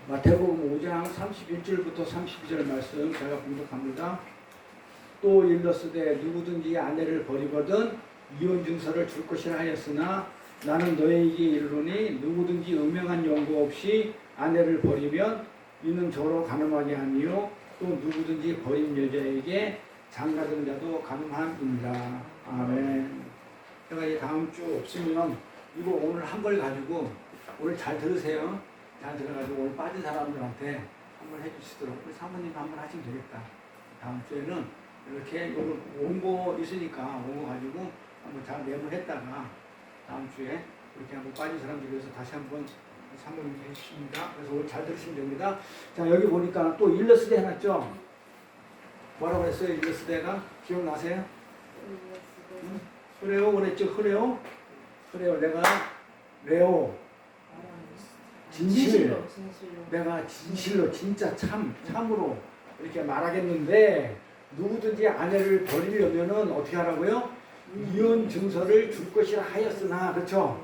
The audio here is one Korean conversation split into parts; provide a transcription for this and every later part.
마태복음 5장 31절부터 32절 말씀 제가 공독합니다. 또 일러스되 누구든지 아내를 버리거든 이혼 증서를 줄 것이라 하였으나 나는 너희에게 이르노니 누구든지 음행한 연고 없이 아내를 버리면 이는 저로 간음하게 하니요 또 누구든지 버린 여자에게 장가든 자도 간음함이니라. 아멘. 제가 이 다음 주 없으면 이거 오늘 한 걸 가지고 오늘 잘 들으세요. 잘 들어가지고 오늘 빠진 사람들한테 한번 해주시도록 우리 사모님 한번 하시면 되겠다. 다음 주에는 이렇게 오늘 원고 있으니까 원고 가지고 한번 잘 메모했다가 다음 주에 이렇게 한번 빠진 사람들 위해서 다시 한번 사모님 해주십니다. 그래서 오늘 잘 들으시면 됩니다. 자, 여기 보니까 또 일러스대 해놨죠? 뭐라고 했어요? 일러스대가 기억나세요? 응? 흐레오 그랬죠? 흐레오? 흐레오 내가 레오 진실 내가 진실로 진짜 참으로 이렇게 말하겠는데 누구든지 아내를 버리려면은 어떻게 하라고요? 이혼 증서를 줄 것이라 하였으나, 그렇죠?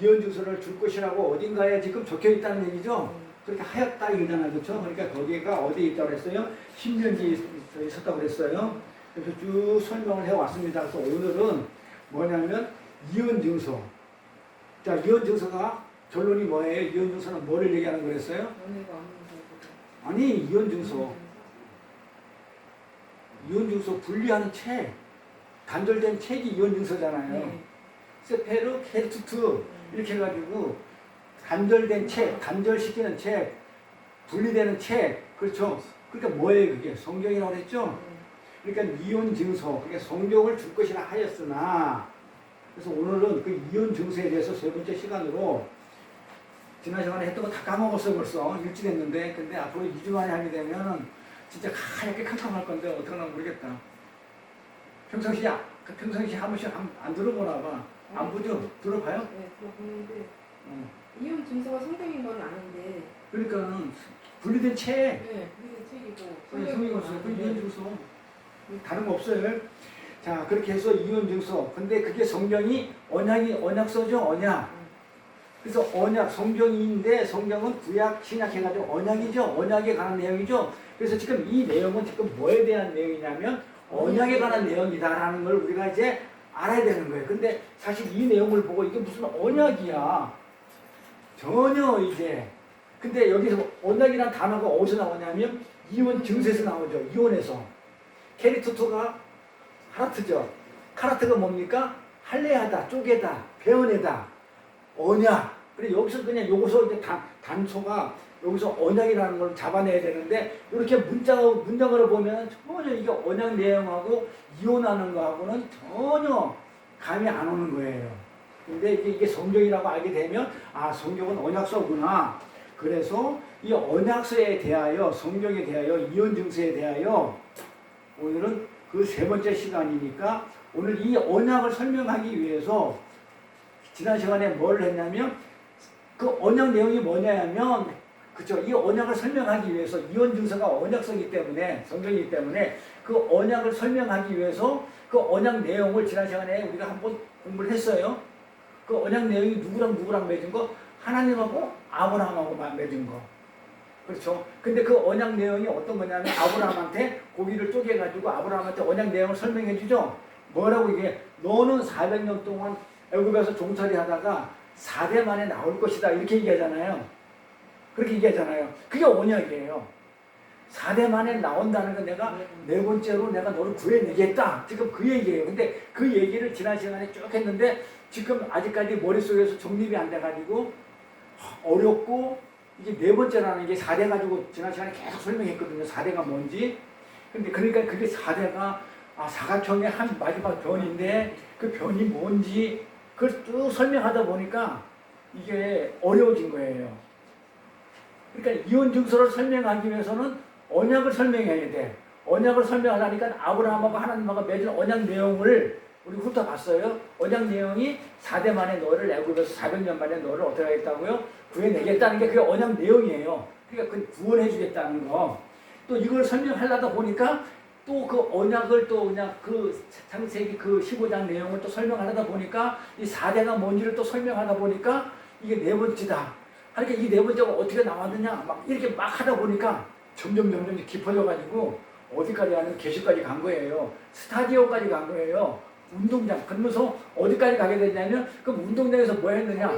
이혼 증서를 줄 것이라고 어딘가에 지금 적혀 있다는 얘기죠? 그렇게 하였다 이거잖아요, 그렇죠? 그러니까 거기가 어디에 있다고 그랬어요? 10년지에 있었다고 그랬어요. 그래서 쭉 설명을 해왔습니다. 그래서 오늘은 뭐냐면 이혼 증서. 자, 이혼 증서가 결론이 뭐예요? 이혼 증서는 뭐를 얘기하는 거랬어요? 아니, 이혼 증서. 이혼 증서 분리하는 책. 단절된 책이 이혼 증서잖아요. 세페르, 케르투트 이렇게 해가지고 단절된 책, 단절시키는 책, 분리되는 책. 그렇죠? 그러니까 뭐예요 그게? 성경이라고 했죠? 그러니까 이혼 증서, 그러니까 성경을 줄 것이라 하였으나, 그래서 오늘은 그 이혼 증서에 대해서 세 번째 시간으로 지난 시간에 했던 거 다 까먹었어요 벌써. 일찍했는데. 근데 앞으로 2주 만에 하게 되면 진짜 하얗게 캄캄할 건데 어떡하나 모르겠다. 평상시에 한 번씩 안 들어보나 봐. 안 보죠? 들어봐요? 네, 들어보는데 이혼 증서가 성경인 건 아는데. 그러니까 분리된 책. 네, 분리된 책이고. 성경이 없어요. 그 이혼 증서. 다른 거 없어요. 자, 그렇게 해서 이혼 증서. 근데 그게 성경이 언약서죠, 언약. 그래서 언약, 성경인데 성경은 구약, 신약 해가지고 언약이죠. 언약에 관한 내용이죠. 그래서 지금 이 내용은 지금 뭐에 대한 내용이냐면 언약에 관한 내용이다라는 걸 우리가 이제 알아야 되는 거예요. 근데 사실 이 내용을 보고 이게 무슨 언약이야. 전혀 이제. 근데 여기서 언약이라는 단어가 어디서 나오냐면 이혼 증서에서 나오죠. 이혼에서. 케리토토가 카라트죠. 카라트가 뭡니까? 할례하다, 쪼개다, 배은하다. 언약. 그래 여기서 그냥 요거서 이제 단초가 여기서 언약이라는 걸 잡아내야 되는데 이렇게 문장으로 보면 전혀 이게 언약 내용하고 이혼하는 거하고는 전혀 감이 안 오는 거예요. 근데 이게 성경이라고 알게 되면 아 성경은 언약서구나. 그래서 이 언약서에 대하여 성경에 대하여 이혼 증서에 대하여 오늘은 그 세 번째 시간이니까 오늘 이 언약을 설명하기 위해서 지난 시간에 뭘 했냐면 그 언약 내용이 뭐냐면 그쵸 이 언약을 설명하기 위해서 이혼 증서가 언약서이기 때문에 성경이기 때문에 그 언약을 설명하기 위해서 그 언약 내용을 지난 시간에 우리가 한번 공부를 했어요. 그 언약 내용이 누구랑 맺은 거? 하나님하고 아브라함하고 맺은 거. 그렇죠. 근데 그 언약 내용이 어떤 거냐면 아브라함한테 고기를 쪼개가지고 아브라함한테 언약 내용을 설명해 주죠. 뭐라고 이게 너는 400년 동안 애굽에서 종살이 하다가 4대 만에 나올 것이다 이렇게 얘기하잖아요. 그렇게 얘기하잖아요. 그게 언약이에요. 4대 만에 나온다는 건 내가 네 번째로 내가 너를 구해내겠다. 지금 그 얘기예요. 근데 그 얘기를 지난 시간에 쭉 했는데 지금 아직까지 머릿속에서 정립이 안 돼가지고 어렵고 이게 네 번째라는 게 4대 가지고 지난 시간에 계속 설명했거든요. 4대가 뭔지. 근데 그러니까 그게 4대가 사각형의 한 마지막 변인데 그 변이 뭔지 그걸 쭉 설명하다 보니까 이게 어려워진 거예요. 그러니까 이혼 증서를 설명하기 위해서는 언약을 설명해야 돼. 언약을 설명하려니까 아브라함하고 하나님하고 맺은 언약 내용을 우리 훑어봤어요. 언약 내용이 4대 만에 너를 애굽에서 400년 만에 너를 어떻게 하겠다고요? 구해내겠다는 게 그게 언약 내용이에요. 그러니까 그 구원해 주겠다는 거. 또 이걸 설명하려다 보니까 또 그 언약을 또 그냥 그 창세기 그 15장 내용을 또 설명하다 보니까 이 4대가 뭔지를 또 설명하다 보니까 이게 네 번째다. 그러니까 이 네 번째가 어떻게 나왔느냐 막 이렇게 막 하다 보니까 점점 깊어져가지고 어디까지 가는 계시까지 간 거예요. 스타디오까지 간 거예요. 운동장. 그러면서 어디까지 가게 됐냐면 그럼 운동장에서 뭐 했느냐?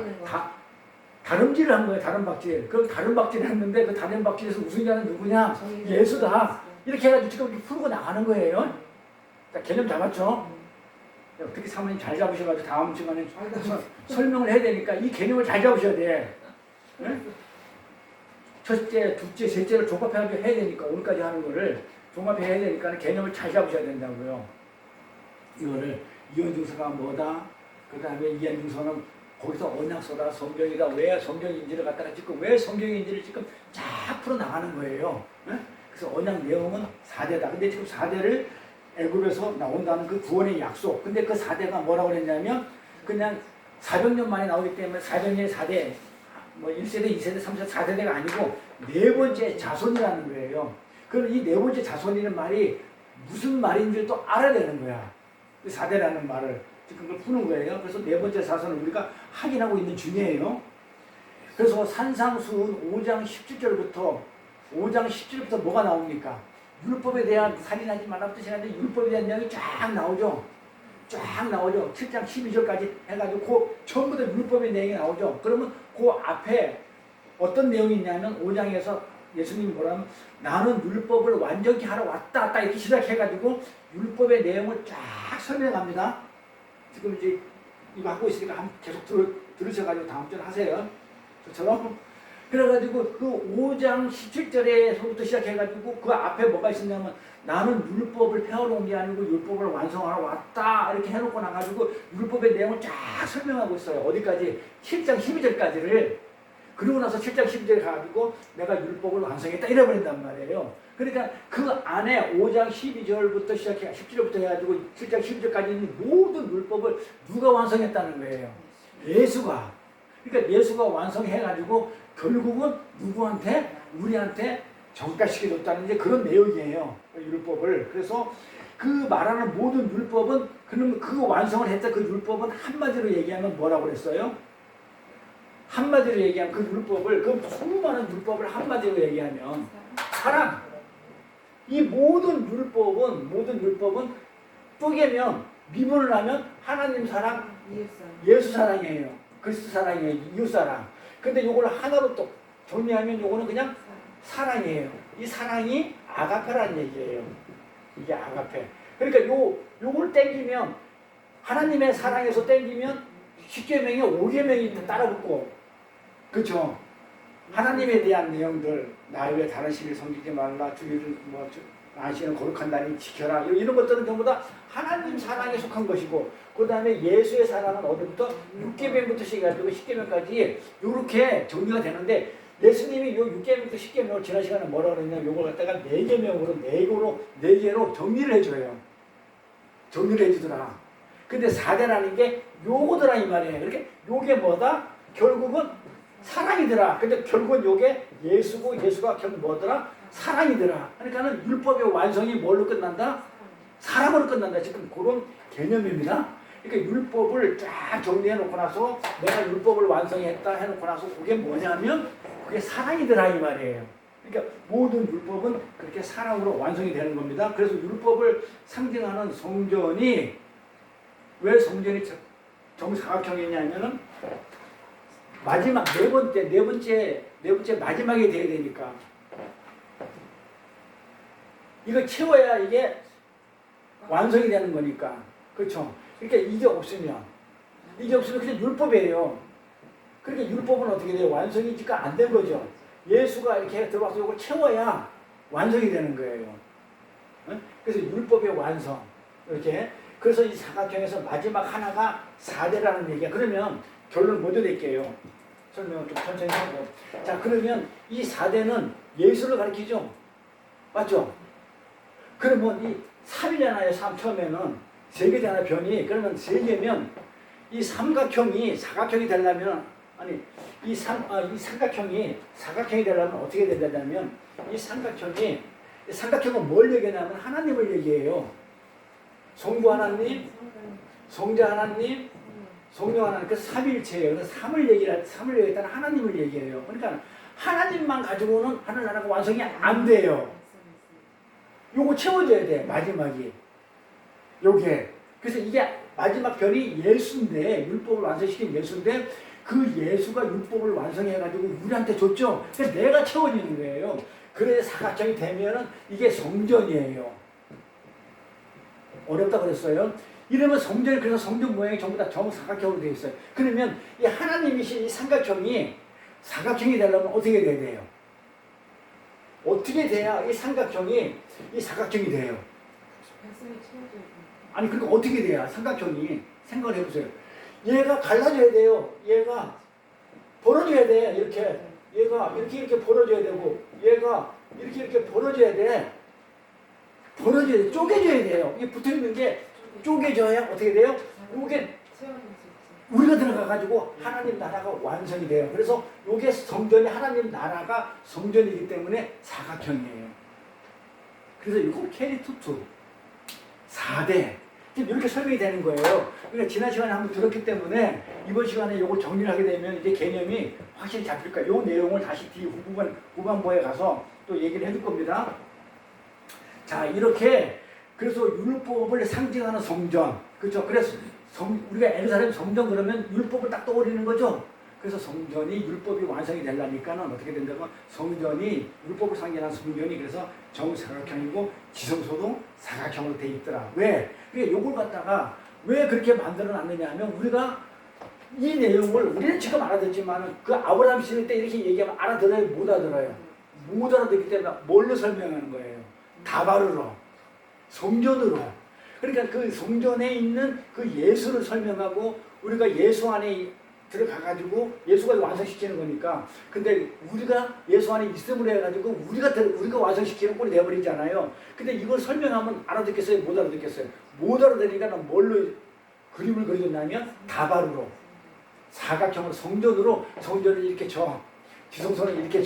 다름질을 한 거예요. 다름박질. 그럼 다름박질을 했는데 그 다름박질에서 우승자는 누구냐? 예수다. 이렇게 해가지고 지금 이렇게 풀고 나가는 거예요. 자, 개념 잡았죠? 어떻게 사모님 잘 잡으셔가지고 다음 시간에 설명을 해야 되니까 이 개념을 잘 잡으셔야 돼. 네? 첫째, 둘째, 셋째를 종합해가지고 해야 되니까 오늘까지 하는 거를 종합해야 되니까 개념을 잘 잡으셔야 된다고요. 이거를 이언증서가 뭐다? 그 다음에 이언증서는 거기서 언약서다, 성경이다. 왜 성경인지를 갖다가 지금 왜 성경인지를 지금 쫙 풀어 나가는 거예요. 네? 그래서 언약 내용은 4대다. 근데 지금 4대를 애굽에서 나온다는 그 구원의 약속. 근데 그 4대가 뭐라고 그랬냐면 그냥 400년 만에 나오기 때문에 400년의 4대, 뭐 1세대, 2세대, 3세대, 4세대가 아니고 네 번째 자손이라는 거예요. 그럼 이 네 번째 자손이라는 말이 무슨 말인지를 또 알아야 되는 거야. 그 4대라는 말을 지금 그걸 푸는 거예요. 그래서 네 번째 자손을 우리가 확인하고 있는 중이에요. 그래서 산상수훈 5장 17절부터 뭐가 나옵니까? 율법에 대한 살인하지 말라는 뜻이 아닌데 율법에 대한 내용이 쫙 나오죠. 쫙 나오죠. 7장 12절까지 해가지고 그 전부 다 율법의 내용이 나오죠. 그러면 그 앞에 어떤 내용이 있냐면 5장에서 예수님이 뭐라면 나는 율법을 완전히 하러 왔다 이렇게 시작해가지고 율법의 내용을 쫙 설명합니다. 지금 이제 이거 하고 있으니까 계속 들으셔가지고 다음 주에 하세요. 저처럼. 그래가지고 그 5장 17절에서부터 시작해가지고 그 앞에 뭐가 있었냐면 나는 율법을 펴놓은 게 아니고 율법을 완성하러 왔다 이렇게 해놓고 나가지고 율법의 내용을 쫙 설명하고 있어요. 어디까지? 7장 12절까지를. 그러고 나서 7장 12절에 가가지고 내가 율법을 완성했다 이래버린단 말이에요. 그러니까 그 안에 5장 12절부터 시작해 17절부터 해가지고 7장 12절까지 있는 모든 율법을 누가 완성했다는 거예요? 예수가. 그러니까 예수가 완성해가지고 결국은 누구한테? 우리한테 전가시켜줬다는 이제 그런 내용이에요. 율법을. 그래서 그 말하는 모든 율법은 그럼 그 완성을 했다 그 율법은 한마디로 얘기하면 뭐라고 그랬어요? 한마디로 얘기하면 그 율법을 그 수많은 율법을 한마디로 얘기하면 사랑. 이 모든 율법은 쪼개면 미분을 하면 하나님 사랑, 예수 사랑이에요. 그리스도 사랑이에요. 이웃 사랑. 근데 요걸 하나로 또 정리하면 요거는 그냥 사랑이에요. 이 사랑이 아가페라는 얘기예요. 이게 아가페. 그러니까 요걸 땡기면 하나님의 사랑에서 땡기면 10계명에 5계명이 따라붙고 그렇죠. 하나님에 대한 내용들 나 외에 다른 신을 섬기지 말라 주의를 당신은 거룩한다니 지켜라 이런 것들은 전부 다 하나님 사랑에 속한 것이고 그 다음에 예수의 사랑은 어디부터 6계명부터 시작해가지고 10계명까지 이렇게 정리가 되는데 예수님이 요 6계명부터 10계명을 지난 시간에 뭐라고 그랬냐면 요걸 갖다가 4계명으로 4개로 정리를 해줘요. 정리를 해주더라. 근데 4대라는 게 요거더라 이 말이에요. 이렇게 요게 뭐다? 결국은 사랑이더라. 근데 결국은 요게 예수고 예수가 결국 뭐더라? 사랑이더라. 그러니까는 율법의 완성이 뭘로 끝난다? 사랑으로 끝난다. 지금 그런 개념입니다. 그러니까 율법을 쫙 정리해 놓고 나서 내가 율법을 완성했다 해놓고 나서 그게 뭐냐면 그게 사랑이더라 이 말이에요. 그러니까 모든 율법은 그렇게 사랑으로 완성이 되는 겁니다. 그래서 율법을 상징하는 성전이 왜 성전이 정사각형이냐면은 마지막 네 번째 마지막에 돼야 되니까 이걸 채워야 이게 완성이 되는 거니까 그렇죠. 그러니까 이게 없으면 그냥 율법이에요. 그러니까 율법은 어떻게 돼요? 완성이지가 안 된 거죠. 예수가 이렇게 들어와서 이걸 채워야 완성이 되는 거예요. 그래서 율법의 완성 이렇게. 그래서 이 사각형에서 마지막 하나가 4대라는 얘기야. 그러면 결론 먼저 낼게요. 설명을 좀 천천히 하고. 자, 그러면 이 4대는 예수를 가리키죠. 맞죠? 그러면 이 3이잖아요. 3 처음에는 3개잖아요. 변이. 그러면 3개면 이 삼각형이 사각형이 되려면 이 삼각형이 사각형이 되려면 어떻게 된다면 이 삼각형은 뭘 얘기하냐면 하나님을 얘기해요. 성부 하나님, 성자 하나님, 성령 하나는 그 삼일체예요. 그래서 삼을 얘기했다는 하나님을 얘기해요. 그러니까 하나님만 가지고는 하늘 나라가 완성이 안 돼요. 요거 채워줘야 돼, 마지막이. 요게. 그래서 이게 마지막 별이 예수인데, 율법을 완성시킨 예수인데, 그 예수가 율법을 완성해가지고 우리한테 줬죠. 그래서 내가 채워지는 거예요. 그래서 사각형이 되면은 이게 성전이에요. 어렵다 그랬어요. 이러면 성전이, 그래서 성전 모양이 전부 다 정사각형으로 되어 있어요. 그러면 이 하나님이신 이 삼각형이 사각형이 되려면 어떻게 돼야 돼요? 어떻게 돼야 이 삼각형이 이 사각형이 돼요? 백성이 채워져야 돼. 아니 그러니까 어떻게 돼야 삼각형이, 생각을 해보세요. 얘가 갈라져야 돼요. 얘가 벌어져야 돼. 이렇게 얘가 이렇게 벌어져야 되고, 얘가 이렇게 벌어져야 돼. 벌어져야 돼. 쪼개져야 돼요. 이게 붙어있는 게 쪼개져야 어떻게 돼요? 이게 채워질 수 있지. 우리가 들어가가지고 하나님 나라가 완성이 돼요. 그래서 이게 성전이, 하나님 나라가 성전이기 때문에 사각형이에요. 그래서 이거 캐리투투 4대 지금 이렇게 설명이 되는 거예요. 그러니까 지난 시간에 한번 들었기 때문에 이번 시간에 이걸 정리를 하게 되면 이제 개념이 확실히 잡힐 거예요. 이 내용을 다시 뒤 후반부에 가서 또 얘기를 해줄 겁니다. 자, 이렇게 그래서 율법을 상징하는 성전, 그렇죠? 그래서 우리가 예루살렘 성전 그러면 율법을 딱 떠올리는 거죠. 그래서 성전이 율법이 완성이 되려니까는 어떻게 된다고? 성전이 율법을 상징하는 성전이 그래서 정사각형이고 지성소도 사각형으로 돼 있더라. 왜? 그게 요걸 갖다가 왜 그렇게 만들어 놨느냐 하면 우리가 이 내용을 우리는 지금 알아듣지만 그 아브라함 시대 때 이렇게 얘기하면 알아들어요? 못 알아들어요? 못 알아듣기 때문에 뭘로 설명하는 거예요? 다바르로, 성전으로. 그러니까 그 성전에 있는 그 예수를 설명하고 우리가 예수 안에 들어가가지고 예수가 완성시키는 거니까. 근데 우리가 예수 안에 있음으로 해가지고 우리가 완성시키는 꼴이 돼버리잖아요. 근데 이걸 설명하면 알아듣겠어요? 못 알아듣겠어요? 못 알아들으니까 뭘로 그림을 그려줬냐면 다바르로, 사각형으로, 성전을 이렇게 지성소는 이렇게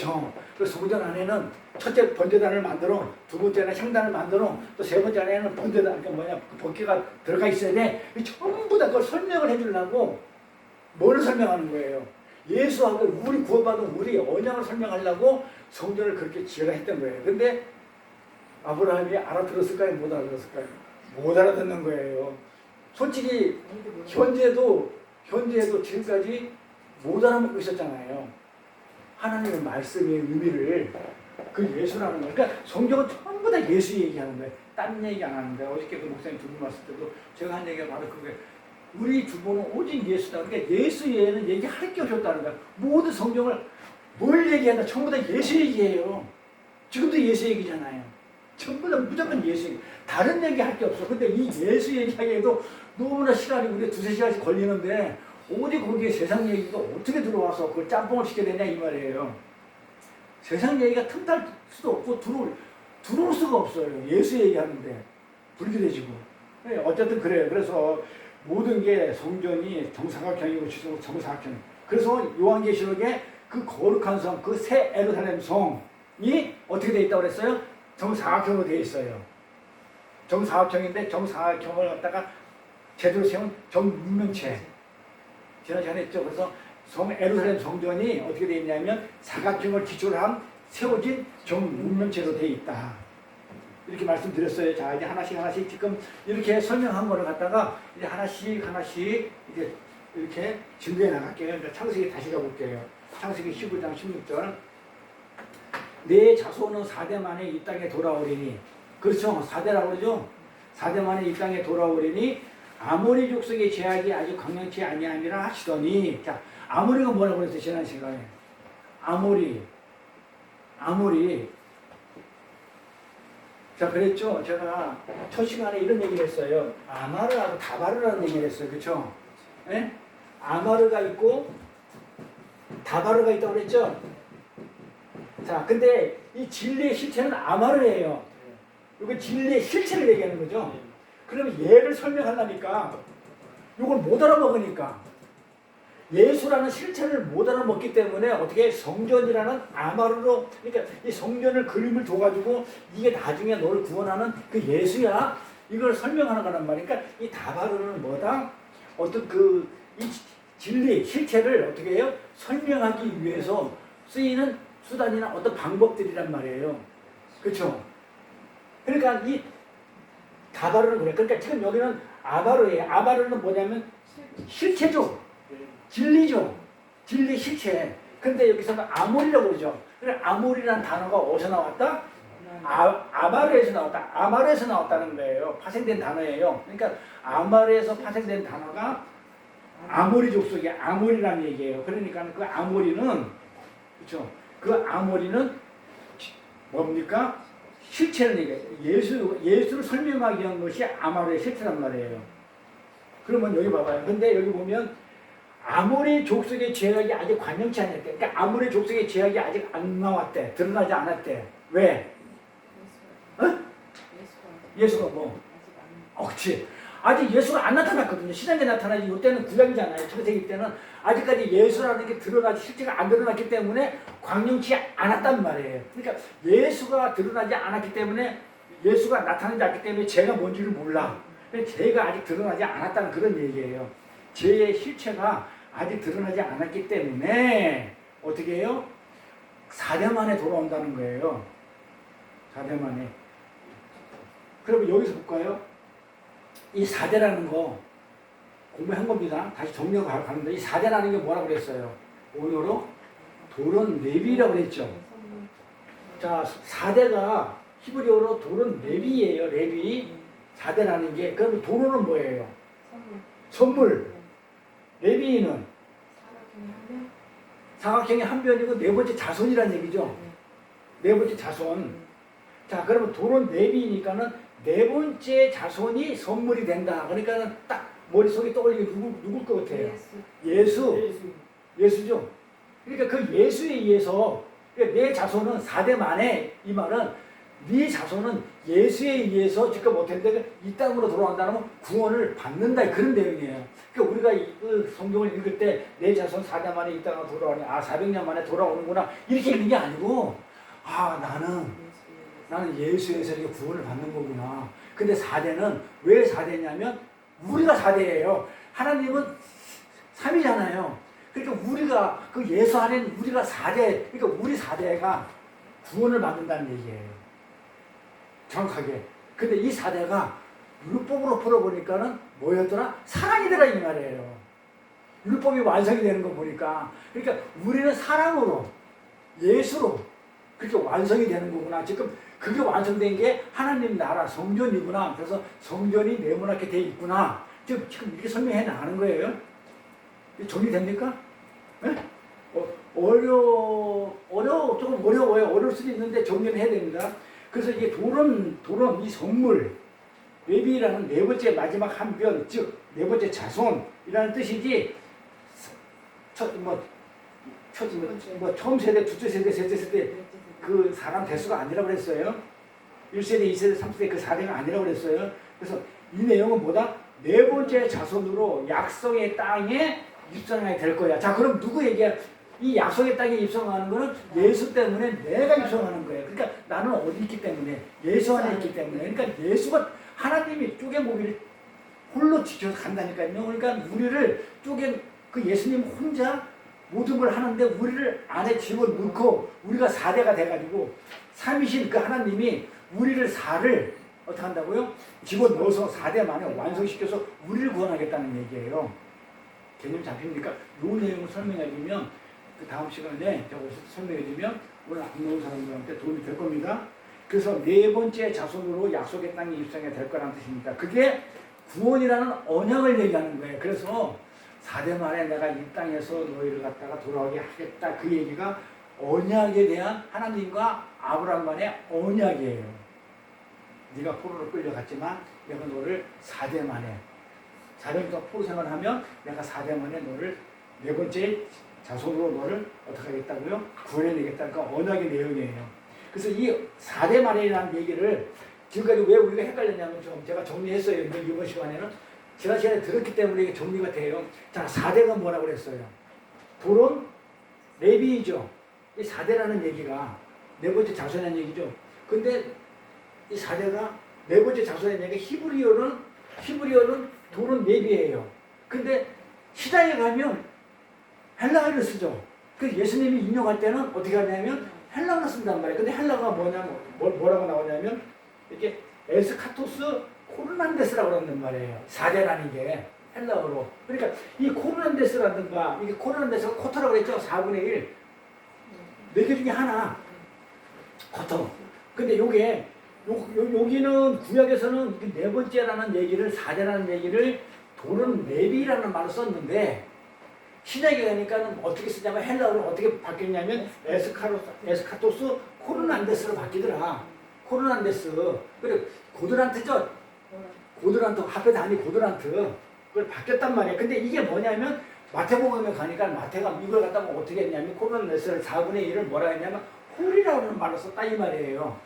그 성전 안에는 첫째 번제단을 만들어, 두 번째는 향단을 만들어, 또 세 번째 안에는 번제단, 그러니까 번개가 들어가 있어야 돼. 전부 다 그걸 설명을 해주려고 뭘 설명하는 거예요? 예수하고 우리 구원받은 우리 언약을 설명하려고 성전을 그렇게 지으라 했던 거예요. 근데 아브라함이 알아들었을까요? 못 알아들었을까요? 못 알아듣는 거예요. 솔직히 현재도 지금까지 못 알아먹고 있었잖아요. 하나님의 말씀의 의미를, 그 예수라는 거예요. 그러니까 성경은 전부 다 예수 얘기하는 거예요. 딴 얘기 안 하는 거예요. 어저께 그 목사님 두 분 왔을 때도 제가 한 얘기가 바로 그거예요. 우리 두 분은 오직 예수다. 그러니까 예수 외에는 얘기할 게 없었다는 거야. 모든 성경을 뭘 얘기한다? 전부 다 예수 얘기예요. 지금도 예수 얘기잖아요. 전부 다 무조건 예수 얘기. 다른 얘기 할 게 없어. 근데 이 예수 얘기하기에도 너무나 시간이 우리 두세 시간씩 걸리는데 어디 거기에 세상 얘기가 어떻게 들어와서 그걸 짬뽕을 시켜야 되냐 이 말이에요. 세상 얘기가 틈탈 수도 없고 들어올 수가 없어요. 예수 얘기하는데 불교되지고. 어쨌든 그래요. 그래서 모든 게 성전이 정사각형이고 정사각형. 그래서 요한계시록에 그 거룩한 성, 그 새 예루살렘 성이 어떻게 돼 있다고 그랬어요? 정사각형으로 돼 있어요. 정사각형인데 정사각형을 갖다가 제대로 세운 정문명체. 지난 시간에 했죠. 그래서 예루살렘 성전이 어떻게 되어 있냐면 사각형을 기초로 한 세워진 정문명체로 되어 있다. 이렇게 말씀드렸어요. 자, 이제 하나씩 지금 이렇게 설명한 거를 갖다가 이제 하나씩 이제 이렇게 증거해 나갈게요. 이제 창세기 다시 가볼게요. 창세기 15장 16절. 내 자손은 4대 만에 이 땅에 돌아오리니. 그렇죠. 4대라고 그러죠. 4대 만에 이 땅에 돌아오리니 아모리 족속의 제약이 아주 강력치 아니함이라 하시더니. 자, 아모리가 뭐라고 그랬어요? 지난 시간에. 아모리. 자, 그랬죠. 제가 첫 시간에 이런 얘기를 했어요. 아마르하고 다바르라는 얘기를 했어요. 그렇죠? 예? 아마르가 있고 다바르가 있다고 그랬죠? 자, 근데 이 진리의 실체는 아마르예요. 이거 진리의 실체를 얘기하는 거죠. 그러면 얘를 설명하려니까 이걸 못 알아먹으니까 예수라는 실체를 못 알아먹기 때문에 어떻게 성전이라는 아마르로, 그러니까 이 성전을 그림을 줘가지고 이게 나중에 너를 구원하는 그 예수야, 이걸 설명하는 거란 말이니까 이 다바르는 뭐다? 어떤 이 이 진리, 실체를 어떻게 해요? 설명하기 위해서 쓰이는 수단이나 어떤 방법들이란 말이에요. 그렇죠? 그러니까 이 다바르는 그래. 그러니까 지금 여기는 아바르예요. 아바르는 뭐냐면 실체죠. 진리죠. 진리 실체. 근데 여기서는 아모리라고 그러죠. 그래 아모리라는 단어가 어디서 나왔다? 아마르에서 나왔다. 아마르에서 나왔다는 거예요. 파생된 단어예요. 그러니까 아마르에서 파생된 단어가 아모리 족속이 아모리라는 얘기예요. 그러니까 그 아모리는 그렇죠. 그 아모리는 뭡니까? 실체는 얘기예요. 예수를 설명하기 위한 것이 아마르의 실체란 말이에요. 그러면 여기 봐봐요. 근데 여기 보면 아모리 족속의 죄악이 아직 관영치 않았대. 그러니까 아모리 족속의 죄악이 아직 안 나왔대. 드러나지 않았대. 왜? 예수가 뭐? 그렇지. 아직 예수가 안 나타났거든요. 신약에 나타나지. 이때는 구약이잖아요. 창세기 때는 아직까지 예수라는 게 드러나지 실제가 안 드러났기 때문에 광명치 않았단 말이에요. 그러니까 예수가 드러나지 않았기 때문에 예수가 나타나지 않기 때문에 죄가 뭔지를 몰라. 죄가 아직 드러나지 않았다는 그런 얘기예요. 죄의 실체가 아직 드러나지 않았기 때문에 어떻게 해요? 4대 만에 돌아온다는 거예요. 4대 만에. 그러면 여기서 볼까요? 이 4대라는 거 공부한 겁니다. 다시 정리하고 가는데 이 4대라는 게 뭐라고 그랬어요? 오늘로 도론 레비라고 그랬죠. 자, 4대가 히브리어로 도론 레비예요. 레비. 4대라는 게 그럼 도론은 뭐예요? 선물. 레비는 사각형의 한 변이고 네 번째 자손이라는 얘기죠. 네 번째 자손. 자, 그러면 도론 레비니까는 네 번째 자손이 선물이 된다. 그러니까 딱 머릿속에 떠올리게 누굴 것 같아요? 예수죠. 그러니까 그 예수에 의해서 그러니까 내 자손은 4대 만에 이 말은 네 자손은 예수에 의해서 지금 못했는데 이 땅으로 돌아간다면 구원을 받는다. 그런 내용이에요. 그러니까 우리가 이 성경을 읽을 때 내 자손 4대 만에 이 땅으로 돌아오니 400년 만에 돌아오는구나. 이렇게 읽는 게 아니고 나는 예수에서 이렇게 구원을 받는 거구나. 근데 4대는 왜 4대냐면 우리가 4대예요. 하나님은 3이잖아요. 그러니까 우리가 그 예수 안에는 우리가 4대, 그러니까 우리 4대가 구원을 받는다는 얘기예요. 정확하게. 근데 이 4대가 율법으로 풀어보니까는 뭐였더라? 사랑이더라 이 말이에요. 율법이 완성이 되는 거 보니까. 그러니까 우리는 사랑으로 예수로 그렇게 완성이 되는 거구나. 지금 그게 완성된 게 하나님 나라 성전이구나. 그래서 성전이 네모나게 돼 있구나. 지금 이렇게 설명해 나가는 거예요. 정리됩니까? 네? 조금 어려워요. 어려울 수도 있는데 정리는 해야 됩니다. 그래서 이게 도론, 이 선물, 레비라는 네 번째 마지막 한 변, 즉, 네 번째 자손이라는 뜻이지, 처음 세대, 둘째 세대, 셋째 세대, 그 사람 대수가 아니라고 그랬어요. 1세대, 2세대, 3세대 그 4대가 아니라고 그랬어요. 그래서 이 내용은 뭐다? 네 번째 자손으로 약속의 땅에 입성하게 될 거야. 자, 그럼 누구 얘기야? 이 약속의 땅에 입성하는 거는 예수 때문에 내가 입성하는 거예요. 그러니까 나는 어디 있기 때문에? 예수 안에 있기 때문에. 그러니까 예수가 하나님이 쪼갠 고기를 홀로 지켜서 간다니까요. 그러니까 우리를 쪼갠 그 예수님 혼자 모든 걸 하는데 우리를 안에 집어넣고 우리가 4대가 돼가지고 3이신 그 하나님이 우리를 4를 어떻게 한다고요? 집어넣어서 4대 만에 완성시켜서 우리를 구원하겠다는 얘기예요. 개념 잡힙니까? 요 내용을 설명해주면 그 다음 시간에 제가 설명해주면 오늘 안 나온 사람들한테 도움이 될 겁니다. 그래서 네 번째 자손으로 약속의 땅에 입성이 될 거라는 뜻입니다. 그게 구원이라는 언약을 얘기하는 거예요. 그래서 4대 만에 내가 이 땅에서 너희를 갖다가 돌아오게 하겠다. 그 얘기가 언약에 대한 하나님과 아브라함 간의 언약이에요. 네가 포로로 끌려갔지만 내가 너를 4대 만에 4년 동안 포로 생활을 하면 내가 4대 만에 너를 네 번째 자손으로 너를 어떻게 하겠다고요? 구원해내겠다는 그 언약의 내용이에요. 그래서 이 4대 만에라는 얘기를 지금까지 왜 우리가 헷갈렸냐면 제가 정리했어요. 이번 시간에는 지난 시간에 들었기 때문에 이게 정리가 돼요. 자, 4대가 뭐라고 그랬어요? 도론, 레비이죠. 이 4대라는 얘기가 네 번째 자손이라는 얘기죠. 근데 이 4대가 네 번째 자손이라는 얘기가 히브리어는 도론, 레비예요. 근데 시장에 가면 헬라어를 쓰죠. 그 예수님이 인용할 때는 어떻게 하냐면 헬라어를 쓴단 말이에요. 근데 헬라어가 뭐냐면 뭐라고 나오냐면 이렇게 에스카토스 코르난데스라고 그러는 말이에요. 4대라는 게 헬라어로. 그러니까 이 코르난데스라든가 이게 코르난데스가 코터라고 그랬죠. 4분의 1. 4개 중에 하나. 코터. 근데 요게 여기는 구약에서는 네 번째라는 얘기를 4대라는 얘기를 돌은 네비라는 말을 썼는데 신약에 가니까는 어떻게 쓰냐면 헬라어로 어떻게 바뀌었냐면 에스카토스 코르난데스로 바뀌더라. 코르난데스. 그래 고드란트죠. 고드란트 앞에 단위 고드란트. 그걸 바뀌었단 말이에요. 근데 이게 뭐냐면 마태복음에 가니까 마태가 이걸 갖다가 어떻게 했냐면 코르난데스를 4분의 1을 뭐라 했냐면 홀이라고 하는 말로 썼다 이 말이에요.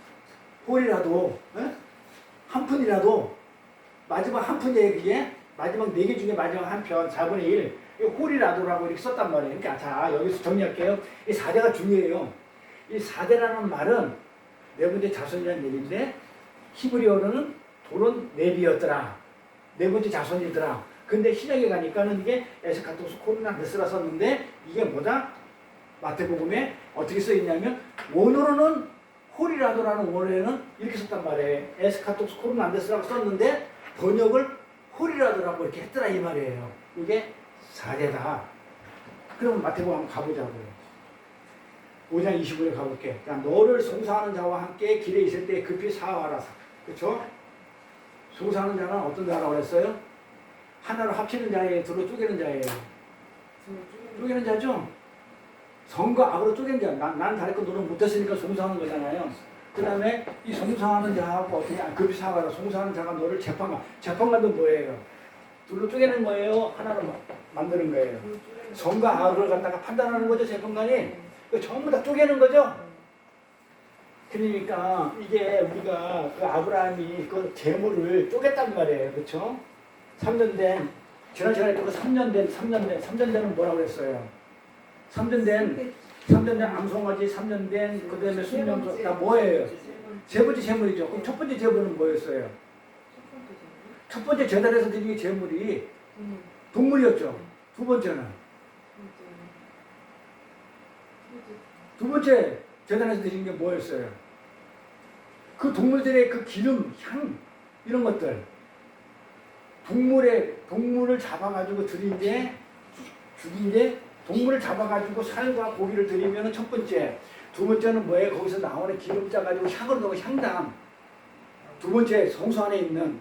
홀이라도 한 푼이라도 마지막 한 푼 얘기에 마지막 4개 중에 마지막 한 편 4분의 1 홀이라도라고 이렇게 썼단 말이에요. 그러니까 자 여기서 정리할게요. 이 4대가 중요해요. 이 4대라는 말은 네 번째 자손이라는 얘기인데 히브리어로는 돌은 네비였더라. 네 번째 자손이더라. 근데 신약에 가니까는 이게 에스카토스 코르난데스라 썼는데 이게 뭐다? 마태복음에 어떻게 써있냐면 원어로는 홀이라도라는 원어에는 이렇게 썼단 말이에요. 에스카토스 코르난데스라고 썼는데 번역을 홀이라도라고 이렇게 했더라 이 말이에요. 이게 4대다. 그럼 마태복음 한번 가보자고요. 5장 25절 가볼게. 자, 너를 송사하는 자와 함께 길에 있을 때 급히 사하라. 그렇죠? 송사하는 자는 어떤 자라고 그랬어요? 하나로 합치는 자예요? 둘로 쪼개는 자예요? 쪼개는 자죠? 성과 악으로 쪼갠 자. 난 잘했고 너는 못했으니까 송사하는 거잖아요. 그 다음에 이 송사하는 자하고 어떻게 급히 사하라. 송사하는 자가 너를 재판관. 재판관도 뭐예요? 둘로 쪼개는 거예요? 하나로 만드는 거예요? 성과 악을 갖다가 판단하는 거죠, 재판관이. 전부 다 쪼개는 거죠? 그러니까 이게 우리가 그 아브라함이 그 재물을 쪼갰단 말이에요. 그렇죠? 3년 된, 지난 시간에 또 3년 된은 뭐라고 그랬어요? 3년 된 암송아지, 3년 된, 그 다음에 순념소, 다 뭐예요? 세 번째 재물이죠. 그럼 첫 번째 재물은 뭐였어요? 첫 번째 제단에서 드린 재물이 동물이었죠. 두 번째는? 두 번째 제단에서 드린 게 뭐였어요? 그 동물들의 그 기름, 향, 이런 것들. 동물을 잡아가지고 드린 게, 죽인 게, 동물을 잡아가지고 살과 고기를 드리면 첫 번째. 두 번째는 뭐예요? 거기서 나오는 기름 짜가지고 향을 넣은 향당. 두 번째, 성소 안에 있는,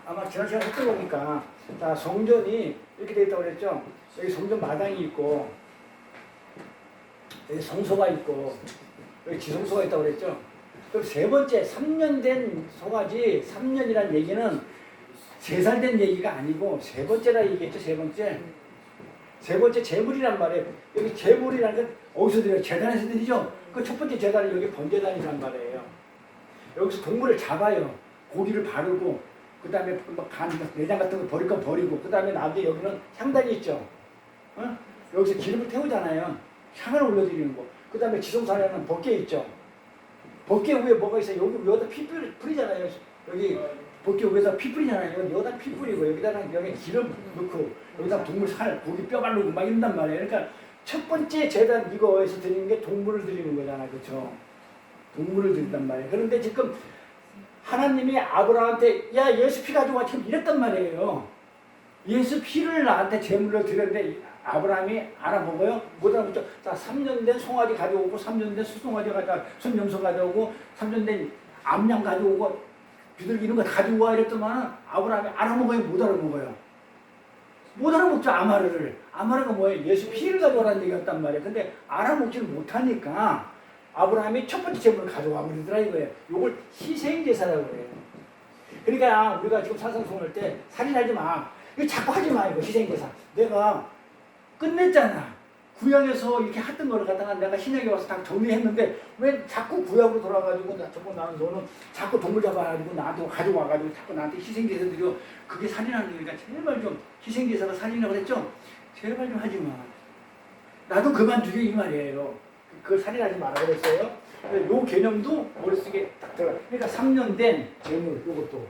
아마 지난 시간에 했던 거니까, 자, 성전이 이렇게 되어 있다고 그랬죠? 여기 성전 마당이 있고, 여기 성소가 있고, 여기 지성소가 있다고 그랬죠? 그럼 세 번째, 3년 된 소가지, 3년이란 얘기는 3살 된 얘기가 아니고, 세 번째라 얘기했죠, 세 번째. 세 번째 재물이란 말이에요. 여기 재물이라는 건 어디서 드려요? 제단에서 드리죠? 그 첫 번째 제단이 여기 번제단이란 말이에요. 여기서 동물을 잡아요. 고기를 바르고, 그 다음에 내장 같은 거 버릴 건 버리고, 그 다음에 나중에 여기는 향단이 있죠. 어? 여기서 기름을 태우잖아요. 향을 올려드리는 거. 그 다음에 지성사에는 법궤 있죠. 법궤 위에 뭐가 있어요? 여기다 피 뿌리잖아요. 여기 법궤 위에다 피 뿌리잖아요. 여기다 피 뿌리고, 여기 기름 넣고, 여기다 동물 살, 고기 뼈 바르고 막 이런단 말이에요. 그러니까 첫 번째 제단 이거에서 드리는 게 동물을 드리는 거잖아요. 그렇죠? 동물을 드린단 말이에요. 그런데 지금 하나님이 아브라함한테 야 예수 피 가져와 지금 이랬단 말이에요. 예수 피를 나한테 제물로 드렸는데 아브라함이 알아보고요. 못 알아보죠. 자 3년 된 송아지 가져오고 3년 된 수송아지 가져오고 순염소 가져오고 3년 된 암양 가져오고 비둘기 이런 거 가지고 와 이랬더만 아브라함이 알아먹어요? 못 알아먹어요? 못 알아먹죠. 아마르가 뭐예요? 예수 피를 가져오라는 얘기였단 말이에요. 근데 알아먹지를 못하니까 아브라함이 첫 번째 제물을 가져와 버리더라 이거예요. 이걸 희생제사라고 해요. 그러니까 우리가 지금 사상송할 때 살인하지 마. 이거 자꾸 하지 마. 이거 희생제사. 내가 끝냈잖아. 구약에서 이렇게 했던 거를 갖다가 내가 신약에 와서 다 정리했는데 왜 자꾸 구약으로 돌아가지고 나는 너는 자꾸 동물 잡아가지고 나한테 가져와가지고 자꾸 나한테 희생제사 드려. 그게 살인하는 거니까 제발 좀 희생제사가 살인이라고 그랬죠? 제발 좀 하지 마. 나도 그만 두게 이 말이에요. 그걸 살인하지 마라 그랬어요. 요 개념도 머릿속에 딱 들어가. 그러니까 3년 된 재물, 요것도.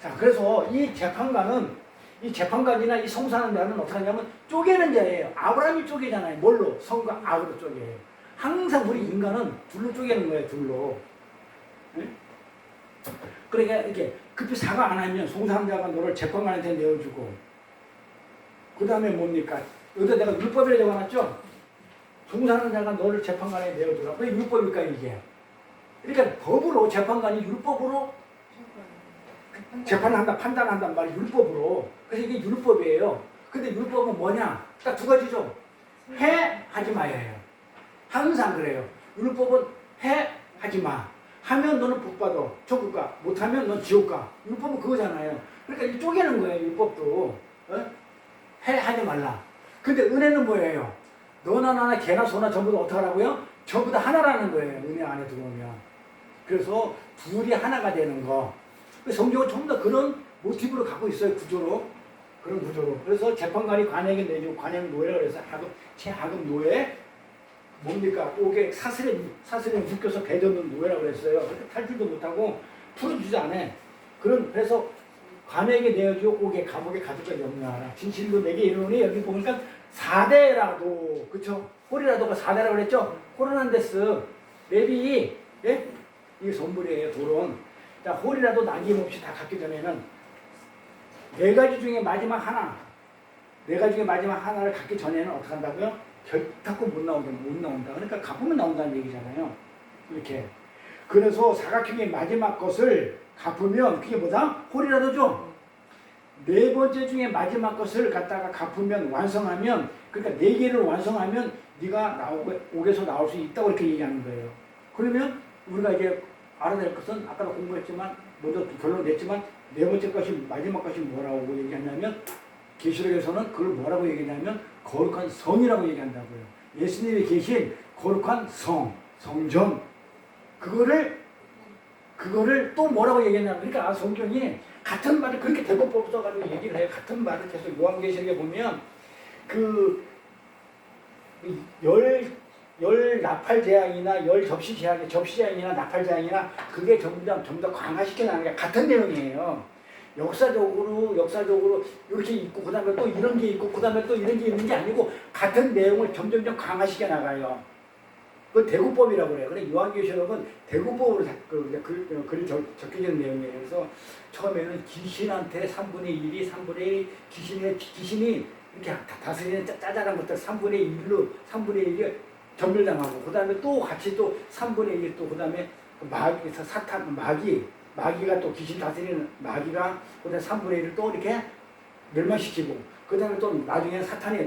자, 그래서 이 재판관은 이 재판관이나 이 성사하는 자는 어떻게 하냐면 쪼개는 자예요. 아브라함이 쪼개잖아요. 뭘로? 성과 악으로 쪼개요. 항상 우리 인간은 둘로 쪼개는 거예요. 둘로. 네? 그러니까 이렇게 급히 사과 안 하면 송사하는 자가 너를 재판관한테 내어주고 그 다음에 뭡니까? 여기다 내가 율법이라고 적어놨죠? 송사하는 자가 너를 재판관에 내어주라. 왜 율법일까 이게? 그러니까 법으로 재판관이 율법으로 재판을 한다, 판단한단 말이에요. 율법으로. 그래서 이게 율법이에요. 근데 율법은 뭐냐? 딱 두 가지죠. 해, 하지 마예요. 항상 그래요. 율법은 해, 하지 마. 하면 너는 복 받아. 천국 가. 못하면 넌 지옥 가. 율법은 그거잖아요. 그러니까 이 쪼개는 거예요. 율법도. 어? 해, 하지 말라. 근데 은혜는 뭐예요? 너나 나나 개나 소나 전부 다 어떻게 하라고요? 전부 다 하나라는 거예요. 은혜 안에 들어오면. 그래서 둘이 하나가 되는 거. 성경은 전부 다 그런 모티브로 갖고 있어요. 구조로. 그런 구조로. 그래서 재판관이 관행에 내주고 관행 노예라고 해서 하금 노예. 뭡니까? 옥에 사슬에 묶여서 배도는 노예라고 그랬어요. 그렇게 탈출도 못하고 풀어주지 않아. 그래서 관에게 내어주고 옥에 감옥에 가두까지 염려하라. 진실로 내게 이르노니 여기 보니까 4대라도 그쵸? 홀이라도가 4대라고 그랬죠? 호르난데스 레비 예? 이게 선물이에요. 도론. 자, 홀이라도 남김없이 다 갖기 전에는 4가지 중에 마지막 하나 4가지 중에 마지막 하나를 갖기 전에는 어떻게 한다고요? 결탁고 못 나온다. 그러니까 갚으면 나온다는 얘기잖아요. 이렇게. 그래서 사각형의 마지막 것을 갚으면 그게 뭐다? 홀이라도죠. 4번째 중에 마지막 것을 갖다가 갚으면 완성하면 그러니까 4개를 완성하면 네가 옥에서 나올 수 있다고 이렇게 얘기하는 거예요. 그러면 우리가 이제 알아야 될 것은 아까도 공부했지만 먼저 결론 냈지만 4번째 것이 마지막 것이 뭐라고 얘기하냐면 계시록에서는 그걸 뭐라고 얘기하냐면 거룩한 성이라고 얘기한다고요. 예수님이 계신 거룩한 성전. 그거를 또 뭐라고 얘기했냐면 그러니까 성경이 같은 말을 그렇게 대법법 써가지고 얘기를 해요. 같은 말을 계속 요한계시록에 보면 열 나팔 재앙이나 열 접시 재앙이나 나팔 재앙이나 그게 점점 더 강화시켜 나가는 게 같은 내용이에요. 역사적으로 이렇게 있고 그 다음에 또 이런 게 있고 그 다음에 또 이런 게 있는 게 아니고 같은 내용을 점점 강화시켜 나가요. 그 대구법이라고 그래요. 근데 요한계시록은 대구법으로 글이 적혀지는 내용이에요. 그래서 처음에는 귀신한테 3분의 1이 3분의 1 귀신이 이렇게 다스리는 짜잘한 것들 3분의 1이 전멸당하고 그 다음에 또 같이 또 3분의 1 또 그 다음에 마귀가 또 귀신 다스리는 마귀가 그 다음에 3분의 1을 또 이렇게 멸망시키고 그 다음에 또 나중에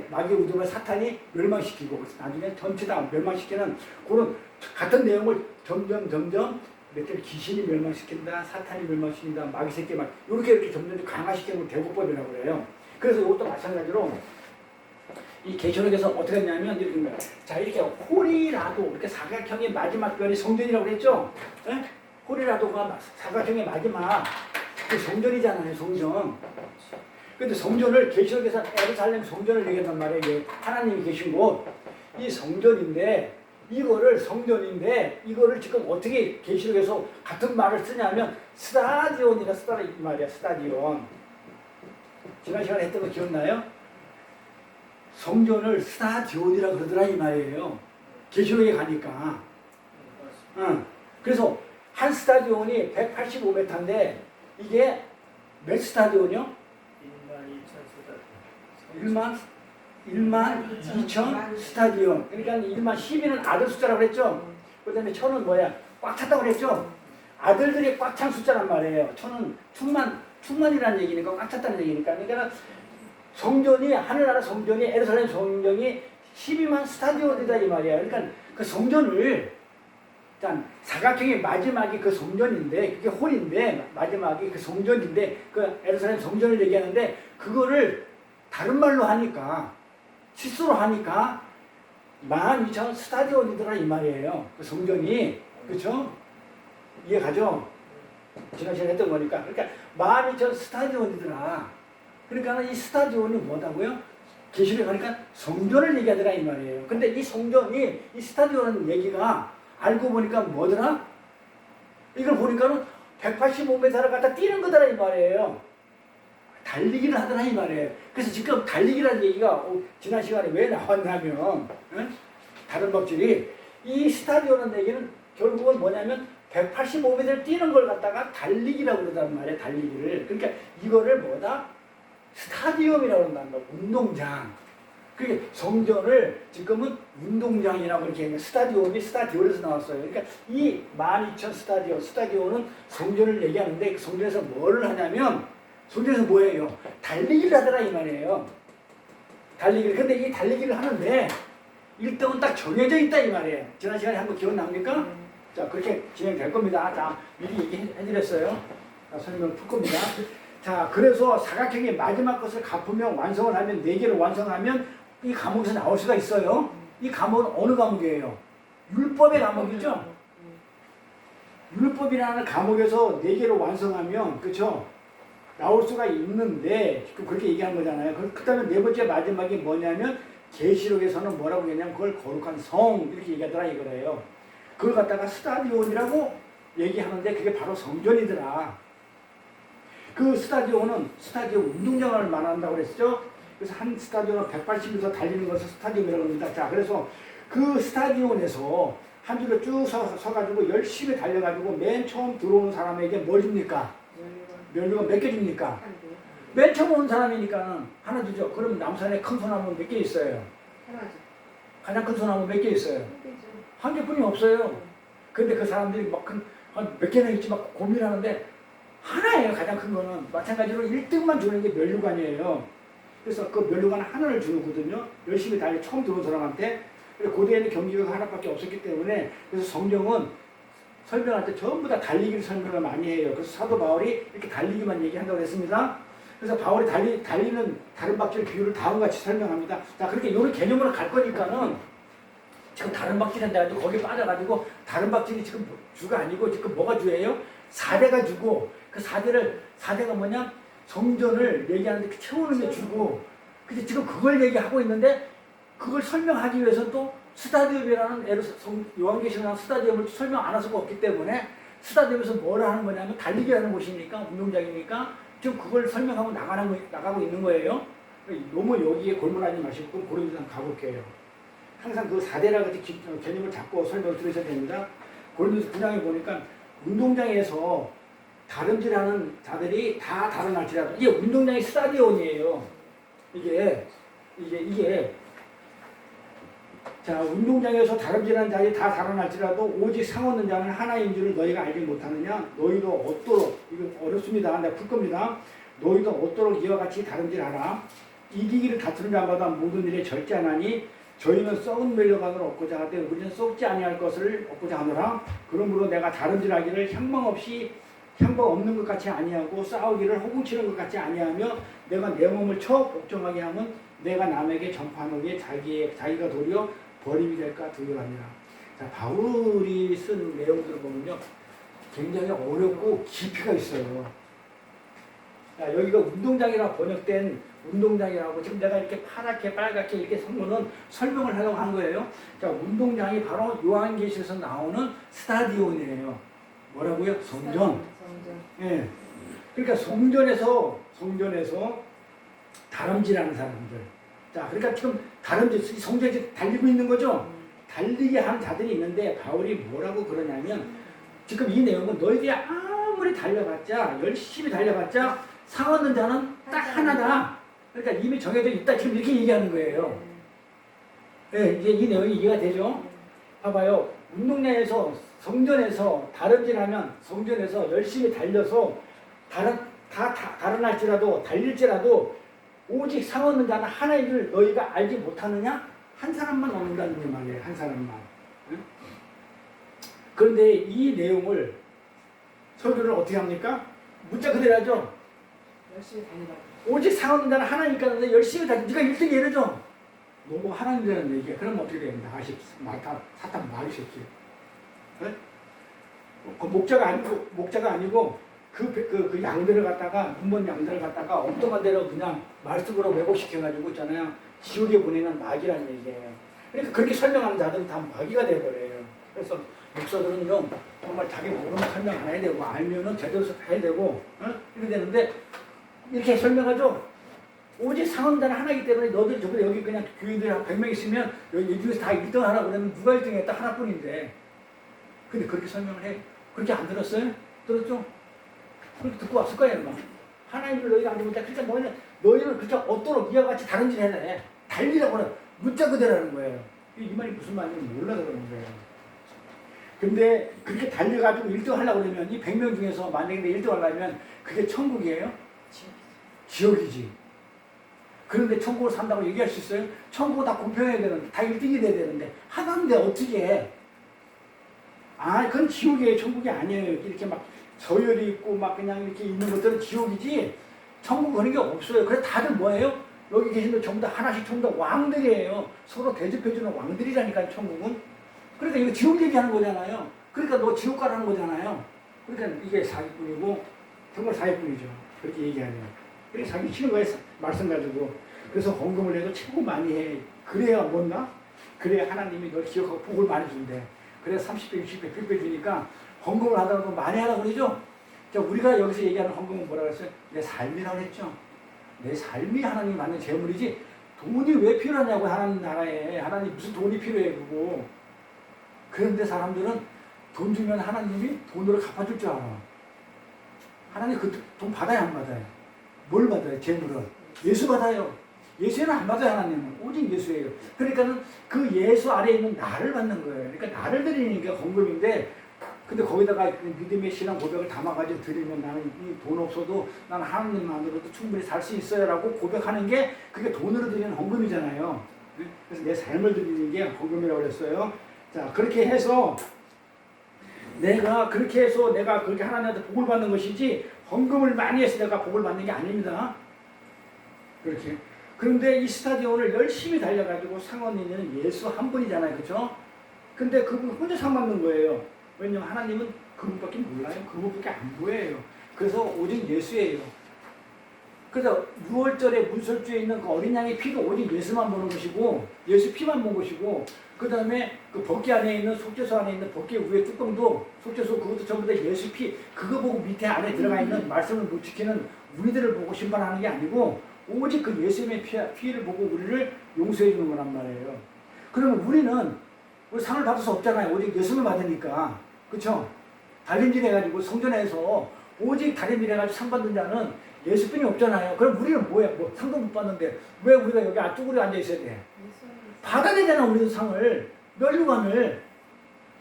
마귀 우두면 사탄이 멸망시키고 나중에 전체 다 멸망시키는 그런 같은 내용을 점점 몇 개 귀신이 멸망시킨다, 사탄이 멸망시킨다, 마귀 새끼 막 이렇게 점점 강화시키는 걸 대구법이라고 그래요. 그래서 이것도 마찬가지로 이 계시록에서 어떻게 했냐면 이렇게 거예요. 자 이렇게 홀이라도 이렇게 사각형의 마지막 별이 성전이라고 그랬죠? 네? 홀이라도가 사각형의 마지막 그 성전이잖아요. 성전. 근데 성전을 계시록에서 예루살렘 성전을 얘기한단 말이에요. 이게 하나님이 계신 곳. 이 성전인데 이거를 지금 어떻게 계시록에서 같은 말을 쓰냐면 스타디온이라 쓰다 이 말이야. 스타디온. 지난 시간에 했던 거 기억나요? 성전을 스타디온이라 그러더라 이 말이에요. 계시록에 가니까. 그래서 한 스타디온이 185m인데 이게 몇 스타디온이요? 1만 2천 스타디온. 그러니까 1만 12는 아들 숫자라고 그랬죠. 그 다음에 1000은 뭐야? 꽉 찼다고 그랬죠. 아들들이 꽉 찬 숫자란 말이에요. 1000은 충만이라는 얘기니까 꽉 찼다는 얘기니까. 그러니까 성전이 하늘나라 성전이 예루살렘 성전이 12만 스타디온이다 이 말이야. 그러니까 그 성전을 일단 사각형의 마지막이 그 성전인데 그게 홀인데 마지막이 그 성전인데 그 예루살렘 성전을 얘기하는데 그거를 다른 말로 하니까 치수로 하니까 12,000 스타디온이더라 이 말이에요. 그 성전이 그렇죠? 이해가죠? 지난 시간에 했던 거니까 그러니까 12,000 스타디온이더라. 그러니까 이 스타디온이 뭐다고요? 계시록에 가니까 성전을 얘기하더라 이 말이에요. 근데 이 성전이 이 스타디온 얘기가 알고 보니까 뭐더라? 이걸 보니까는 185m를 갖다 뛰는 거더라 이 말이에요. 달리기를 하더라 이 말이에요. 그래서 지금 달리기라는 얘기가 지난 시간에 왜 나왔냐면 다른 법질이 이 스타디오라는 얘기는 결국은 뭐냐면 185m를 뛰는 걸 갖다가 달리기라고 그러단 말이에요. 달리기를. 그러니까 이거를 뭐다? 스타디움이라고 그런다는 거. 운동장. 그게 성전을 지금은 운동장이라고 이렇게 얘기해요. 스타디움이 스타디오에서 나왔어요. 그러니까 이 12,000 스타디오는 성전을 얘기하는데 그 성전에서 뭘 하냐면 성전에서 뭐예요? 달리기를 하더라 이 말이에요. 달리기를. 근데 이 달리기를 하는데 1등은 딱 정해져 있다 이 말이에요. 지난 시간에 한번 기억납니까? 자, 그렇게 진행될 겁니다. 자, 미리 얘기해드렸어요. 자, 설명 풀 겁니다. 자, 그래서 사각형의 마지막 것을 갚으면 완성을 하면 4개를 완성하면 이 과목에서 나올 수가 있어요. 이 과목은 어느 과목이에요? 율법의 과목이죠? 율법이라는 과목에서 4개를 완성하면, 그쵸? 나올 수가 있는데, 그렇게 얘기하는 거잖아요. 그 다음에 네 번째 마지막이 뭐냐면, 계시록에서는 뭐라고 얘기하냐면, 그걸 거룩한 성, 이렇게 얘기하더라 이거예요. 그걸 갖다가 스타디온이라고 얘기하는데, 그게 바로 성전이더라. 그 스타디온은 스타디온 운동장을 말한다고 그랬죠? 그래서 한 스타디온은 180m 달리는 것을 스타디움이라고 합니다. 자, 그래서 그 스타디온에서 한 줄로 쭉 서가지고 열심히 달려가지고 맨 처음 들어오는 사람에게 뭘 줍니까? 면류가 몇 개 줍니까? 맨 처음 오는 사람이니까 하나 주죠. 그럼 남산에 큰 소나무 몇 개 있어요? 하나죠. 가장 큰 소나무 몇 개 있어요? 한 개죠. 한 개뿐이 없어요. 근데 그 사람들이 막 몇 개나 있지 막 고민하는데 하나예요. 가장 큰 거는. 마찬가지로 1등만 주는 게 면류관이에요. 그래서 그 면류관 하나를 주거든요. 열심히 달리 처음 들어온 사람한테. 고대에는 경기가 하나밖에 없었기 때문에 그래서 성경은 설명할 때 전부 다 달리기를 설명을 많이 해요. 그래서 사도 바울이 이렇게 달리기만 얘기한다고 했습니다. 그래서 바울이 달리는 다른 박질 비유를 다음과 같이 설명합니다. 자, 그렇게 이런 개념으로 갈 거니까는 지금 다른 박질한데 가지고 거기 빠져가지고 다른 박질이 지금 주가 아니고 지금 뭐가 주예요? 4대가 주고 그 4대가 뭐냐? 성전을 얘기하는데 채우는 게 주고 근데 지금 그걸 얘기하고 있는데 그걸 설명하기 위해서는 또 스타디움이라는 요한계시록이라는 스타디움을 설명 안 할 수가 없기 때문에 스타디움에서 뭘 하는 거냐면 달리기라는 곳이니까 운동장이니까 지금 그걸 설명하고 나가고 있는 거예요. 너무 여기에 골몰하지 마시고 고린도서 가볼게요. 항상 그 4대라고 개념을 잡고 설명을 들으셔야 됩니다. 고린도서 9장에 보니까 운동장에서 다름질하는 자들이 다 다름날지라도 이게 운동장의 스타디온이에요. 이게 자, 운동장에서 다름질하는 자들이 다 다름날지라도 오직 상 얻는 자는 하나인 줄을 너희가 알지 못하느냐? 너희도 얻도록 이거 어렵습니다. 내가 풀 겁니다. 너희도 얻도록 이와 같이 다름질하라. 이기기를 다투는 자마다 모든 일에 절제하나니 저희는 썩은 멸류관을 얻고자 하되 우리는 썩지 아니할 것을 얻고자 하노라. 그러므로 내가 다름질하기를 향방 없는 것 같이 아니하고 싸우기를 호궁치는 것 같이 아니하며 내가 내 몸을 복종하게 하면 내가 남에게 전파하는 자기가 도리어 버림이 될까 두려워하니라. 자, 바울이 쓴 내용들을 보면요 굉장히 어렵고 깊이가 있어요. 자, 여기가 운동장이라 번역된 운동장이라고 지금 내가 이렇게 파랗게 빨갛게 이렇게 선 거는 설명을 하려고 한 거예요. 자, 운동장이 바로 요한계시에서 나오는 스타디온이에요. 뭐라고요? 성전. 예. 그러니까 성전에서 다름질하는 사람들. 자, 그러니까 지금 성전에서 달리고 있는 거죠. 달리게 하는 자들이 있는데 바울이 뭐라고 그러냐면 지금 이 내용은 너희들이 아무리 달려봤자 열심히 달려봤자 상 얻는 자는 딱 하나다. 그러니까 이미 정해져 있다. 지금 이렇게 얘기하는 거예요. 예, 이제 이 내용이 이해가 되죠? 봐봐요. 운동장에서 성전에서 다름질하면 성전에서 열심히 달려서 다름날지라도 달릴지라도 오직 상 얻는 자는 하나인 줄 너희가 알지 못하느냐? 한 사람만 얻는다는 말이에요. 한 사람만. 응? 그런데 이 내용을 설교를 어떻게 합니까? 문자 그대로 하죠. 열심히 달려봐. 오직 상 얻는 자는 하나니까 열심히 달려. 네가 1등 예르죠. 너무 하나님이라는 얘기야. 그러면 어떻게 됩니까? 사탄 말이 새끼. 네? 그 목자가 아니고 그 양들을 갖다가 눈먼 양들을 갖다가 엉뚱한 대로 그냥 말씀으로 왜곡시켜가지고 있잖아요. 지옥에 보내는 마귀라는 얘기예요. 그러니까 그렇게 설명하는 자들은 다 마귀가 돼버려요. 그래서 목사들은요 정말 자기 모르는 설명 안 해야 되고 알면은 제대로 해야 되고 이렇게 되는데 이렇게 설명하죠. 오직 상원자는 하나이기 때문에 너들 저번에 여기 그냥 교인들이 한 100명 있으면 여기 중에서 다 1등 하라고 그러면 누가 1등 했다 하나뿐인데. 근데 그렇게 설명을 해. 그렇게 안 들었어요? 들었죠? 그렇게 듣고 왔을 거예요, 막. 하나님을 너희가 안 믿는다. 그러니까 너희는 그렇게 얻도록 이와 같이 다른 짓 해야 돼. 달리라고 하는 문자 그대라는 거예요. 이 말이 무슨 말인지 몰라서 그러는 거예요. 근데 그렇게 달려가지고 1등 하려고 그러면 이 100명 중에서 만약에 1등 하려면 그게 천국이에요? 지옥이지. 그런데 천국을 산다고 얘기할 수 있어요? 천국은 다 공평해야 되는데, 다 1등이 돼야 되는데, 하나인데 어떻게 해? 아, 그건 지옥이에요. 천국이 아니에요. 이렇게 막 저열이 있고 막 그냥 이렇게 있는 것들은 지옥이지, 천국 그런 게 없어요. 그래서 다들 뭐예요? 여기 계신 분 전부 다 하나씩 전부 다 왕들이에요. 서로 대접해주는 왕들이라니까요, 천국은. 그러니까 이거 지옥 얘기하는 거잖아요. 그러니까 너 지옥 가라는 거잖아요. 그러니까 이게 사기꾼이고, 정말 사기꾼이죠. 그렇게 얘기하네요. 그래서 자기 싫은 거에 말씀 가지고. 그래서 헌금을 해도 최고 많이 해. 그래야 못나? 그래야 하나님이 널 기억하고 복을 많이 준대. 그래서 30배, 60배, 100배 주니까 헌금을 하더라도 많이 하라고 그러죠? 자, 우리가 여기서 얘기하는 헌금은 뭐라고 했어요? 내 삶이라고 했죠. 내 삶이 하나님 받는 재물이지 돈이 왜 필요하냐고 하나님 나라에. 하나님 무슨 돈이 필요해 그거. 그런데 사람들은 돈 주면 하나님이 돈으로 갚아줄 줄 알아. 하나님 그 돈 받아야 안 받아요? 뭘 받아요? 재물은. 예수 받아요. 예수는 안 받아요. 하나님은. 오직 예수예요. 그러니까는 그 예수 아래에 있는 나를 받는 거예요. 그러니까 나를 드리는 게 헌금인데, 근데 거기다가 믿음의 신앙 고백을 담아가지고 드리면 나는 이 돈 없어도 나는 하나님만으로도 충분히 살 수 있어요 라고 고백하는 게 그게 돈으로 드리는 헌금이잖아요. 그래서 내 삶을 드리는 게 헌금이라고 그랬어요. 자, 그렇게 해서 내가 그렇게 하나님한테 복을 받는 것이지 헌금을 많이 해서 내가 복을 받는 게 아닙니다. 그렇게. 그런데 이 스타디온을 열심히 달려가지고 상원인은 예수 한 분이잖아요. 그렇죠? 근데 그분 혼자 상 받는 거예요. 왜냐면 하나님은 그분밖에 몰라요. 그분밖에 안 보여요. 그래서 오직 예수예요. 그래서 6월절에 문설주에 있는 그 어린 양의 피도 오직 예수만 보는 것이고, 예수 피만 본 것이고, 그 다음에 그 법궤 안에 있는 속죄소 안에 있는 법궤 위에 뚜껑도 속죄소 그것도 전부 다 예수 피 그거 보고 밑에 안에 들어가 있는 말씀을 못 지키는 우리들을 보고 심판하는 게 아니고 오직 그 예수님의 피를 보고 우리를 용서해 주는 거란 말이에요. 그러면 우리 상을 받을 수 없잖아요. 오직 예수를 받으니까. 그렇죠? 달림질 해가지고 성전에서 오직 달림질 해가지고 상 받는 자는 예수뿐이 없잖아요. 그럼 우리는 뭐야? 상도 못 받는데 왜 우리가 여기 앞쪽으로 앉아 있어야 돼? 받아내잖아, 우리도 상을. 면류관을.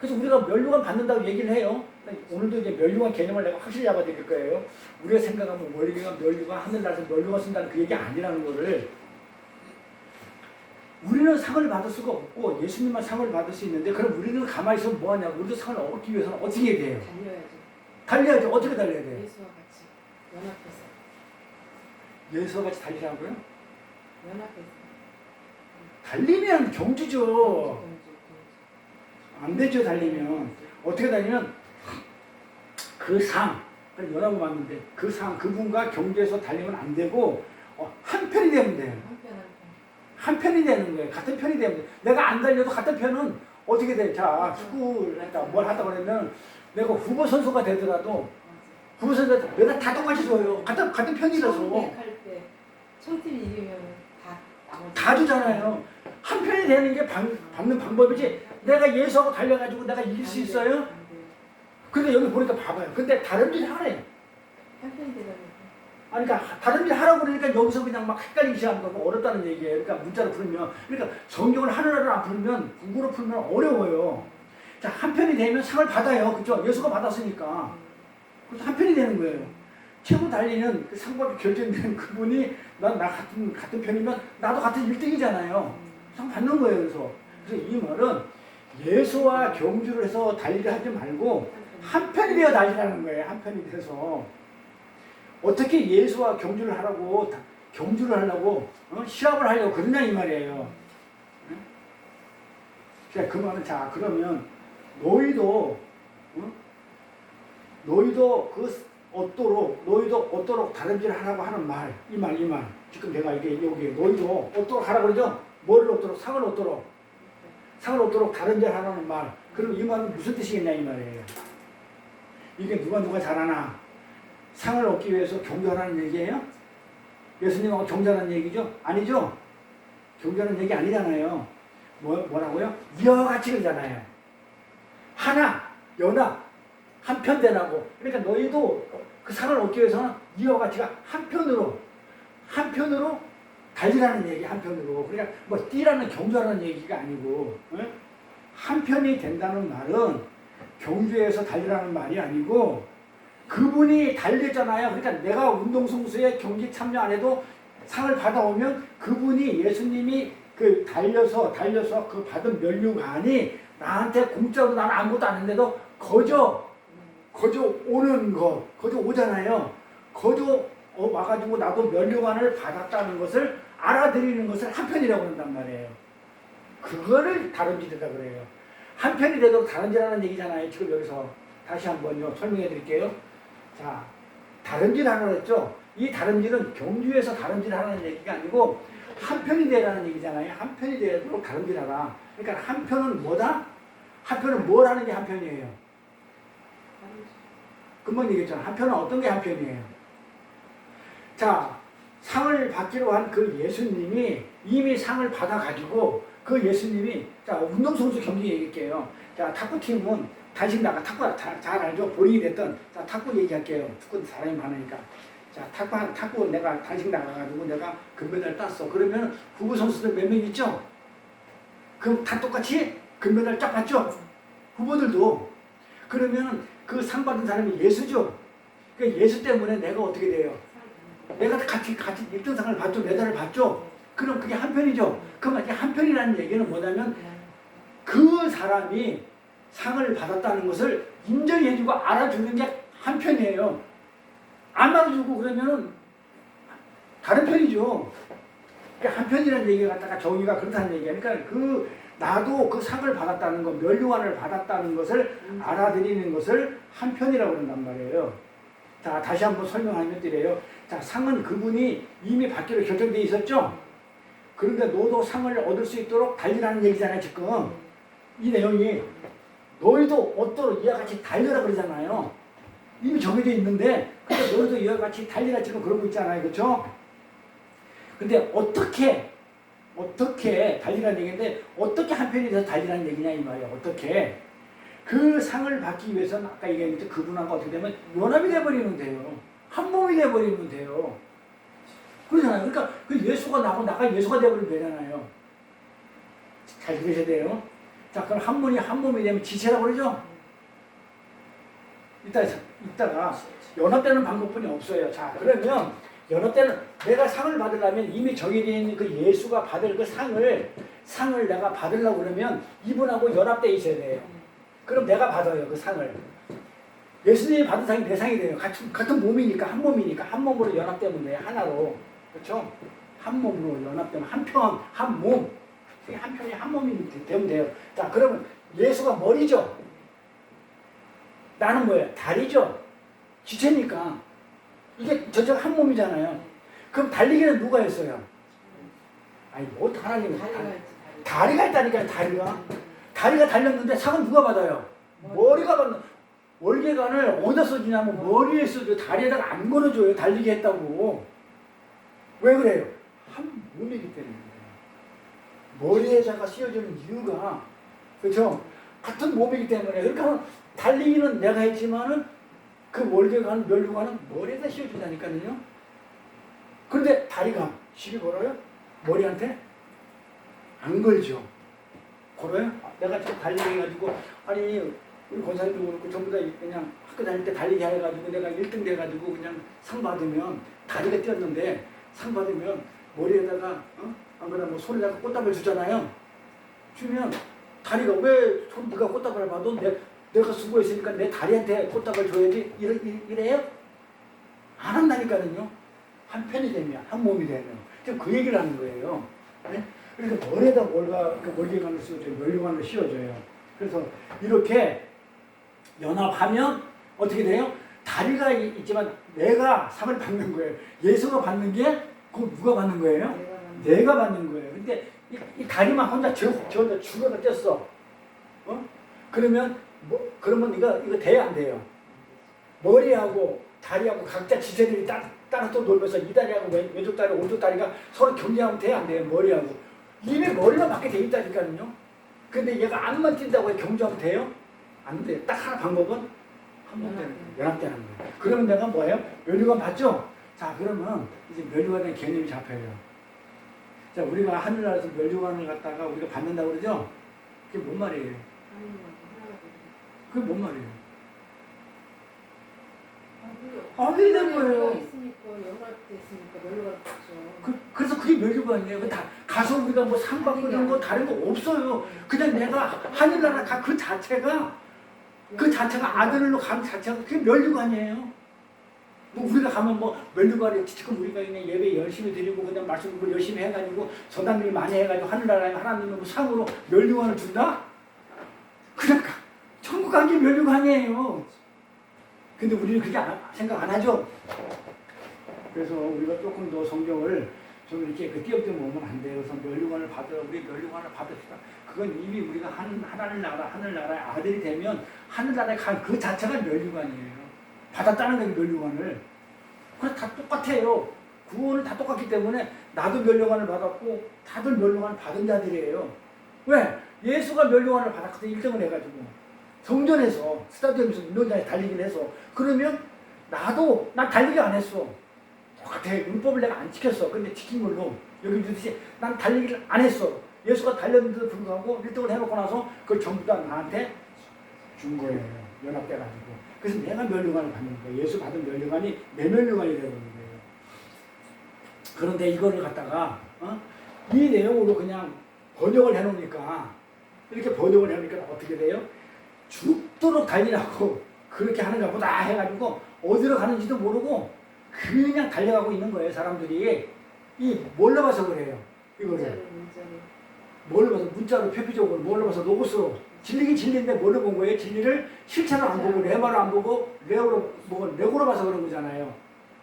그래서 우리가 면류관 받는다고 얘기를 해요. 오늘도 이제 면류관 개념을 내가 확실히 잡아드릴 거예요. 우리가 생각하면 우리가 면류관 하늘나라에서 면류관 쓴다는 그 얘기 아니라는 거를. 우리는 상을 받을 수가 없고 예수님만 상을 받을 수 있는데, 그럼 우리는 가만히 있으면 뭐하냐고. 우리도 상을 얻기 위해서는 어떻게 해야 돼요? 달려야죠. 달려야죠. 어떻게 달려야 돼요? 예수와 같이 연합해서. 예수와 같이 달리라고요? 연합해서. 달리면 경주죠. 안 되죠, 달리면. 어떻게 달리면 그 상, 연합을 맞는데 그 상, 그분과 경주에서 달리면 안 되고 한 편이 되면 돼요. 한 편이 되는 거예요. 같은 편이 되면 돼요. 내가 안 달려도 같은 편은 어떻게 돼? 자, 축구를 했다, 뭘 하다 그러면 내가 후보 선수가 되더라도 후보 선수가 내가 다 똑같이 줘요. 같은 편이라서. 할 때 청팀이 이기면 다 주잖아요. 한 편이 되는 게 받는 방법이지. 내가 예수하고 달려가지고 내가 이길 수 있어요? 근데 여기 보니까 봐봐요. 근데 다른 일 하래. 한 편이 되려면. 아니, 그러니까 다른 일 하라고 그러니까 여기서 그냥 막 헷갈리기 시작하는 거고 어렵다는 얘기예요. 그러니까 문자로 풀면. 그러니까 성경을 하나를 안 풀면, 국어로 풀면 어려워요. 자, 한 편이 되면 상을 받아요. 그죠? 예수가 받았으니까. 그래서 한 편이 되는 거예요. 최고 달리는 그 상받을 결정된 그분이 나 같은 편이면 나도 같은 1등이잖아요. 상 받는 거예요. 그래서 이 말은 예수와 경주를 해서 달리를 하지 말고 한 편이 되어 달리라는 거예요. 한 편이 돼서. 어떻게 예수와 경주를 하라고, 경주를 하려고, 시합을 하려고 그러냐 이 말이에요. 자, 그 말은, 자, 그러면 너희도 얻도록 다른 일을 하라고 하는 말, 이 말. 지금 내가 이게 여기 너희도 얻도록 하라고 그러죠? 뭐를 얻도록? 상을 얻도록 다른 일을 하라는 말. 그럼 이 말은 무슨 뜻이겠냐 이 말이에요. 이게 누가 잘하나? 상을 얻기 위해서 경주하라는 얘기예요? 예수님하고 경전하는 얘기죠? 아니죠? 경전하는 얘기 아니잖아요. 뭐라고요? 이와 같이 그러잖아요. 하나, 연합, 한편되라고. 그러니까 너희도 그 상을 얻기 위해서는 이와 같이가 한편으로 달리라는 얘기, 한편으로. 그러니까 뭐 뛰라는 경주하는 얘기가 아니고, 응? 한편이 된다는 말은 경주에서 달리라는 말이 아니고, 그분이 달렸잖아요. 그러니까 내가 운동선수에 경기 참여 안 해도 상을 받아오면 그분이 예수님이 그 달려서 그 받은 면류관이 나한테 공짜로 나는 아무것도 안 했는데도 거저 오는 거, 거저 오잖아요. 거저 와가지고 나도 면류관을 받았다는 것을 알아들이는 것을 한편이라고 한단 말이에요. 그거를 다름질이다 그래요. 한편이 되도록 다름질하는 얘기잖아요. 지금 여기서 다시 한번요 설명해 드릴게요. 자, 다름질하라고 했죠. 이 다름질은 경주에서 다름질하라는 얘기가 아니고 한편이 되라는 얘기잖아요. 한편이 되도록 다름질하라. 그러니까 한편은 뭐다? 한편은 뭘 하는 게 한편이에요? 금방 얘기했잖아. 한편은 어떤 게 한편이에요? 자, 상을 받기로 한 그 예수님이 이미 상을 받아가지고 그 예수님이, 자, 운동선수 경기 얘기할게요. 자, 탁구팀은 단식 나가, 탁구 잘 알죠? 볼링이 됐던, 자, 탁구 얘기할게요. 탁구 사람이 많으니까. 자, 탁구 내가 단식 나가가지고 내가 금메달 땄어. 그러면 후보 선수들 몇 명 있죠? 그럼 다 똑같이 금메달 쫙 받죠? 후보들도. 그러면 그 상 받은 사람이 예수죠? 그 예수 때문에 내가 어떻게 돼요? 내가 같이 1등상을 받죠? 메달을 받죠? 그럼 그게 한편이죠? 그럼 이게 한편이라는 얘기는 뭐냐면 그 사람이 상을 받았다는 것을 인정해주고 알아주는 게 한편이에요. 안 알아주고 그러면은 다른 편이죠. 그러니까 한편이라는 얘기가 갖다가 정의가 그렇다는 얘기야. 그러니까 나도 그 상을 받았다는 것, 면류관을 받았다는 것을 알아들이는 것을 한편이라고 그런단 말이에요. 자, 다시 한번 설명하면 드려요. 자, 상은 그분이 이미 받기로 결정되어 있었죠? 그런데 너도 상을 얻을 수 있도록 달리라는 얘기잖아요, 지금. 이 내용이. 너희도 얻도록 이와 같이 달려라 그러잖아요. 이미 정해져 있는데, 근데 너희도 이와 같이 달리라 지금 그러고 있잖아요. 그렇죠? 근데 어떻게 달리라는 얘기인데, 어떻게 한편이 돼서 달리라는 얘기냐, 이 말이야. 어떻게. 그 상을 받기 위해서는 아까 얘기했는데 그분하고 어떻게 되면 연합이 돼버리면 돼요. 한 몸이 돼버리면 돼요. 그러잖아요. 그러니까 그 예수가 나고 나가 예수가 돼버리면 되잖아요. 잘 들으셔야 돼요. 자, 그럼 한 몸이 되면 지체라고 그러죠? 이따가 연합되는 방법뿐이 없어요. 자, 그러면 연합되는, 내가 상을 받으려면 이미 정해져 있는 그 예수가 받을 그 상을 내가 받으려고 그러면 이분하고 연합되어 있어야 돼요. 그럼 내가 받아요, 그 상을. 예수님이 받은 상이 내 상이 돼요. 같은 몸이니까, 한 몸이니까, 한 몸으로 연합되면 돼요. 하나로. 그렇죠? 한 몸으로 연합되면, 한 몸. 한 편이 한 몸이 되면 돼요. 자, 그러면 예수가 머리죠? 나는 뭐예요? 다리죠? 지체니까. 이게 저쪽 한 몸이잖아요. 그럼 달리기는 누가 했어요? 아니, 뭐 하나님은 다리가 있다니까요, 다리가. 다리가 달렸는데 상은 누가 받아요? 머리가 받는. 월계관을 어디다 써주냐면 머리에 써줘요. 다리에다가 안 걸어줘요. 달리게 했다고. 왜 그래요? 한 몸이기 때문에. 머리에다가 씌워주는 이유가, 그렇죠? 같은 몸이기 때문에. 그러니까 달리기는 내가 했지만은 그 월계관, 면류관은 머리에다 씌워준다니까요. 그런데 다리가 시비 걸어요? 머리한테? 안 걸죠. 걸어요? 내가 지금 달리기 해가지고, 아니, 우리 권사님도 그렇고 전부 다 그냥 학교 다닐 때 달리기 해가지고 내가 1등 돼가지고 그냥 상 받으면 다리가 뛰었는데 상 받으면 머리에다가, 안 그러면 뭐 손에다가 꽃다발 주잖아요. 주면 다리가 왜 네가 꽃다발을 받아? 내가 수고했으니까 내 다리한테 꽃다발 줘야지. 이래요? 안 한다니까요. 한 편이 되면, 한 몸이 되면. 지금 그 얘기를 하는 거예요. 네? 그러니까 머리에다 월계관을 씌워줘요. 면류관을 씌워줘요. 그래서 이렇게 연합하면 어떻게 돼요? 다리가 있지만 내가 상을 받는 거예요. 예수가 받는 게 그거 누가 받는 거예요? 내가 받는 거예요. 근데 이 다리만 혼자 저 죽어가 뛰었어. 그러면 그러면 이거 돼야 안 돼요? 머리하고 다리하고 각자 지체들이 따로 또 놀면서 이 다리하고 왼쪽 다리, 오른쪽 다리가 서로 경쟁하면 돼, 안 돼? 머리하고. 이미 머리만 밖에 돼 있다니까요. 근데 얘가 안만 뛴다고 해 경쟁하면 돼요? 안 돼. 딱 하나 방법은 한 번 되는 거예요. 연합되는 거예요. 그러면 내가 뭐예요? 멸류관 봤죠? 자, 그러면 이제 멸류관의 개념이 잡혀요. 자, 우리가 하늘나라에서 멸류관을 갖다가 우리가 받는다고 그러죠? 그게 뭔 말이에요? 그게 뭔 말이에요? 아들이 된 거예요. 있으니까 연락됐으니까 멸류관이죠. 그래서 그게 멸류관이에요. 그 다 가서 우리가 뭐 상 받고 이런 거 다른 거 없어요. 그냥 내가 하늘나라 그 자체가 아들로 가는 자체가 그게 멸류관이에요. 뭐 우리가 가면 뭐 멸류관에 지금 우리가 그냥 예배 열심히 드리고 그냥 말씀 공부 열심히 해가지고 전당일 많이 해가지고 하늘나라에 하나님의 뭐 상으로 멸류관을 준다? 그냥 천국 간 게 멸류관이에요. 근데 우리는 그게 생각 안 하죠? 그래서 우리가 조금 더 성경을 좀 이렇게 띄엄띄엄 보면 안 돼요. 그래서 멸류관을 받으라, 우리 멸류관을 받읍시다. 그건 이미 우리가 하늘나라의 아들이 되면 하늘나라에 간 그 자체가 멸류관이에요. 받았다는 거예요, 멸류관을. 그래, 다 똑같아요. 구원은 다 똑같기 때문에 나도 멸류관을 받았고 다들 멸류관을 받은 자들이에요. 왜? 예수가 멸류관을 받았거든, 1등을 해가지고. 성전에서, 스타디움에서 운동장에 달리긴 해서. 그러면 난 달리기 안 했어. 똑같아. 율법을 내가 안 지켰어. 근데 지킨 걸로. 여기 주듯이 난 달리기를 안 했어. 예수가 달렸는데도 불구하고 1등을 해놓고 나서 그걸 전부 다 나한테 준 거예요. 연합돼가지고. 그래서 내가 멸류관을 받는 거예요. 예수 받은 멸류관이 내 멸류관이 되는 거예요. 그런데 이거를 갖다가 이 내용으로 그냥 번역을 해놓으니까 이렇게 번역을 해놓으니까 어떻게 돼요? 죽도록 달리라고 그렇게 하는가 보다 해가지고 어디로 가는지도 모르고 그냥 달려가고 있는 거예요. 사람들이 뭘로 봐서 그래요. 이거를 뭘로 봐서 문자로 표피적으로 뭘로 봐서 로고스로 진리긴 진리인데 뭘로 본 거예요? 진리를 실체로 안 보고 레마로 안 보고 레고로 봐서 그런 거잖아요.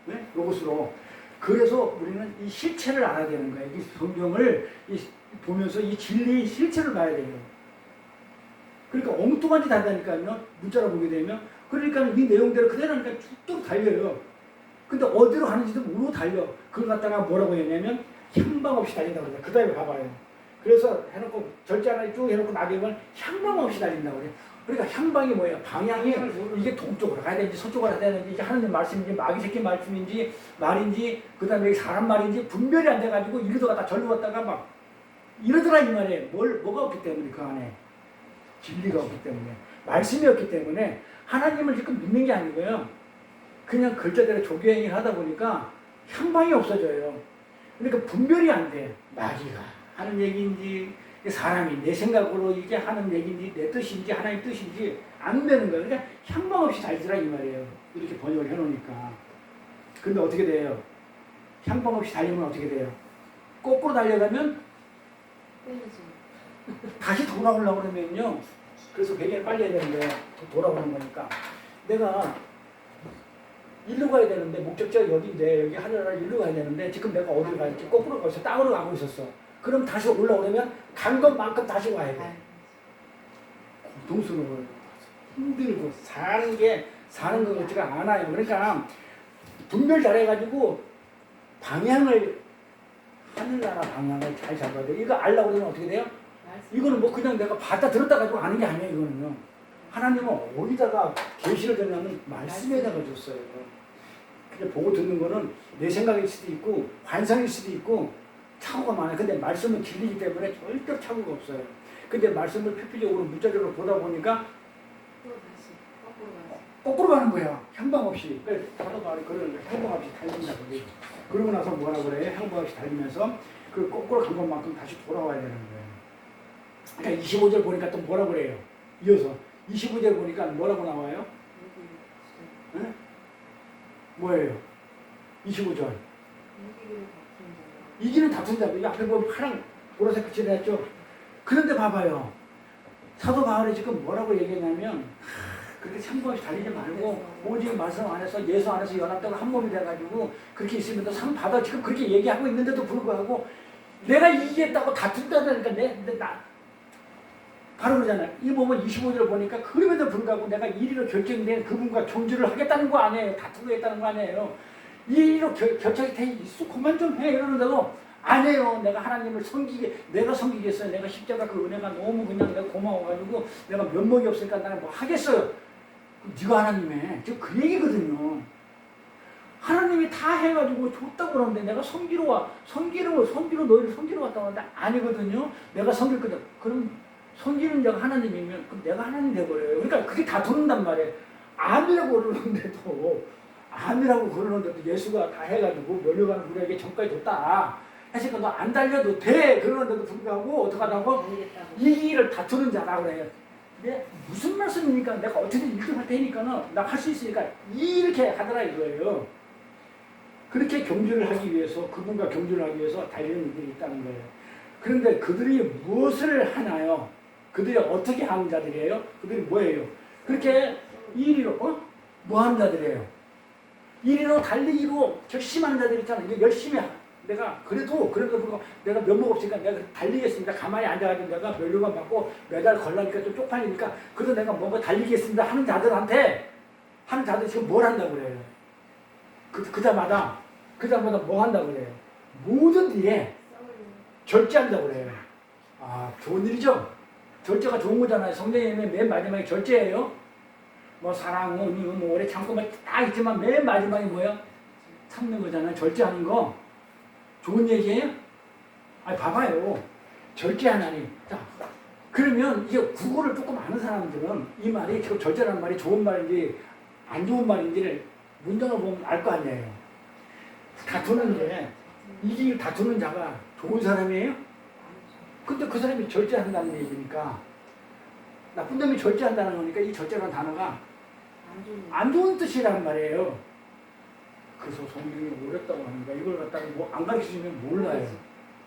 네? 로고스로. 그래서 우리는 이 실체를 알아야 되는 거예요. 이 성경을 보면서 이 진리의 실체를 봐야 돼요. 그러니까 엉뚱한 짓 한다니까요. 문자로 보게 되면. 그러니까 이 내용대로 그대로 하니까 쭉 달려요. 근데 어디로 가는지도 모르고 달려. 그걸 갖다가 뭐라고 했냐면 향방 없이 달린다고 그래요. 그 다음에 봐봐요. 그래서 해놓고 절제 하나 쭉 해놓고 나경을 향방 없이 달린다고 그래요. 그러니까 향방이 뭐예요? 방향이 이게 동쪽으로 가야 되는지 서쪽으로 가야 되는지 이게 하느님 말씀인지 마귀 새끼 말씀인지 말인지 그 다음에 사람 말인지 분별이 안 돼가지고 이리로 갔다 절로 갔다가 막 이러더라 이 말이에요. 뭐가 없기 때문에 그 안에. 진리가 없기 때문에 말씀이 없기 때문에 하나님을 지금 믿는 게 아니고요. 그냥 글자대로 조교행위를 하다 보니까 향방이 없어져요. 그러니까 분별이 안 돼. 마귀가 하는 얘기인지 사람이 내 생각으로 이게 하는 얘기인지 내 뜻인지 하나님 뜻인지 안 되는 거예요. 그러니까 향방 없이 달리라 이 말이에요. 이렇게 번역을 해놓으니까. 근데 어떻게 돼요? 향방 없이 달리면 어떻게 돼요? 거꾸로 달려가면 다시 돌아오려고 그러면요. 그래서 배경을 빨리 해야 되는데 돌아오는 거니까 내가 일로 가야 되는데 목적지가 여기인데 여기 하늘나라 일로 가야 되는데 지금 내가 어디로 가야지 거꾸로 가서 땅으로 가고 있었어. 그럼 다시 올라오려면 간 것만큼 다시 와야 돼. 고통스러워요. 힘들고 사는 것 같지가 않아요. 그러니까 분별 잘해가지고 방향을 하늘나라 방향을 잘 잡아야 돼. 이거 알려고 그러면 어떻게 돼요? 이거는 뭐 그냥 내가 받아 들었다 가지고 아는 게 아니에요. 이거는요. 하나님은 어디다가 계시를 줬냐면 말씀에다가 줬어요. 근데 보고 듣는 거는 내 생각일 수도 있고 환상일 수도 있고 착오가 많아요. 근데 말씀은 진리이기 때문에 절대 착오가 없어요. 근데 말씀을 표피적으로 문자적으로 보다 보니까 거꾸로 가는 거야. 향방 없이. 그래서 그걸 향방 없이 달린다고 그래요. 그러고 나서 뭐라 그래요? 향방 없이 달리면서 그 거꾸로 간 것만큼 다시 돌아와야 되는 거예요. 그러니까 25절 보니까 또 뭐라 그래요? 이어서 25절 보니까 뭐라고 나와요? 네? 뭐예요? 25절. 이기는 다툰 자. 이 앞에 보면 파랑 보라색 빛이 났죠? 그런데 봐봐요. 사도 바울이 지금 뭐라고 얘기했냐면 그렇게 상관 없이 달리지 말고 오직 말씀 안에서 예수 안에서 연합되고 한 몸이 돼가지고 그렇게 있으면 상 받아. 지금 그렇게 얘기하고 있는데도 불구하고 내가 이기겠다고 다툰다니까 바로 그러잖아요. 이 보면 25절을 보니까 그럼에도 불구하고 내가 1위로 결정된 그분과 종주를 하겠다는 거 아니에요. 다투겠다는 거 아니에요. 1위로 결정이 돼 있어. 그만 좀 해. 이러는데도 아니에요. 내가 하나님을 내가 섬기겠어요. 내가 십자가 그 은혜가 너무 그냥 내가 고마워가지고 내가 면목이 없으니까 나는 뭐 하겠어요. 네가 하나님의 그 얘기거든요. 하나님이 다 해가지고 줬다고 그러는데 내가 섬기러 너희를 섬기러 왔다고 하는데 아니거든요. 내가 섬길 거다. 그럼 섬기는 자가 하나님이면 그럼 내가 하나님 돼버려요. 그러니까 그게 다 도는단 말이에요. 아니라고 그러는데도 예수가 다 해가지고 멸류관 우리에게 전까지 줬다. 했으니까 너 안 달려도 돼. 그러는데도 불구하고 어떡하다고? 이 길을 다투는 자라고 그래요. 근데 무슨 말씀입니까? 내가 어떻게든 1등 할 테니까는 나 할 수 있으니까 이렇게 하더라 이거예요. 그렇게 경주를 하기 위해서 그분과 경주를 하기 위해서 달리는 이들이 있다는 거예요. 그런데 그들이 무엇을 하나요? 그들이 어떻게 하는 자들이에요? 그들이 뭐예요? 그렇게 1위로 뭐 하는 자들이에요? 1위로 달리기로 결심하는 자들 있잖아요. 이게 열심히 내가 그래도 내가 면목 없으니까 내가 달리겠습니다. 가만히 앉아가지고 내가 면류관 받고 메달 걸라니까 좀 쪽팔리니까 그래도 내가 뭔가 달리겠습니다 하는 자들한테 지금 뭘 한다고 그래요? 그자마다 뭐 한다고 그래요? 모든 일에 절제한다고 그래요. 아, 좋은 일이죠? 절제가 좋은 거잖아요. 성경에는 맨 마지막에 절제예요. 뭐 사랑, 은유, 뭐 오래 참고 다 있지만 맨 마지막에 뭐예요? 참는 거잖아요. 절제하는 거. 좋은 얘기예요? 아니 봐봐요. 절제하나니. 자, 그러면 이게 국어를 조금 아는 사람들은 이 말이 지금 절제라는 말이 좋은 말인지 안 좋은 말인지를 문장을 보면 알 거 아니에요. 다투는데 이게 다투는 자가 좋은 사람이에요? 근데 그 사람이 절제한다는 얘기니까 나쁜 놈이 절제한다는 거니까 이 절제라는 단어가 안 좋은 뜻이란 말이에요. 그래서 성경이 어렵다고 하니까 이걸 갖다가 뭐 안 가르치시면 몰라요.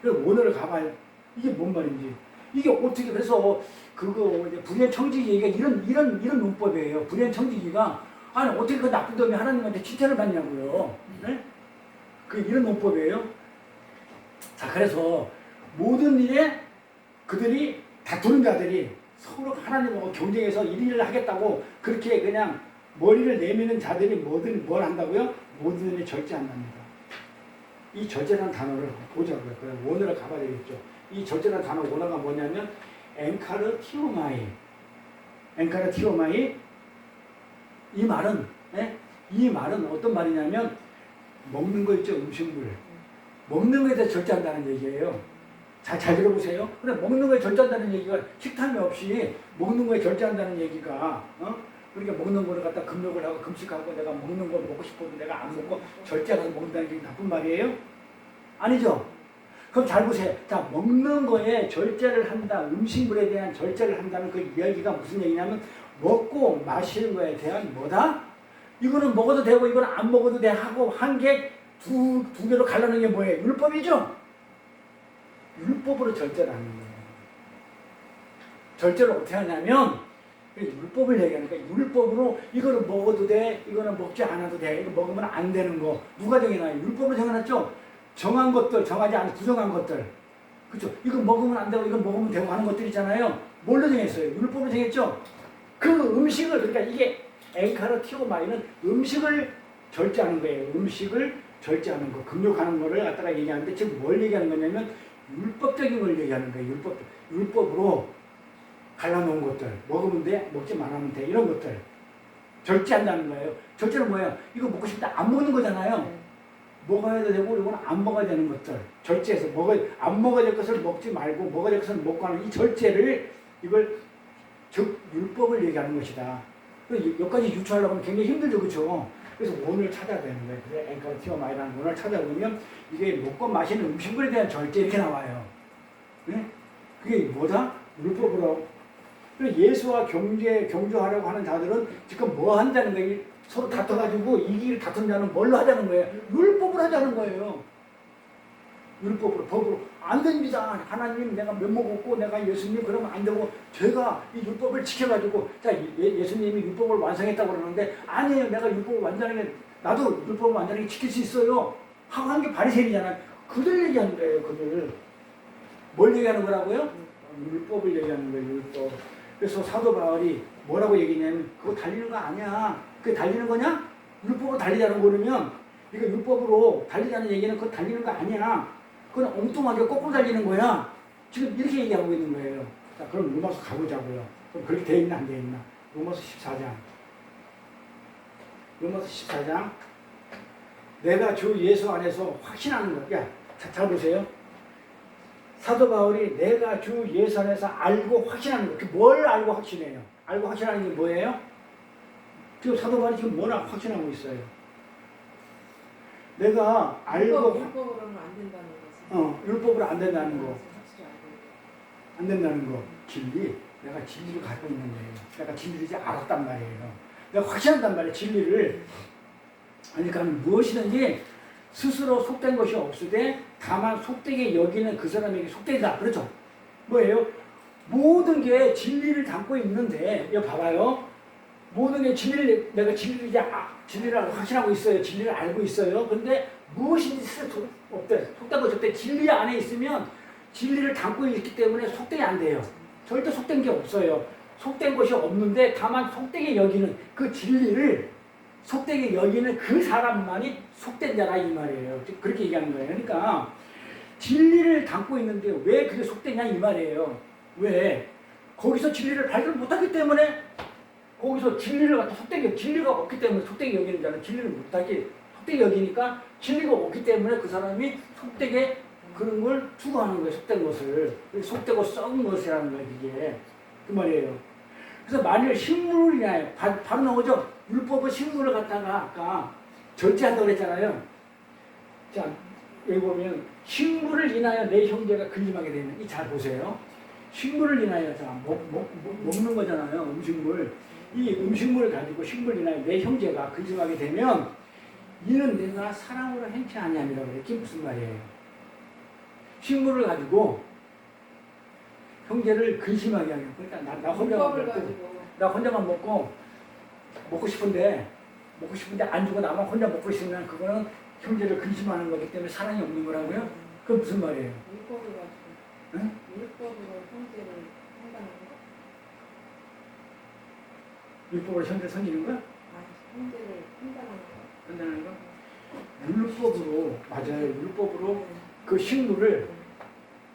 그래서 오늘을 가봐요. 이게 뭔 말인지. 이게 어떻게 그래서 그거 이제 불의청지기가 이런 문법이에요. 불의청지기가 아니 어떻게 그 나쁜 놈이 하나님한테 칭찬을 받냐고요. 네? 그 이런 문법이에요. 자 그래서 모든 일에 그들이 다투는 자들이 서로 하나님하고 경쟁해서 일을 하겠다고 그렇게 그냥 머리를 내미는 자들이 뭘 한다고요? 모든 일에 절제한답니다. 이 절제라는 단어를 보자고요. 그럼 원어를 가봐야 되겠죠. 이 절제라는 단어 원어가 뭐냐면 엔카르티오마이. 이 말은 어떤 말이냐면 먹는 거 있죠. 음식물. 먹는 거에 대해서 절제한다는 얘기예요. 잘 들어보세요. 근데 먹는 거에 절제한다는 얘기가 식탐이 없이 먹는 거에 절제한다는 얘기가 그러니까 먹는 거를 갖다 금욕을 하고 금식하고 내가 먹는 걸 먹고 싶어도 내가 안 먹고 절제하고 먹는다는 게 나쁜 말이에요? 아니죠? 그럼 잘 보세요. 자, 먹는 거에 절제를 한다. 음식물에 대한 절제를 한다는 그 이야기가 무슨 얘기냐면 먹고 마시는 거에 대한 뭐다? 이거는 먹어도 되고 이거는 안 먹어도 돼 하고 한 개 두 개로 갈라놓은 게 뭐예요? 율법이죠? 율법으로 절제를 하는 거예요. 절제를 어떻게 하냐면 율법을 얘기하니까 율법으로 이거는 먹어도 돼, 이거는 먹지 않아도 돼, 이거 먹으면 안 되는 거 누가 정해놔요? 율법으로 정해놨죠? 정한 것들, 정하지 않은 부정한 것들, 그렇죠? 이거 먹으면 안 되고 이거 먹으면 되고 하는 것들 있잖아요. 뭘로 정했어요? 율법으로 정했죠? 그 음식을 그러니까 이게 엔카르티오마이는 음식을 절제하는 거예요. 음식을 절제하는 거, 금욕하는 거를 갖다가 얘기하는데 지금 뭘 얘기하는 거냐면 율법적인 걸 얘기하는 거예요. 율법으로 갈라놓은 것들, 먹으면 돼, 먹지 말으면 돼, 이런 것들 절제한다는 거예요. 절제는 뭐예요? 이거 먹고 싶다 안 먹는 거잖아요. 먹어야 되고 이거는 안 먹어야 되는 것들 절제해서 안 먹어야 될 것을 먹지 말고 먹어야 될 것을 먹고 하는 이 절제를 이걸 즉 율법을 얘기하는 것이다. 여기까지 유추하려고 하면 굉장히 힘들죠, 그렇죠? 그래서 원을 찾아야 되는 거예요. 그래서 엔카르티오마이라는 원을 찾아보면 이게 먹고 마시는 음식물에 대한 절제 이렇게 나와요. 네? 그게 뭐다? 율법으로. 그래서 예수와 경주하려고 하는 자들은 지금 뭐 한다는 거예요? 서로 다퉈가지고 이 길을 다툰 자는 뭘로 하자는 거예요? 율법으로 하자는 거예요. 율법으로, 법으로. 안 됩니다. 하나님 내가 면목 없고 내가 예수님 그러면 안 되고 제가 이 율법을 지켜가지고 자 예수님이 율법을 완성했다고 그러는데 아니에요. 내가 율법을 완전하게 나도 율법을 완전하게 지킬 수 있어요. 하고 한 게 바리새인이잖아요. 그들 얘기하는 거예요. 그들. 뭘 얘기하는 거라고요? 율법을 얘기하는 거예요. 율법. 그래서 사도 바울이 뭐라고 얘기냐면 그거 달리는 거 아니야. 그게 달리는 거냐? 율법으로 달리자는 거 그러면 이거 율법으로 달리자는 얘기는 그거 달리는 거 아니야. 그건 엉뚱하게 거꾸로 달리는 거야. 지금 이렇게 얘기하고 있는 거예요. 자, 그럼 로마서 가보자고요. 그럼 그렇게 돼 있나 안 돼 있나? 로마서 14장. 로마서 14장. 내가 주 예수 안에서 확신하는 것. 야, 잘 보세요. 사도 바울이 내가 주 예수 안에서 알고 확신하는 것. 뭘 알고 확신해요? 알고 확신하는 게 뭐예요? 지금 사도 바울이 지금 뭐나 확신하고 있어요? 내가 알고 율법으로는 안 된다는 거지. 율법으로 안 된다는 거. 확실히 알고 있는 안 된다는 거. 진리. 내가 진리를 갖고 있는 거예요. 내가 진리를 이제 알았단 말이에요. 내가 확신한단 말이에요. 진리를. 그러니까 무엇이든지 스스로 속된 것이 없으되 다만 속되게 여기는 그 사람에게 속되다. 그렇죠? 뭐예요? 모든 게 진리를 담고 있는데 이거 봐봐요. 모든 게 진리를 내가 진리를 이제 진리를 확신하고 있어요. 진리를 알고 있어요. 근데 무엇인지 없대. 속된 것이 없대. 진리 안에 있으면 진리를 담고 있기 때문에 속되게 안 돼요. 절대 속된 게 없어요. 속된 것이 없는데 다만 속되게 여기는 그 진리를 속되게 여기는 그 사람만이 속된 자라 이 말이에요. 그렇게 얘기하는 거예요. 그러니까 진리를 담고 있는데 왜 그게 속되냐 이 말이에요. 왜? 거기서 진리를 발견 못하기 때문에 거기서 진리를 갖다 속되게 진리가 없기 때문에 속되게 여기는 자는 진리를 못하게 속되게 여기니까 진리가 없기 때문에 그 사람이 속되게 그런 걸 추구하는 거예요. 속된 것을. 속되고 썩은 것이라는 거예요. 이게. 그 말이에요. 그래서 만일 식물을 인하여 바로 나오죠. 율법의 식물을 갖다가 아까 절제한다고 그랬잖아요. 자, 여기 보면 식물을 인하여 내 형제가 근심하게 되는 이 잘 보세요. 식물을 인하여 자 먹는 거잖아요. 음식물. 이 음식물을 가지고 식물을 인하여 내 형제가 근심하게 되면 이는 내가 사랑으로 행치 아니함이라고 그래. 이게 무슨 말이에요? 식물을 가지고 형제를 근심하게 하는 그러니까 나 혼자만 먹고 나 혼자만 먹고 싶은데 안 주고 나만 혼자 먹고 있으면 그거는 형제를 근심하는 거기 때문에 사랑이 없는 거라고요? 그건 무슨 말이에요? 율법을 가지고 응? 율법으로 형제를 한다는 거? 율법으로 형제 섬기는 거야? 아니 형제를 한다는 거? 한다는 거? 율법으로 맞아요. 율법으로 그 식물을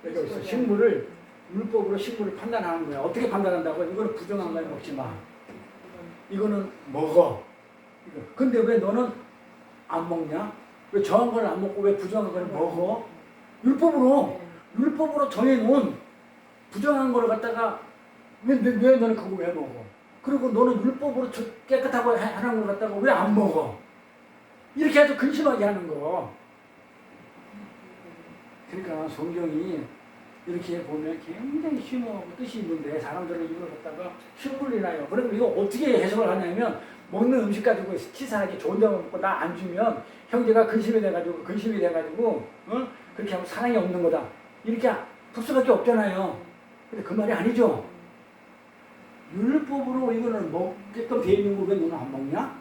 여기 있어. 식물을 율법으로 식물을 판단하는 거야. 어떻게 판단한다고? 이거는 부정한 걸 먹지 마. 이거는 먹어. 근데 왜 너는 안 먹냐? 왜 정한 걸 안 먹고 왜 부정한 걸 먹어? 율법으로 정해놓은 부정한 걸 갖다가 왜 너는 그거 왜 먹어? 그리고 너는 율법으로 깨끗하고 하는 걸 갖다가 왜 안 먹어? 이렇게 아주 근심하게 하는 거. 그러니까 성경이 이렇게 보면 굉장히 심오하고 뜻이 있는데 사람들은 이걸 갖다가 흉물이나요. 그러면 이거 어떻게 해석을 하냐면 먹는 음식 가지고 치사하게 좋은 데만 먹고 나 안 주면 형제가 근심이 돼가지고 그렇게 하면 사랑이 없는 거다. 이렇게 풀 수밖에 없잖아요. 근데 그 말이 아니죠. 율법으로 이거는 먹게끔 돼 있는 거 왜 너는 안 먹냐?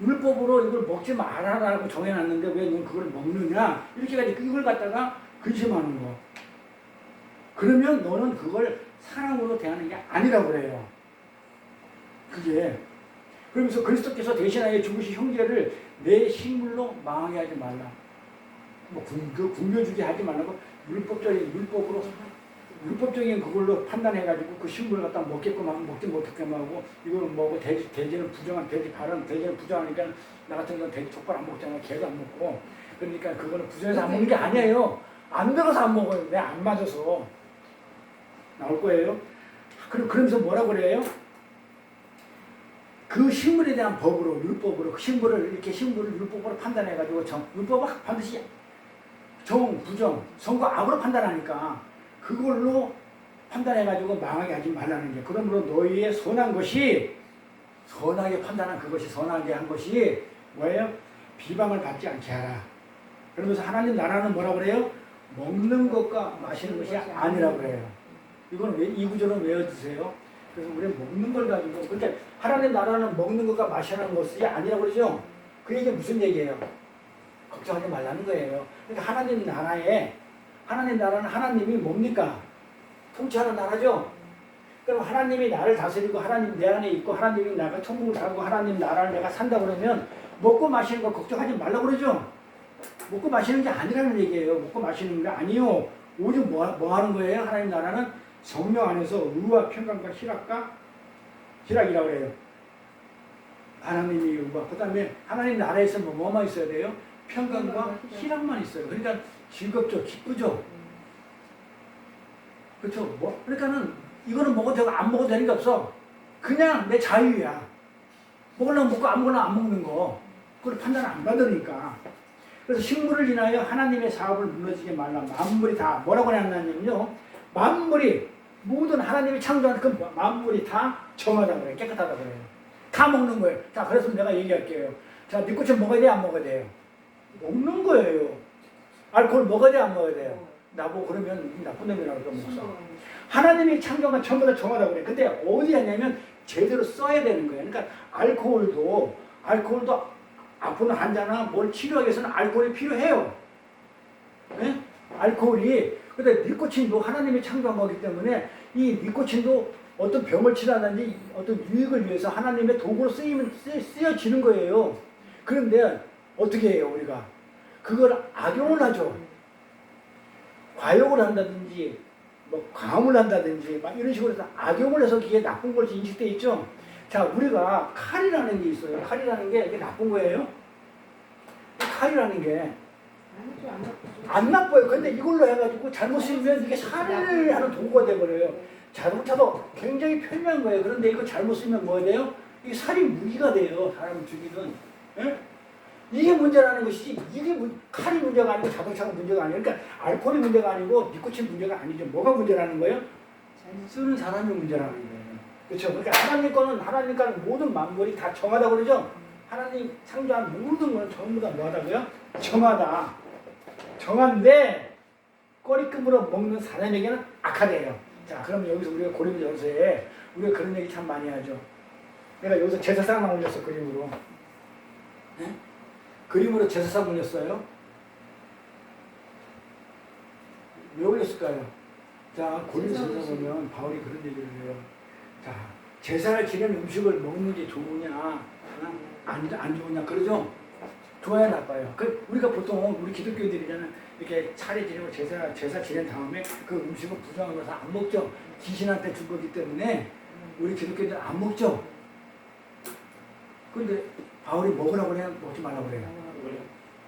율법으로 이걸 먹지 말아라고 정해놨는데 왜 너는 그걸 먹느냐? 이렇게 가지고 이걸 갖다가 근심하는 거. 그러면 너는 그걸 사랑으로 대하는 게 아니라고 그래요. 그게. 그러면서 그리스도께서 대신하여 죽으신 형제를 내 식물로 망하게 하지 말라. 굶겨주게 하지 말라고 율법적인 그걸로 판단해가지고 그 식물을 갖다 먹게끔 하고 먹지 못하게끔 하고 이거는 뭐고 돼지는 부정한 돼지는 부정하니까 나 같은 경우는 돼지 족발 안 먹잖아. 개도 안 먹고. 그러니까 그거는 부정해서 안 먹는 게 아니에요. 안 들어서 안 먹어요. 왜 안 맞아서. 나올 거예요. 그러면서 뭐라고 그래요? 그 식물에 대한 법으로, 율법으로, 식물을 율법으로 판단해가지고 율법은 반드시 부정, 선거, 악으로 판단하니까 그걸로 판단해가지고 망하게 하지 말라는 게. 그러므로 너희의 선하게 판단한 그것이 선하게 한 것이 뭐예요? 비방을 받지 않게 하라. 그러면서 하나님 나라는 뭐라고 그래요? 먹는 것과 마시는 것이 아니라고 그래요. 이거는 이 구절은 외워주세요. 그래서 우리는 먹는 걸 가지고, 그러니까 하나님 나라는 먹는 것과 마시는 것이 아니라고 그러죠? 그 얘기는 무슨 얘기예요? 걱정하지 말라는 거예요. 그러니까 하나님 나라는 하나님이 뭡니까? 통치하는 나라죠. 그럼 하나님이 나를 다스리고 하나님 내 안에 있고 하나님이 나가 천국을 가고 하나님 나라를 내가 산다 그러면 먹고 마시는 거 걱정하지 말라고 그러죠. 먹고 마시는 게 아니라는 얘기예요. 먹고 마시는 게 아니요. 오직 뭐 하는 거예요? 하나님 나라는 성령 안에서 의와 평강과 희락이라고 그래요. 하나님이 의와 그 다음에 하나님 나라에서 뭐만 있어야 돼요? 평강과 희락만 있어요. 그러니까 즐겁죠. 기쁘죠. 그렇죠. 그러니까는 이거는 먹어도 되고 안 먹어도 되는 게 없어. 그냥 내 자유야. 먹으려면 먹고 안 먹으려면 안 먹는 거. 그걸 판단 안 받으니까. 그래서 식물을 인하여 하나님의 사업을 무너지게 말라. 만물이 다 뭐라고 했냐면요. 만물이 모든 하나님이 창조한 그 만물이 다 정하다고 그래요. 깨끗하다고 그래요. 다 먹는 거예요. 자, 그래서 내가 얘기할게요. 자, 니코틴 먹어야 돼요? 안 먹어야 돼요? 먹는 거예요. 알코올 먹어야 돼요? 안 먹어야 돼요? 나보고 그러면 나쁜 놈이라고 그러면서. 하나님이 창조한 전부 다 정하다고 그래. 근데 어디 하냐면 제대로 써야 되는 거예요. 그러니까 알코올도 아픈 환자나 뭘 치료하기 위해서는 알코올이 필요해요. 네? 알코올이. 근데 니코틴도 하나님이 창조한 거기 때문에 이 니코틴도 어떤 병을 치료하든지 어떤 유익을 위해서 하나님의 도구로 쓰여지는 거예요. 그런데 어떻게 해요 우리가? 그걸 악용을 하죠. 과욕을 한다든지 뭐 광을 한다든지 막 이런 식으로 해서 악용을 해서 그게 나쁜 것이 인식돼 있죠. 자, 우리가 칼이라는 게 있어요. 칼이라는 게 이게 나쁜 거예요? 칼이라는 게 안 나빠요. 근데 이걸로 해가지고 잘못 쓰면 이게 살을 하는 도구가 돼버려요. 자동차도 굉장히 편리한 거예요. 그런데 이거 잘못 쓰면 뭐가 돼요? 이게 살이 무기가 돼요. 사람을 죽이는. 예? 이게 문제라는 것이지 이게 칼이 문제가 아니고 자동차가 문제가 아니에요. 그러니까 알코올이 문제가 아니고 니코틴 문제가 아니죠. 뭐가 문제라는 거예요? 쓰는 사람이 문제라는 거예요. 그렇죠. 그러니까 하나님 거는 모든 만물이 다 정하다고 그러죠. 하나님 창조한 모든 건 전부 다 뭐하다고요? 정하다. 정한데 꺼리끔으로 먹는 사람에게는 악하대요. 자, 그럼 여기서 우리가 고린도전서에 우리가 그런 얘기 참 많이 하죠. 내가 여기서 제사상만 올렸어. 그림으로. 네? 그림으로 제사상 올렸어요. 왜 올렸을까요? 자, 고린도전서 보면 바울이 그런 얘기를 해요. 자, 제사를 지낸 음식을 먹는 게 좋으냐 안 좋으냐 그러죠? 좋아야 나빠요. 우리가 보통 우리 기독교인들이잖아요. 이렇게 차례 지내고 제사 지낸 다음에 그 음식을 부정한 거서 안 먹죠. 귀신한테 준 거기 때문에 우리 기독교인들 안 먹죠. 그런데 바울이 먹으라고 그래요? 먹지 말라고 그래요?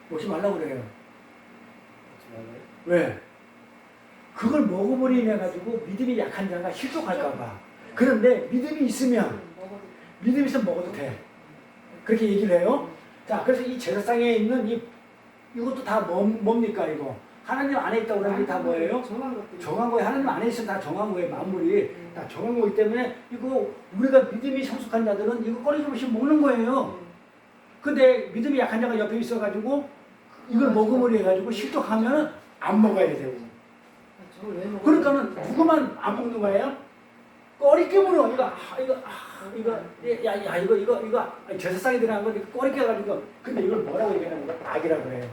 먹지 말라고 그래요. 왜? 그걸 먹어버리면 가지고 믿음이 약한 자가 실족할까 봐. 그런데 믿음이 있으면 먹어도 돼. 그렇게 얘기를 해요. 자, 그래서 이 제사상에 있는 이것도 다 뭡니까 이거? 하나님 안에 있다고 그러는 게 다 뭐예요? 정한 거예요. 하나님 안에 있으면 다 정한 거예요. 만물이 다 정한 거기 때문에 이거 우리가 믿음이 성숙한 자들은 이거 꺼내주면씩 먹는 거예요. 근데 믿음이 약한 자가 옆에 있어가지고 이걸 먹음으로 해가지고 실족하면은 안 먹어야 되고. 그러니까는 누구만 안 먹는 거예요? 꺼리낌으로 이거 제사상에 들어간 거 꺼리게 해가지고. 근데 이걸 뭐라고 얘기하는 거야? 악이라고 그래요.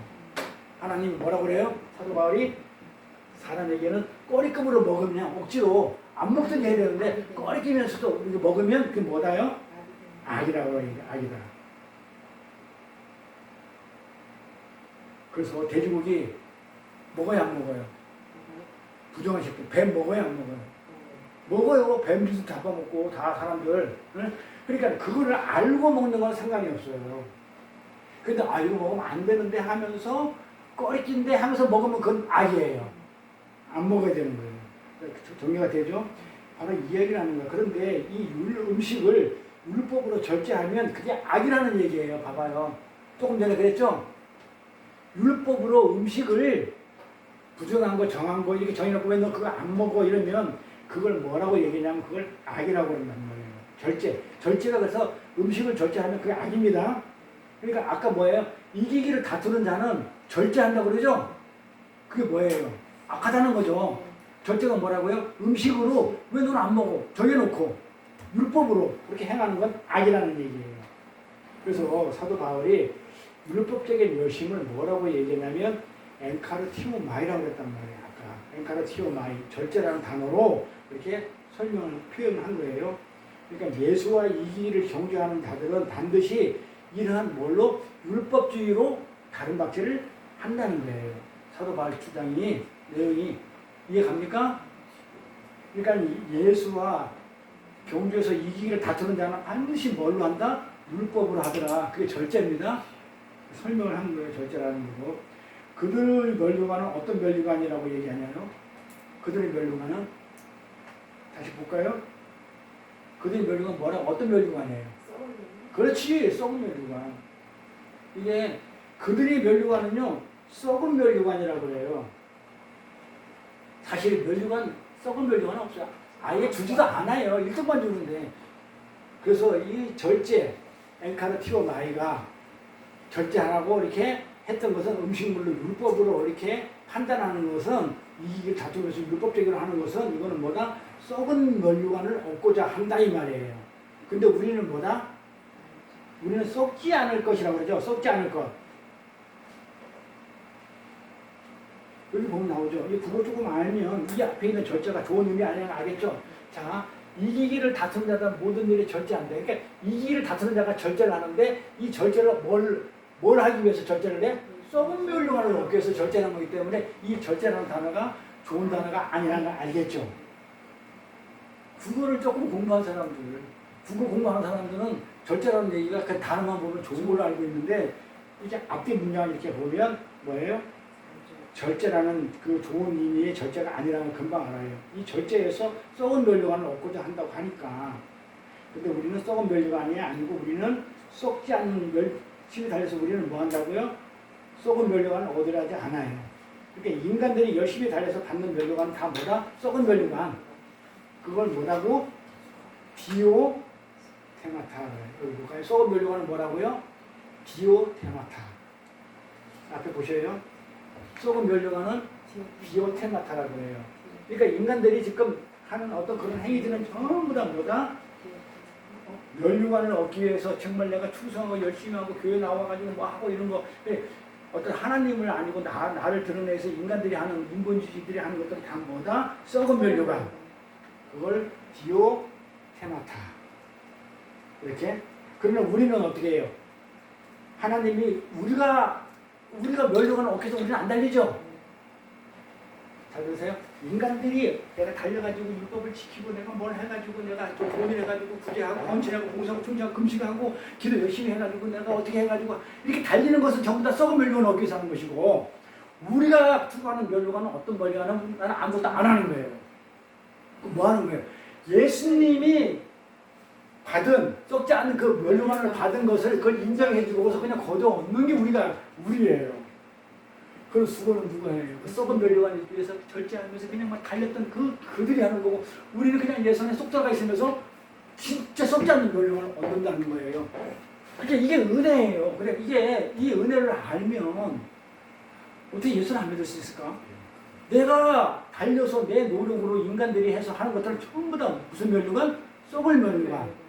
하나님 뭐라고 그래요? 사도 바울이 사람에게는 꺼리낌으로 먹으면 억지로 안 먹던 해야 되는데 꺼리끼면서도 이거 먹으면 그게 뭐다요? 악이라고 해요. 악이다. 그래서 돼지고기 먹어야 안 먹어요? 부정한 식품 뱀 먹어야 안 먹어요? 먹어요. 뱀도 잡아먹고 다 사람들. 그러니까 그거를 알고 먹는 건 상관이 없어요. 근데 이거 먹으면 안 되는데 하면서 꺼리낀데 하면서 먹으면 그건 악이에요. 안 먹어야 되는 거예요. 정리가 되죠? 바로 이 얘기를 하는 거예요. 그런데 이 음식을 율법으로 절제하면 그게 악이라는 얘기예요. 봐봐요. 조금 전에 그랬죠? 율법으로 음식을 부정한 거 정한 거 이렇게 정해놓고 왜 너 그거 안 먹어 이러면 그걸 뭐라고 얘기냐면 그걸 악이라고 그런다는 거예요. 절제가 그래서 음식을 절제하면 그게 악입니다. 그러니까 아까 뭐예요? 이기기를 다투는 자는 절제한다고 그러죠? 그게 뭐예요? 악하다는 거죠. 절제가 뭐라고요? 음식으로 왜 너는 안 먹어? 정해놓고 율법으로 그렇게 행하는 건 악이라는 얘기예요. 그래서 사도 바울이 율법적인 열심을 뭐라고 얘기했냐면 엔카르티모마이라고 그랬단 말이에요. 아까 엔카르티오마이, 절제라는 단어로 이렇게 설명을 표현한 거예요. 그러니까 예수와 이기를 경주하는 자들은 반드시 이러한 뭘로 율법주의로 다른 박제를 한다는 거예요. 사도 바울 주장이 내용이 이해갑니까? 그러니까 예수와 경주에서 이기기를 다투는 자는 반드시 뭘로 한다? 율법으로 하더라. 그게 절제입니다. 설명을 한 거예요. 절제라는 거고. 그들의 멸류관은 어떤 멸류관이라고 얘기하냐요? 그들의 멸류관은 다시 볼까요? 그들의 멸류관 뭐라고? 어떤 멸류관이에요? 그렇지, 썩은 멸류관. 이게 그들의 멸류관은요, 썩은 멸류관이라고 해요. 사실 멸류관, 썩은 멸류관은 없어요. 아예 주지도 않아요. 일정만 주는데. 그래서 이 절제, 엔카르티오마이가 절제하라고 이렇게 했던 것은 음식물로 율법으로 이렇게 판단하는 것은 이익을 다투면서 율법적으로 하는 것은 이거는 뭐다? 썩은 멸류관을 얻고자 한다 이 말이에요. 근데 우리는 뭐다? 우리는 썩지 않을 것이라고 그러죠. 썩지 않을 것. 여기 보면 나오죠. 이 국어 조금 알면 이 앞에 있는 절제가 좋은 의미 아니냐 알겠죠? 자, 이기기를 다투는 자가 모든 일에 절제한다. 그러니까 이기기를 다투는 자가 절제를 하는데 이 절제를 뭘 하기 위해서 절제를 해? 썩은 멸류관을 얻기 위해서 절제하는 거기 때문에 이 절제라는 단어가 좋은 단어가 아니라는 걸 알겠죠? 국어를 조금 공부한 사람들, 국어 공부하는 사람들은 절제라는 얘기가 그 단어만 보면 좋은 걸로 알고 있는데 이제 앞뒤 문장을 이렇게 보면 뭐예요? 절제라는 그 좋은 의미의 절제가 아니라는 걸 금방 알아요. 이 절제에서 썩은 멸류관을 얻고자 한다고 하니까. 근데 우리는 썩은 멸류관이 아니고 우리는 썩지 않는 열심히 달려서 우리는 뭐 한다고요? 썩은 멸류관을 얻으려 하지 않아요. 그러니까 인간들이 열심히 달려서 받는 멸류관은 다 뭐다? 썩은 멸류관. 그걸 뭐라고? 디오 테마타. 여기 볼까요? 썩은 멸류관은 뭐라고요? 디오 테마타. 앞에 보셔요. 썩은 멸류관은 디오 테마타라고 해요. 그러니까 인간들이 지금 하는 어떤 그런 행위들은 전부 다 뭐다? 멸류관을 얻기 위해서 정말 내가 충성하고 열심히 하고 교회 나와가지고 뭐 하고 이런 거 어떤 하나님을 아니고 나를 드러내서 인간들이 하는 인본주의들이 하는 것들은 다 뭐다? 썩은 멸류관. 그걸 디오 테마타. 이렇게. 그러면 우리는 어떻게 해요? 하나님이 우리가 멸류관을 얻기 위해서 우리는 안 달리죠? 잘 들으세요? 인간들이 내가 달려가지고 율법을 지키고 내가 뭘 해가지고 내가 또 돈을 해가지고 구제하고 헌신하고 공사하고 충성하고 금식하고 기도 열심히 해가지고 내가 어떻게 해가지고 이렇게 달리는 것은 전부 다 썩은 멸류관을 얻기 위해서 하는 것이고 우리가 추구하는 멸류관은 어떤 멸류관은 나는 아무것도 안 하는 거예요. 뭐 하는 거예요? 예수님이 받은 썩지 않는 그 멸류관을 받은 것을 그걸 인정해주고서 그냥 거둬 얻는 게 우리예요. 그런 수고는 누가 해요? 그 썩은 멸류관을 위해서 절제하면서 그냥 막 달렸던 그들이 하는 거고 우리는 그냥 예선에 쏙 들어가 있으면서 진짜 썩지 않는 멸류관을 얻는다는 거예요. 그러니까 이게 은혜예요. 그래 이게 이 은혜를 알면 어떻게 예수를 안 믿을 수 있을까? 내가 달려서 내 노력으로 인간들이 해서 하는 것들은 전부 다 무슨 멸류관? 썩을 멸류관.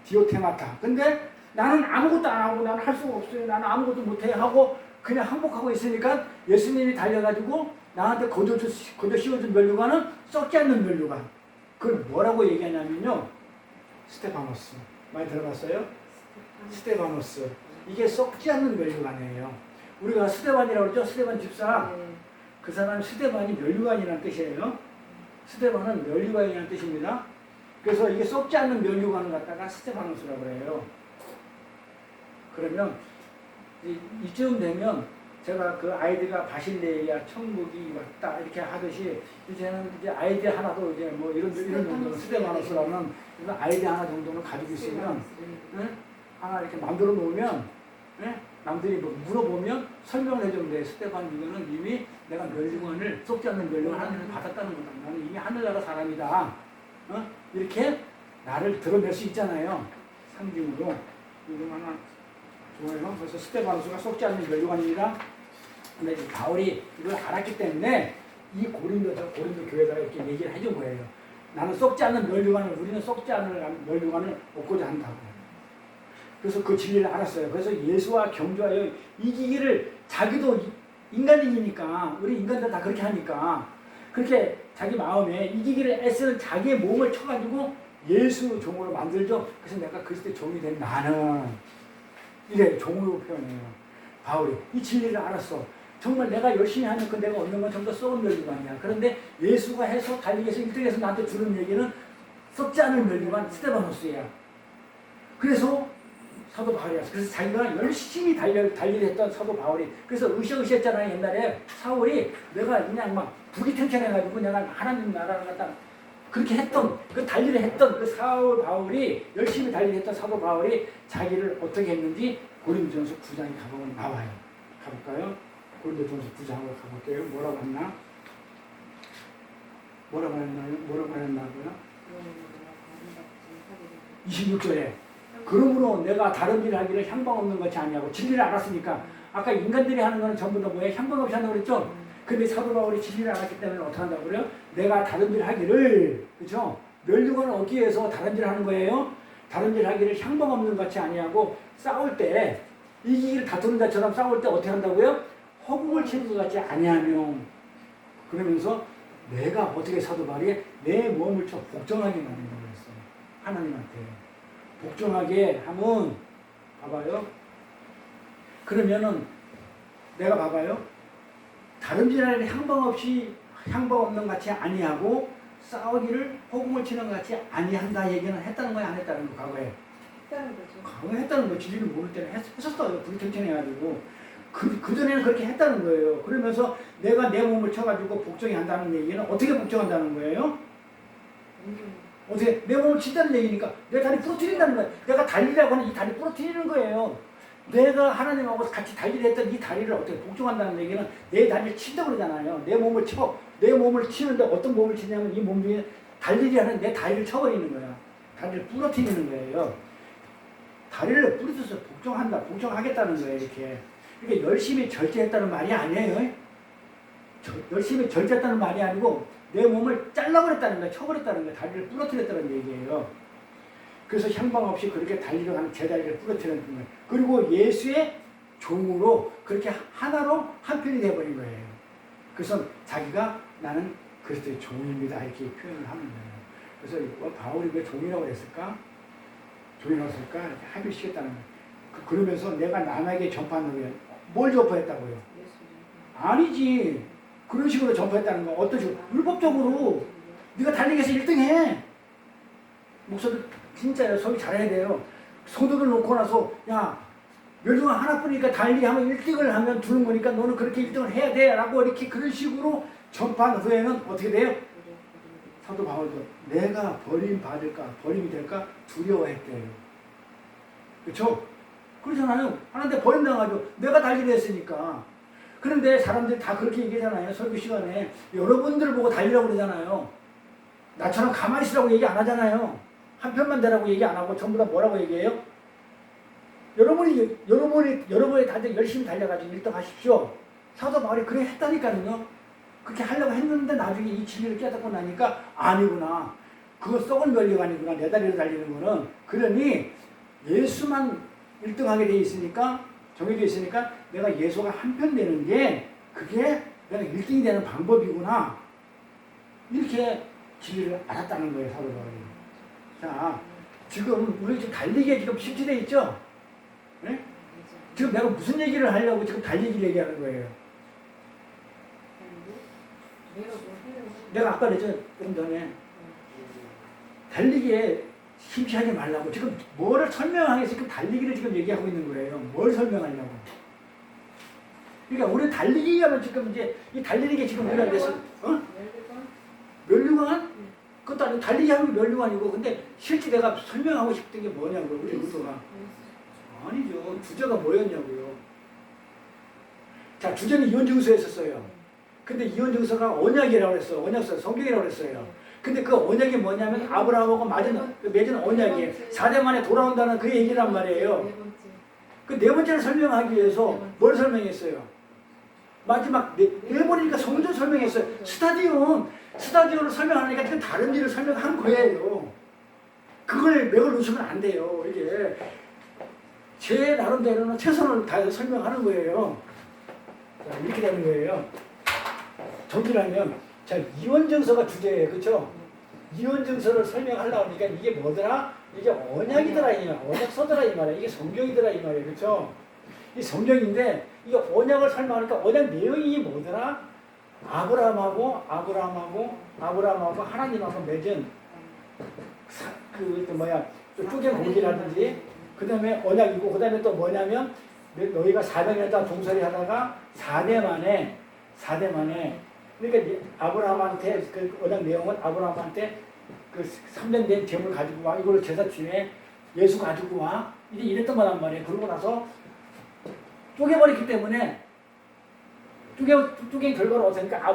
디오테마타. 근데 나는 아무것도 안 하고 나는 할 수가 없어요. 나는 아무것도 못해 하고 그냥 항복하고 있으니까 예수님이 달려가지고 나한테 거둬 씌워준 멸류관은 썩지 않는 멸류관. 그걸 뭐라고 얘기하냐면요. 스테파노스. 많이 들어봤어요? 스테파노스. 이게 썩지 않는 멸류관이에요. 우리가 스테반이라고 그러죠? 스테반 집사. 그 사람 스테반이 멸류관이라는 뜻이에요. 스테반은 멸류관이라는 뜻입니다. 그래서 이게 썩지 않는 멸류관을 갖다가 스테파노스라고 해요. 그러면 이쯤 되면 제가 그 아이들과 바실레이아 천국이 왔다 이렇게 하듯이 이제는 이제 아이디 하나도 이제 뭐 이런 정도는 스테파노스라는 이런 아이디 하나 정도는 가지고 있으면 하나 이렇게 만들어 놓으면 남들이 뭐 물어보면 설명을 해주면 돼. 스테반 이거는 이미 내가 멸류관을 썩지 않는 멸류관 하나님을 받았다는 거다. 나는 이미 하늘나라 사람이다. 이렇게 나를 드러낼 수 있잖아요. 상징으로. 이거 하나 좋아요. 그래서 스테바노스가 썩지 않는 멸류관입니다. 근데 바울이 이걸 알았기 때문에 이 고린도 교회에다가 이렇게 얘기를 해준 거예요. 나는 썩지 않는 멸류관을, 우리는 썩지 않는 멸류관을 얻고자 한다고. 그래서 그 진리를 알았어요. 그래서 예수와 경주하여 이기기를 자기도 인간이니까, 우리 인간들 다 그렇게 하니까, 그렇게 자기 마음에 이기기를 애쓰는 자기의 몸을 쳐가지고 예수 종으로 만들죠. 그래서 내가 그리스도의 종이 된 나는 이래 종으로 표현해요. 바울이 이 진리를 알았어. 정말 내가 열심히 하면 그 내가 얻는 건 전부 다 썩은 멸류관이야. 그런데 예수가 해서 달리기에서 1등해서 나한테 주는 얘기는 썩지 않을 멸류관 스테바노스야. 그래서 사도 바울이었어. 그래서 자기가 열심히 달리를 했던 사도 바울이. 그래서 으쌰으쌰했잖아요. 옛날에 사울이 내가 그냥 막 부귀탱천해가지고 내가 하나님 나라를 갖다 그렇게 했던 그 달리를 했던 그 사울 바울이 열심히 달리했던 사도 바울이 자기를 어떻게 했는지 고린도전서 9장에 가보면 나와요. 가볼까요? 고린도전서 9장으로 가볼게요. 뭐라고 했나? 뭐라고 했나고요? 26절에 그러므로 내가 다른 일을 하기를 향방 없는 것이 아니하고 진리를 알았으니까 아까 인간들이 하는 거는 전부 다 뭐예요? 향방 없이 한다고 그랬죠? 근데 사도 바울이 진리를 알았기 때문에 어떻게 한다고 그래요? 내가 다른 일을 하기를, 그렇죠? 멸류관을 얻기 위해서 다른 일을 하는 거예요. 다른 일을 하기를 향방 없는 것이 아니하고 싸울 때 이기기를 다투는 자처럼 싸울 때 어떻게 한다고요? 허공을 치는 것 같이 아니하며 그러면서 내가 어떻게 사도 바울이 내 몸을 쳐 복종하게 만든다고 했어요. 하나님한테 복종하게 하면 봐봐요. 그러면은 내가 봐봐요. 다른 지나는 향방 없는 같이 아니하고 싸우기를 허공을 치는 것 같이 아니한다 얘기는 했다는 거야 안 했다는 거 과거에? 했다는 거죠. 과거에 했다는 거 진리를 모를 때는 했었어요. 불탱천해가지고 그전에는 그렇게 했다는 거예요. 그러면서 내가 내 몸을 쳐가지고 복종이 한다는 얘기는 어떻게 복종한다는 거예요? 어떻게 내 몸을 친다는 얘기니까 내 다리 부러뜨린다는 거예요. 내가 달리라고 하는 이 다리 부러뜨리는 거예요. 내가 하나님하고 같이 달리를 했던 이 다리를 어떻게 복종한다는 얘기는 내 다리를 친다고 그러잖아요. 내 몸을 쳐. 내 몸을 치는데 어떤 몸을 치냐면 이 몸 중에 달리기 하는 내 다리를 쳐버리는 거야. 다리를 부러뜨리는 거예요. 다리를 부러뜨려서 복종한다. 복종하겠다는 거예요. 이렇게. 이게 열심히 절제했다는 말이 아니에요. 열심히 절제했다는 말이 아니고 내 몸을 잘라버렸다는 거야. 쳐버렸다는 거야. 다리를 부러뜨렸다는 얘기예요. 그래서 향방 없이 그렇게 달리러 가는 제 다리를 부러뜨리는 거예요. 그리고 예수의 종으로 그렇게 하나로 한편이 되어버린 거예요. 그래서 자기가 나는 그리스도의 종입니다. 이렇게 표현을 하는 거예요. 그래서 바울이 왜 종이라고 했을까? 종이라고 했을까? 이렇게 합의시켰다는 거예요. 그러면서 내가 남에게 전파하는 거예요. 뭘 전파했다고요? 아니지. 그런 식으로 전파했다는 거. 어떤 식으로? 율법적으로. 네가 달리기에서 1등해. 목사들 진짜요. 소리 잘해야 돼요. 소득을 놓고 나서 야 멸류관 하나뿐이니까 달리하면 1등을 하면 주는 거니까 너는 그렇게 1등을 해야 돼 라고 이렇게 그런 식으로 전파한 후에는 어떻게 돼요? 사도 바울도 내가 버림이 될까 두려워했대요. 그렇죠? 그러잖아요. 하나님한테 버림당하죠. 내가 달리려 했으니까. 그런데 사람들이 다 그렇게 얘기하잖아요. 설교 시간에 여러분들 보고 달리라고 그러잖아요. 나처럼 가만히 있으라고 얘기 안 하잖아요. 한 편만 되라고 얘기 안 하고 전부 다 뭐라고 얘기해요? 여러분이 다들 열심히 달려가지고 1등 하십시오. 사도 바울이 그래 했다니까요. 그렇게 하려고 했는데 나중에 이 진리를 깨닫고 나니까 아니구나. 그거 썩은 멸류관이구나. 내 다리로 달리는 거는. 그러니 예수만 1등하게 돼 있으니까 정해져 있으니까 내가 예수가 한편 되는 게 그게 내가 1등이 되는 방법이구나. 이렇게 진리를 알았다는 거예요. 사도 바울이. 자, 지금 우리 지금 달리기에 지금 실지돼 있죠? 네? 지금 내가 무슨 얘기를 하려고 지금 달리기 얘기하는 거예요? 내가 아까 그랬죠? 조금 전에 달리기에 심취하지 말라고 지금 뭐를 설명하기 위해서 지금 달리기를 지금 얘기하고 있는 거예요. 뭘 설명하려고? 그러니까 우리 달리기 하면 지금 이제 이 달리는 게 지금 우리가 그래서 멸류관? 그것도 아니고 달리기 하면 멸류관이고 근데 실제 내가 설명하고 싶은 게 뭐냐고요. 우리 의도가. 아니죠. 주제가 뭐였냐고요. 자, 주제는 이혼증서에 있었어요. 근데 이혼증서가 언약이라고 했어요. 언약서, 성경이라고 했어요. 근데 그 언약이 뭐냐면 아브라함하고 맺은 언약이에요. 4대 만에 돌아온다는 그 얘기란 말이에요. 그 네 번째를 설명하기 위해서 뭘 설명했어요? 마지막 네 번이니까 성전 설명했어요. 스타디온을 설명하니까 그 다른 일을 설명한 거예요. 그걸 맥을 놓치면 안 돼요. 이게 제 나름대로는 최선을 다해서 설명하는 거예요. 자, 이렇게 되는 거예요. 정리하면 자, 이원증서가 주제예요. 그렇죠? 이원증서를 설명하려고 하니까 이게 뭐더라? 이게 언약이더라 이 말, 언약서더라 이 말이야. 이게 성경이더라 이 말이에요. 그렇죠? 이 성경인데 이게 언약을 설명하니까 언약 내용이 뭐더라? 아브라함하고 하나님하고 맺은 쪼개 고기라든지 그 다음에 언약이고 그 다음에 또 뭐냐면 너희가 400년 동안 종살이 하다가 4대 만에 그러니까 아브라함한테 그 언약 내용은 아브라함한테 그 3년 된 재물 가지고 와 이걸 제사집에 예수 가지고 와 이랬던 거란 말이에요. 그러고 나서 쪼개버렸기 때문에 쪼갠 결과로 어떠니까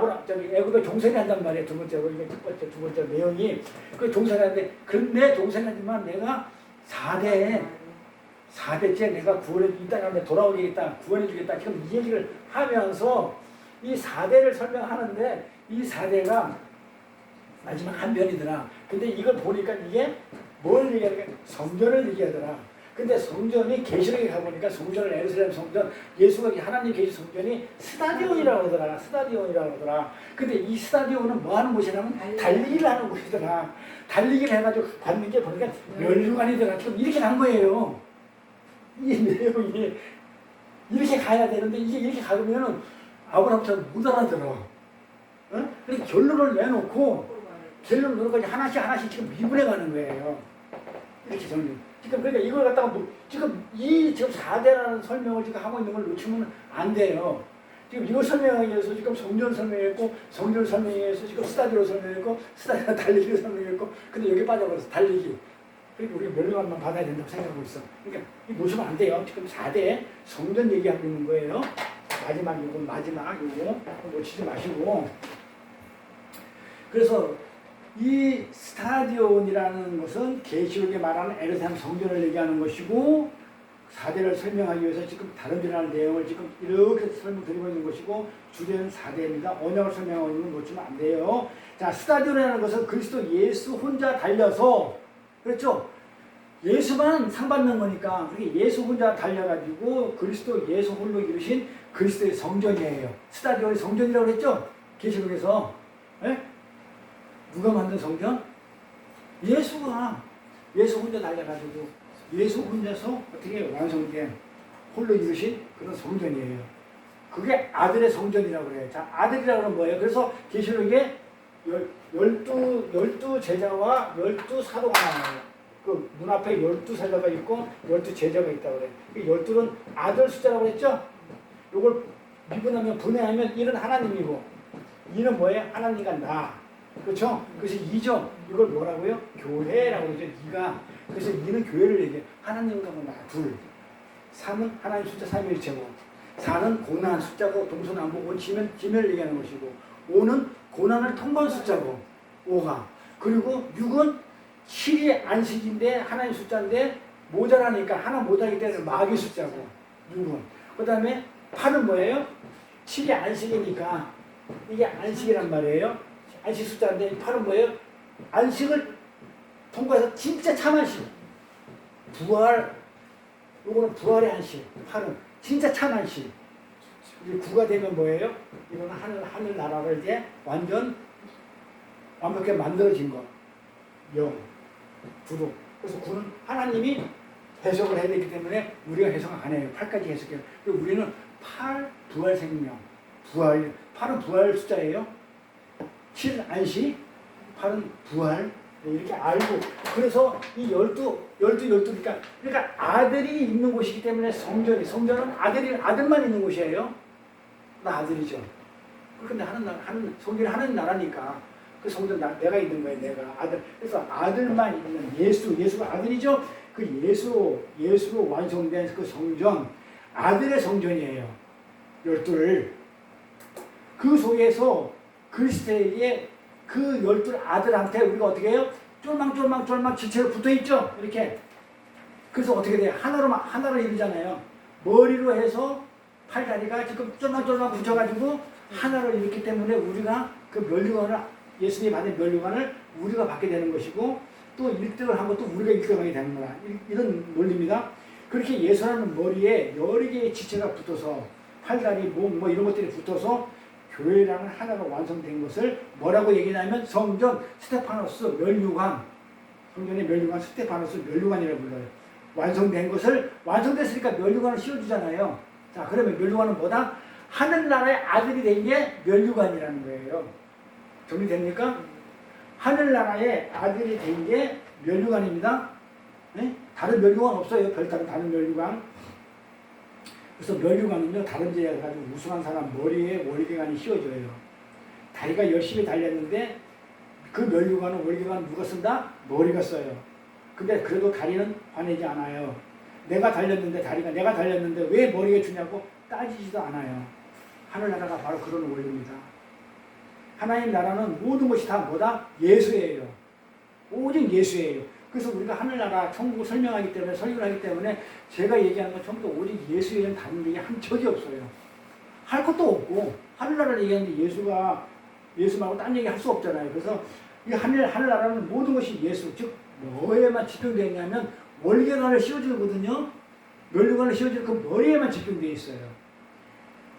애굽에 종살이 한단 말이에요. 두 번째 내용이 그 종살이 하는데 근데 종살이 하지만 내가 4대째 내가 이 땅에 돌아오겠다 구원해주겠다 지금 이 얘기를 하면서 이 4대를 설명하는데 이 4대가 마지막 한 편이더라. 근데 이걸 보니까 이게 뭘 얘기하니까 성전을 얘기하더라. 근데 성전이 계시록에 가보니까 성전을 예루살렘 성전, 예수가 하나님 계신 성전이 스타디온이라고 하더라. 근데 이 스타디온은 뭐 하는 곳이냐면 달리기를 하는 곳이더라. 달리기를 해가지고 받는 게 보니까 면류관이더라. 지금 이렇게 간 거예요. 이 내용이 이렇게 가야 되는데 이게 이렇게 가면은 아브라함처럼 못 알아들어. 어? 그래서 결론을 내놓고 하나씩 지금 미분해 가는 거예요. 이렇게 정리. 지금 그러니까 이걸 갖다가 지금 4대라는 설명을 지금 하고 있는 걸 놓치면 안 돼요. 지금 이걸 설명하기 위해서 지금 성전 설명했고, 성전 설명하기 위해서 지금 스타디오 설명했고, 스타디오 달리기 설명했고, 근데 여기 빠져버려서 달리기. 그러니까 우리가 멸류관만 받아야 된다고 생각하고 있어. 그러니까 놓치면 안 돼요. 지금 4대 성전 얘기하고 있는 거예요. 마지막 요거 놓치지 마시고. 그래서 이 스타디온이라는 것은 계시록에 말하는 에르사렘 성전을 얘기하는 것이고 4대를 설명하기 위해서 지금 다른 데라는 내용을 지금 이렇게 설명드리고 있는 것이고 주제는 4대입니다. 언약을 설명하고 있는 걸 놓치면 안 돼요. 자, 스타디온이라는 것은 그리스도 예수 혼자 달려서 그렇죠? 예수만 상 받는 거니까 그게 예수 혼자 달려가지고 그리스도 예수 홀로 이루신 그리스도의 성전이에요. 스타디온이 성전이라고 그랬죠? 계시록에서. 네? 누가 만든 성전? 예수 혼자 달려가지고 예수 혼자서 어떻게 완성된 홀로 이루신 그런 성전이에요. 그게 아들의 성전이라고 그래요. 자, 아들이라고 하면 뭐예요? 그래서 계시록에 12 제자와 12 사도가 나와요. 그 문 앞에 12사자가 있고 12제자가 있다고 그래요. 12는 아들 숫자라고 그랬죠? 이걸 미분하면 분해하면 1은 하나님이고 2는 뭐예요? 하나님과 나. 그렇죠? 그래서 2죠. 이걸 뭐라고요? 교회라고 그러죠. 2가. 그래서 2는 교회를 얘기해요. 하나님과 나 둘. 3은 하나님 숫자 3일체고 4는 고난 숫자고 동서남북 지면을 얘기하는 것이고 5는 고난을 통과한 숫자고 5가. 그리고 6은 7이 안식인데 하나님 숫자인데 모자라니까 하나 못하기 때문에 마귀 숫자고 6은. 그 다음에 8은 뭐예요? 7이 안식이니까 이게 안식이란 말이에요. 안식 숫자인데 8은 뭐예요? 안식을 통과해서 진짜 참 안식. 부활, 요거는 부활의 안식. 8은 진짜 참 안식. 이제 9가 되면 뭐예요? 이거는 하늘 나라를 이제 완벽하게 만들어진 거. 0, 9로. 그래서 9는 하나님이 해석을 해야 되기 때문에 우리가 해석을 안 해요. 8까지 해석해요. 우리는 8, 부활 생명. 8은 부활 숫자예요. 7은 안식, 8은 부활. 이렇게 알고. 그래서 이 12, 그러니까 아들이 있는 곳이기 때문에 성전은 아들만 있는 곳이에요. 나 아들이죠. 근데 성전이 하나님 나라니까. 그 성전 내가 있는 거예요, 내가. 아들. 그래서 아들만 있는 예수가 아들이죠. 그 예수로 완성된 그 성전, 아들의 성전이에요. 12를. 그 속에서 그리스도에게 그 12 아들한테 우리가 어떻게 해요? 쫄망 지체로 붙어있죠? 이렇게. 그래서 어떻게 돼요? 하나로 이루잖아요. 머리로 해서 팔다리가 지금 쫄망 붙여가지고 하나로 이루기 때문에 우리가 그 멸류관을, 예수님이 받은 멸류관을 우리가 받게 되는 것이고 또 1등을 한 것도 우리가 1등하게 되는 거야. 이런 논리입니다. 그렇게 예수라는 머리에 여러 개의 지체가 붙어서 팔다리, 몸 이런 것들이 붙어서 교회라는 하나가 완성된 것을 뭐라고 얘기하냐면 성전 스테파노스 멸류관, 성전의 멸류관 스테파노스 멸류관이라고 불러요. 완성된 것을, 완성됐으니까 멸류관을 씌워주잖아요. 자, 그러면 멸류관은 뭐다? 하늘나라의 아들이 된 게 멸류관이라는 거예요. 정리됩니까? 하늘나라의 아들이 된 게 멸류관입니다. 네? 다른 멸류관 없어요. 별다른 다른 멸류관. 그래서 멸류관은요, 다른지에 가지고 우승한 사람 머리에 월계관이 씌워져요. 다리가 열심히 달렸는데 그 멸류관은 월계관 누가 쓴다? 머리가 써요. 근데 그래도 다리는 화내지 않아요. 내가 달렸는데 왜 머리가 주냐고 따지지도 않아요. 하늘나라가 바로 그런 원리입니다. 하나님 나라는 모든 것이 다 뭐다? 예수예요. 오직 예수예요. 그래서 우리가 하늘나라 천국을 설명하기 때문에, 설교를 하기 때문에 제가 얘기하는 건 전부 다 오직 예수에는 다른 얘기 한 적이 없어요. 할 것도 없고, 하늘나라를 얘기하는데 예수 말고 딴 얘기 할 수 없잖아요. 그래서 이 하늘나라는 모든 것이 예수, 즉 뭐에만 집중되어 있냐면 월계관을 씌워주거든요. 멸류관을 씌워주는 그 머리에만 집중되어 있어요.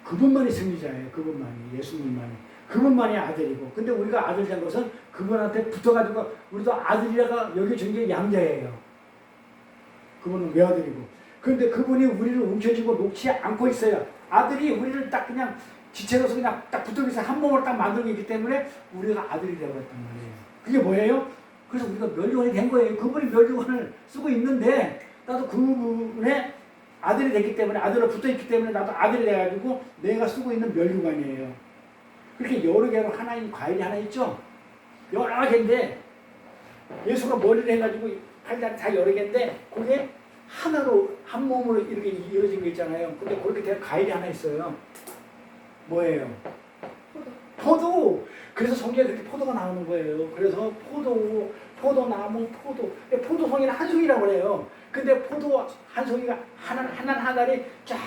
그분만이 승리자예요. 그분만이, 예수님만이. 그분만이 아들이고. 근데 우리가 아들 된 것은 그분한테 붙어가지고 우리도 아들이라가 여겨준 게 양자예요. 그분은 외아들이고. 그런데 그분이 우리를 움켜쥐고 놓지 않고 있어요. 아들이 우리를 딱 그냥 지체로서 그냥 딱 붙들고 있어 한 몸으로 딱 만들고 있기 때문에 우리가 아들이 되어버렸단 말이에요. 그게 뭐예요? 그래서 우리가 멸류관이 된 거예요. 그분이 멸류관을 쓰고 있는데 나도 그분의 아들이 됐기 때문에, 아들로 붙어있기 때문에 나도 아들이 돼가지고 내가 쓰고 있는 멸류관이에요. 그렇게 여러 개로 하나님 과일이 하나 있죠? 여러 개인데 예수가 머리를 해가지고 팔다리 다 여러 개인데 그게 하나로 한 몸으로 이렇게 이루어진 거 있잖아요. 근데 그렇게 된 과일이 하나 있어요. 뭐예요? 포도. 그래서 성경에 그렇게 포도가 나오는 거예요. 그래서 포도나무, 포도송이는 한 송이라고 그래요. 근데 포도 한 송이가 하나하나리 쫙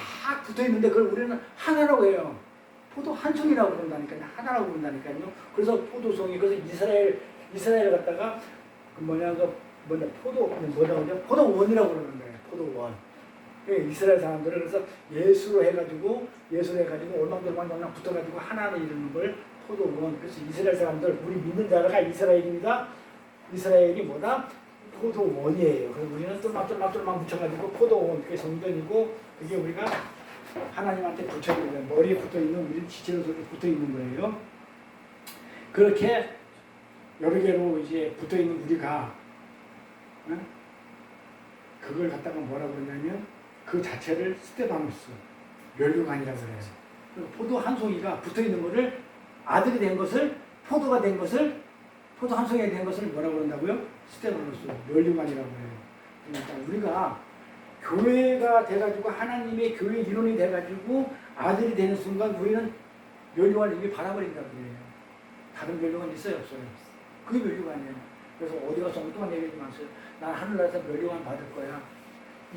붙어 있는데 그걸 우리는 하나라고 해요. 포도 한 송이라고 그런다니까요. 하나라고 그런다니까요. 그래서 포도송이, 그래서 이스라엘 갖다가 포도원이라고 그러는 거예요. 포도원. 이스라엘 사람들은 그래서 예수로 해가지고 올망졸망 붙어가지고 하나를 이루는 걸 포도원. 그래서 이스라엘 사람들, 우리 믿는 자가 이스라엘입니다. 이스라엘이 뭐다? 포도원이에요. 그래서 우리는 똘망똘망 붙여가지고 포도원, 그게 성전이고, 그게 우리가 하나님한테 붙여있는 거예요. 머리에 붙어있는, 우리 지체로 붙어있는 거예요. 그렇게 여러 개로 이제 붙어있는 우리가, 그걸 갖다가 뭐라고 그러냐면, 그 자체를 스테바노스, 멸류관이라고 그래요. 포도 한 송이가 붙어있는 것을, 아들이 된 것을, 포도가 된 것을, 포도 한 송이가 된 것을 뭐라고 그런다고요? 스테바노스, 멸류관이라고 해요. 그러니까 우리가 교회가 돼가지고 하나님의 교회 일원이 돼가지고 아들이 되는 순간 우리는 멸류관을 이미 받아버린다고 해요. 다른 멸류관 있어요? 없어요? 그게 멸류관이에요. 그래서 어디 가서 엉뚱한 얘기하지 마세요. 난 하늘나라에서 멸류관 받을 거야.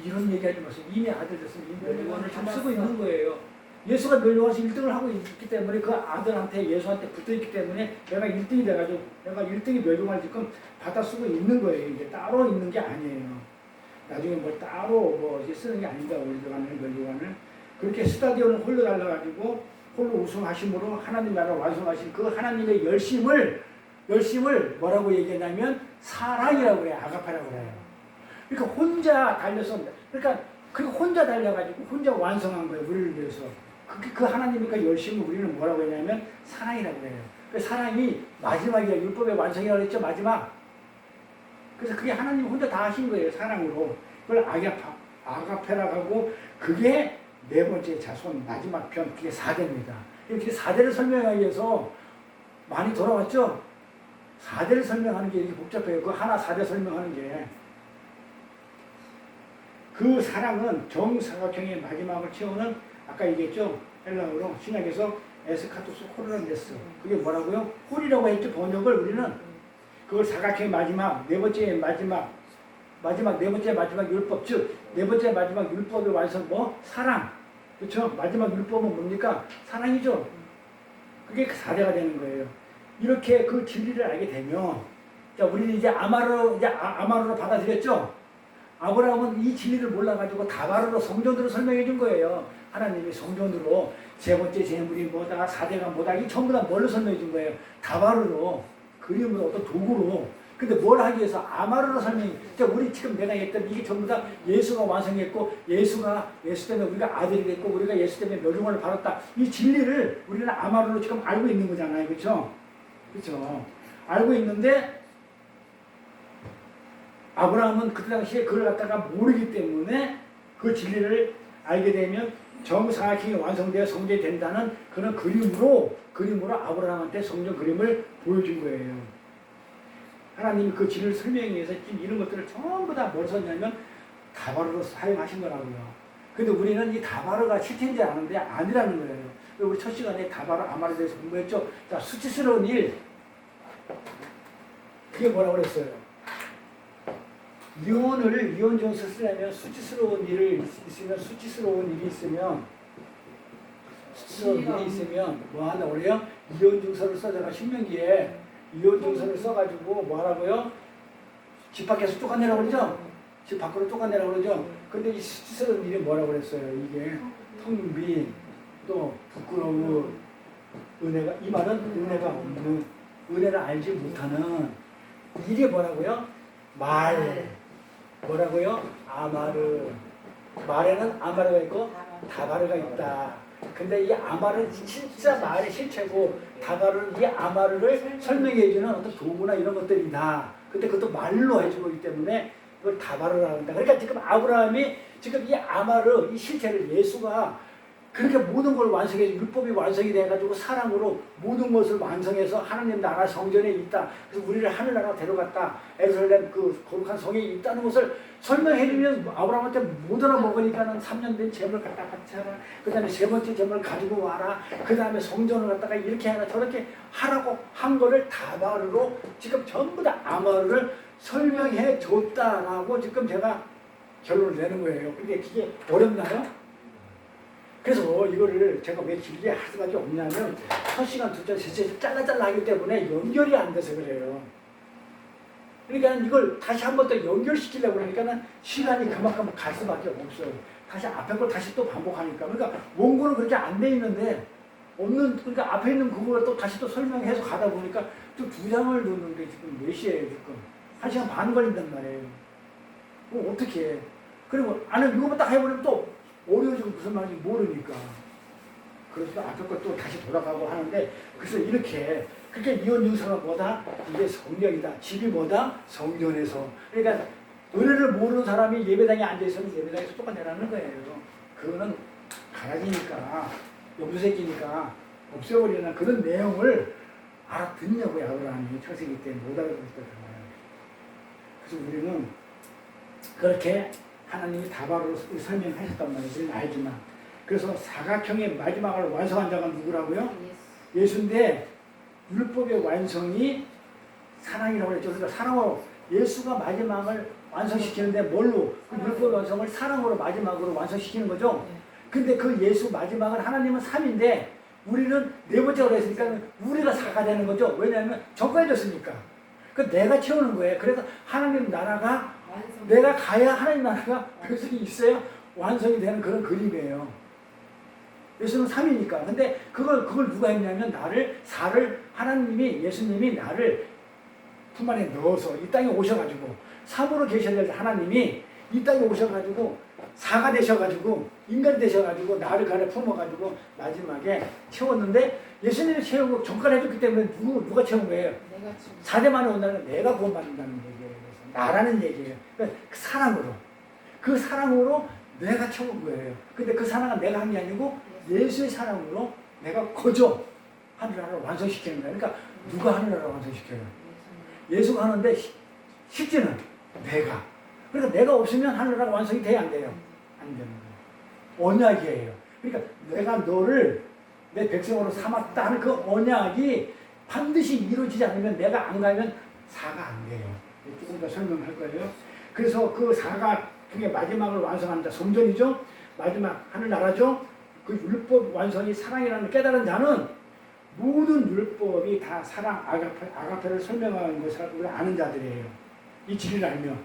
이런 얘기하지 마세요. 이미 아들 됐으면 이 멸류관을 지금 쓰고 있는 거예요. 예수가 멸류관에서 1등을 하고 있기 때문에 그 아들한테, 예수한테 붙어있기 때문에 내가 1등이 돼가지고 내가 1등이 멸류관을 지금 받아 쓰고 있는 거예요. 이게 따로 있는 게 아니에요. 나중에 뭘 따로 이제 쓰는 게 아니다. 멸류관을. 그렇게 스타디온을 홀로 달라가지고 홀로 우승하심으로 하나님 나라 완성하신 그 하나님의 열심을 뭐라고 얘기하냐면 사랑이라고 그래요. 아가페라고 그래요. 그러니까 혼자 달려서, 혼자 달려가지고 혼자 완성한 거예요. 우리를 위해서. 그 하나님의 열심을 우리는 뭐라고 했냐면 사랑이라고 해요. 그 사랑이 마지막이야. 율법의 완성이라고 했죠. 마지막. 그래서 그게 하나님 혼자 다 하신 거예요. 사랑으로. 그걸 아가페라고 하고, 그게 네 번째 자손 마지막 편, 그게 4대입니다. 이렇게 4대를 설명하기 위해서 많이 돌아왔죠. 4대를 설명하는 게 이렇게 복잡해요. 그 하나 4대 설명하는 게. 그 사랑은 정사각형의 마지막을 채우는, 아까 얘기했죠. 헬라어로 신약에서 에스카토스 호르란데스. 그게 뭐라고요? 홀이라고 했죠. 번역을 우리는. 그걸 사각형의 마지막, 네 번째 마지막 율법, 즉 네 번째 마지막 율법의 완성, 사랑. 그렇죠? 마지막 율법은 뭡니까? 사랑이죠. 그게 4대가 되는 거예요. 이렇게 그 진리를 알게 되면, 자, 우리는 이제 아마르로 받아들였죠? 아브라함은 이 진리를 몰라가지고 다바르로 성전으로 설명해 준 거예요. 하나님이 성전으로 세 번째 제물이 뭐다, 사대가 뭐다, 이 전부 다 뭘로 설명해 준 거예요. 다바르로, 그림으로, 어떤 도구로. 근데 뭘 하기 위해서 아마르로 설명해. 그러니까 우리 지금 내가 했던 이게 전부 다 예수가 완성했고, 예수 때문에 우리가 아들이 됐고, 우리가 예수 때문에 멸종을 받았다. 이 진리를 우리는 아마르로 지금 알고 있는 거잖아요. 그렇죠? 그렇죠? 알고 있는데 아브라함은 그때 당시에 그걸 갖다가 모르기 때문에 그 진리를 알게 되면 정사각형이 완성되어 성전이 된다는 그런 그림으로 아브라함한테 성전 그림을 보여준 거예요. 하나님이 그 진리를 설명하기 위해서 지금 이런 것들을 전부 다 뭘 썼냐면 다바르로 사용하신 거라고요. 근데 우리는 이 다바르가 실체인지 아는데 아니라는 거예요. 우리 첫 시간에 다바르 아마르에 대해서 공부했죠. 자, 수치스러운 일. 그게 뭐라고 그랬어요? 이혼 정서 쓰려면 수치스러운 일이 있으면 뭐 한다고 그래요? 이혼 증서를 써잖아. 신명기에 이혼 증서를 써가지고 뭐 하라고요? 집 밖에서 쫓아내라고 그러죠? 집 밖으로 쫓아내라고 그러죠? 근데 이 수치스러운 일이 뭐라고 그랬어요? 이게 텅빈, 또 부끄러운, 은혜가, 이 말은 은혜가 없는, 은혜를 알지 못하는, 이게 뭐라고요? 뭐라고요? 아마르. 말에는 아마르가 있고 다바르가 있다. 근데 이 아마르는 진짜 말의 실체고, 다바르는 이 아마르를 설명해주는 어떤 도구나 이런 것들이다. 근데 그것도 말로 해주고 있기 때문에 이걸 다바르라고 한다. 그러니까 지금 아브라함이 지금 이 아마르, 이 실체를 예수가 그렇게 모든 걸 완성해서 율법이 완성이 돼가지고 사랑으로 모든 것을 완성해서 하나님 나라 성전에 있다. 그래서 우리를 하늘나라 데려갔다. 에루살렘 그 거룩한 성에 있다는 것을 설명해주면 아브라함한테 못 알아먹으니까는 3년 된 재물을 갖다 같이 하라. 그 다음에 세 번째 재물을 가지고 와라. 그 다음에 성전을 갖다가 이렇게 하라 저렇게 하라고 한 거를 다바르로 지금 전부 다 아마르를 설명해 줬다라고 지금 제가 결론을 내는 거예요. 근데 그게 어렵나요? 그래서 이거를 제가 왜 길게 할 수밖에 없냐면 첫 시간, 두 시간, 세 시간 잘라 하기 때문에 연결이 안 돼서 그래요. 그러니까 이걸 다시 한 번 더 연결시키려고 그러니까는 시간이 그만큼 갈 수밖에 없어요. 다시 앞에 걸 다시 또 반복하니까. 그러니까 원고는 그렇게 안 돼 있는데 그러니까 앞에 있는 그거를 또 다시 또 설명해서 가다 보니까 또 2장을 넣는데 지금 몇 시에요 지금? 1시간 반 걸린단 말이에요. 그럼 어떻게 해? 그리고 아니 이거만 딱 해버리면 또 어려워지고 무슨 말인지 모르니까. 그래서 앞에 것도 다시 돌아가고 하는데, 그래서 이렇게, 그렇게 이혼 증서가 뭐다? 이게 성령이다. 집이 뭐다? 성전에서. 그러니까, 은혜를 모르는 사람이 예배당에 앉아있으면 예배당에서 쫓아내라는 거예요. 그거는 가라지니까, 염소새끼니까, 없애버리는 그런 내용을 알아듣냐고요, 아브라함이. 창세기 때 못 알아듣었잖아요. 그래서 우리는 그렇게 하나님이 다바로 설명하셨단 말이에요. 우리는 알지만. 그래서 사각형의 마지막을 완성한 자가 누구라고요? 예수인데 율법의 완성이 사랑이라고 그랬죠. 그러니까 사랑으로 예수가 마지막을 완성시키는데 뭘로? 그 율법의 완성을 사랑으로 마지막으로 완성시키는 거죠. 근데 그 예수 마지막은 하나님은 3인데 우리는 네 번째로 했으니까 우리가 4가 되는 거죠. 왜냐하면 전까지였으니까. 그 내가 채우는 거예요. 그래서 하나님 나라가 내가 가야 하나님 나라가 백성이 있어야 완성이 되는 그런 그림이에요. 예수는 3이니까. 근데 그걸 누가 했냐면 하나님이, 예수님이 나를 품 안에 넣어서 이 땅에 오셔가지고 3으로 계셔야 될 하나님이 이 땅에 오셔가지고 4가 되셔가지고 인간이 되셔가지고 나를 그 안에 품어가지고 마지막에 채웠는데 예수님이 채우고 전까지 해줬기 때문에 누가 채운 거예요? 4대 만에 온다는 건 내가 구원받는다는 얘기예요. 나라는 얘기예요. 그러니까 그 사랑으로 내가 채운 거예요. 근데 그 사랑은 내가 한 게 아니고 예수의 사랑으로 내가 거저 하늘나라를 완성시키는 거예요. 그러니까 누가 하늘나라를 완성시켜요? 예수가 하는데 실제는 내가. 그러니까 내가 없으면 하늘나라가 완성이 돼야 안 돼요? 안 되는 거예요. 언약이에요. 그러니까 내가 너를 내 백성으로 삼았다 하는 그 언약이 반드시 이루어지지 않으면 내가 안 가면 4가 안 돼요. 조금 더 설명할 거예요. 그래서 그 4가 중에 마지막을 완성한다. 성전이죠. 마지막 하늘나라죠. 그 율법 완성이 사랑이라는 깨달은 자는 모든 율법이 다 사랑, 아가페를 설명하는 것을 우리가 아는 자들이에요. 이 진리를 알면.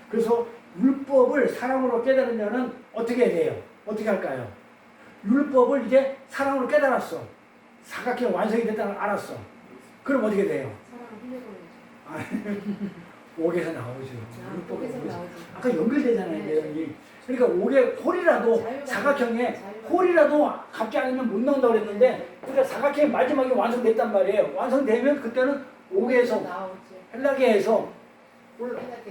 그래서 율법을 사랑으로 깨달으면은 어떻게 해야 돼요? 어떻게 할까요? 율법을 이제 사랑으로 깨달았어. 사각형 완성이 됐다는 걸 알았어. 그럼 어떻게 돼요? 사랑을 흘려보내죠. 옥에서 나오죠. 옥에서 옥에서. 나오죠. 아까 연결되잖아요. 네. 내용이. 그러니까 옥에 홀이라도 사각형에 홀이라도 갖지 않으면 못 나온다고 그랬는데 그러니까 사각형이 마지막에 완성됐단 말이에요. 완성되면 그때는 옥에서 나오죠. 헬라계에서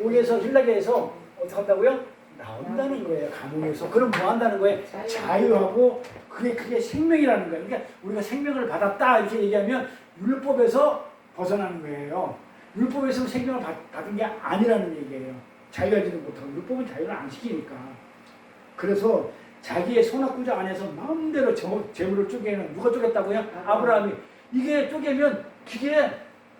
옥에서 헬라계에서 어떻게 한다고요? 나온다는 거예요. 감옥에서. 그럼 뭐 한다는 거예요? 자유하고 그게 생명이라는 거예요. 그러니까 우리가 생명을 받았다 이렇게 얘기하면 율법에서 벗어나는 거예요. 율법에서 생명을 받은 게 아니라는 얘기예요. 자유하지는 못하고 율법은 자유를 안 시키니까. 그래서 자기의 손아구자 안에서 마음대로 재물을 쪼개는 누가 쪼갰다고요? 아브라함이. 이게 쪼개면 그게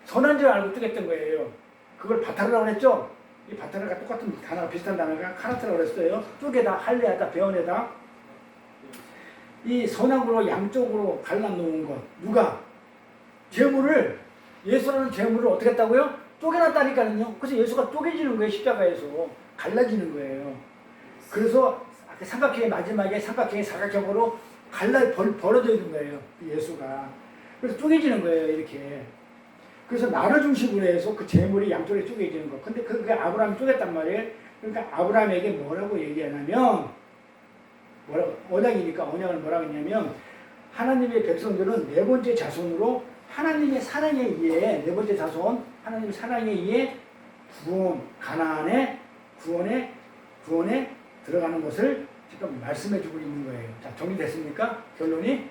선한 줄 알고 쪼갰던 거예요. 그걸 바타르라고 했죠? 이 바타르가 똑같은 단어가 비슷한 단어가 카라트라고 그랬어요. 쪼개다, 할례하다, 배원에다. 이 선악으로 양쪽으로 갈라놓은 것. 누가? 재물을 예수라는 재물을 어떻게 했다고요? 쪼개놨다니까요. 그래서 예수가 쪼개지는 거예요. 십자가에서. 갈라지는 거예요. 그래서 삼각형의 마지막에 삼각형이 사각형으로 벌어져 있는 거예요. 예수가. 그래서 쪼개지는 거예요. 이렇게. 그래서 나를 중심으로 해서 그 재물이 양쪽에 쪼개지는 거. 근데 그게 아브라함이 쪼갰단 말이에요. 그러니까 아브라함에게 뭐라고 얘기하냐면, 언약이니까 언약을 뭐라고 했냐면, 하나님의 백성들은 네 번째 자손으로 하나님의 사랑에 의해, 네 번째 자손, 하나님의 사랑에 의해 구원에 들어가는 것을 지금 말씀해 주고 있는 거예요. 자, 정리됐습니까? 결론이?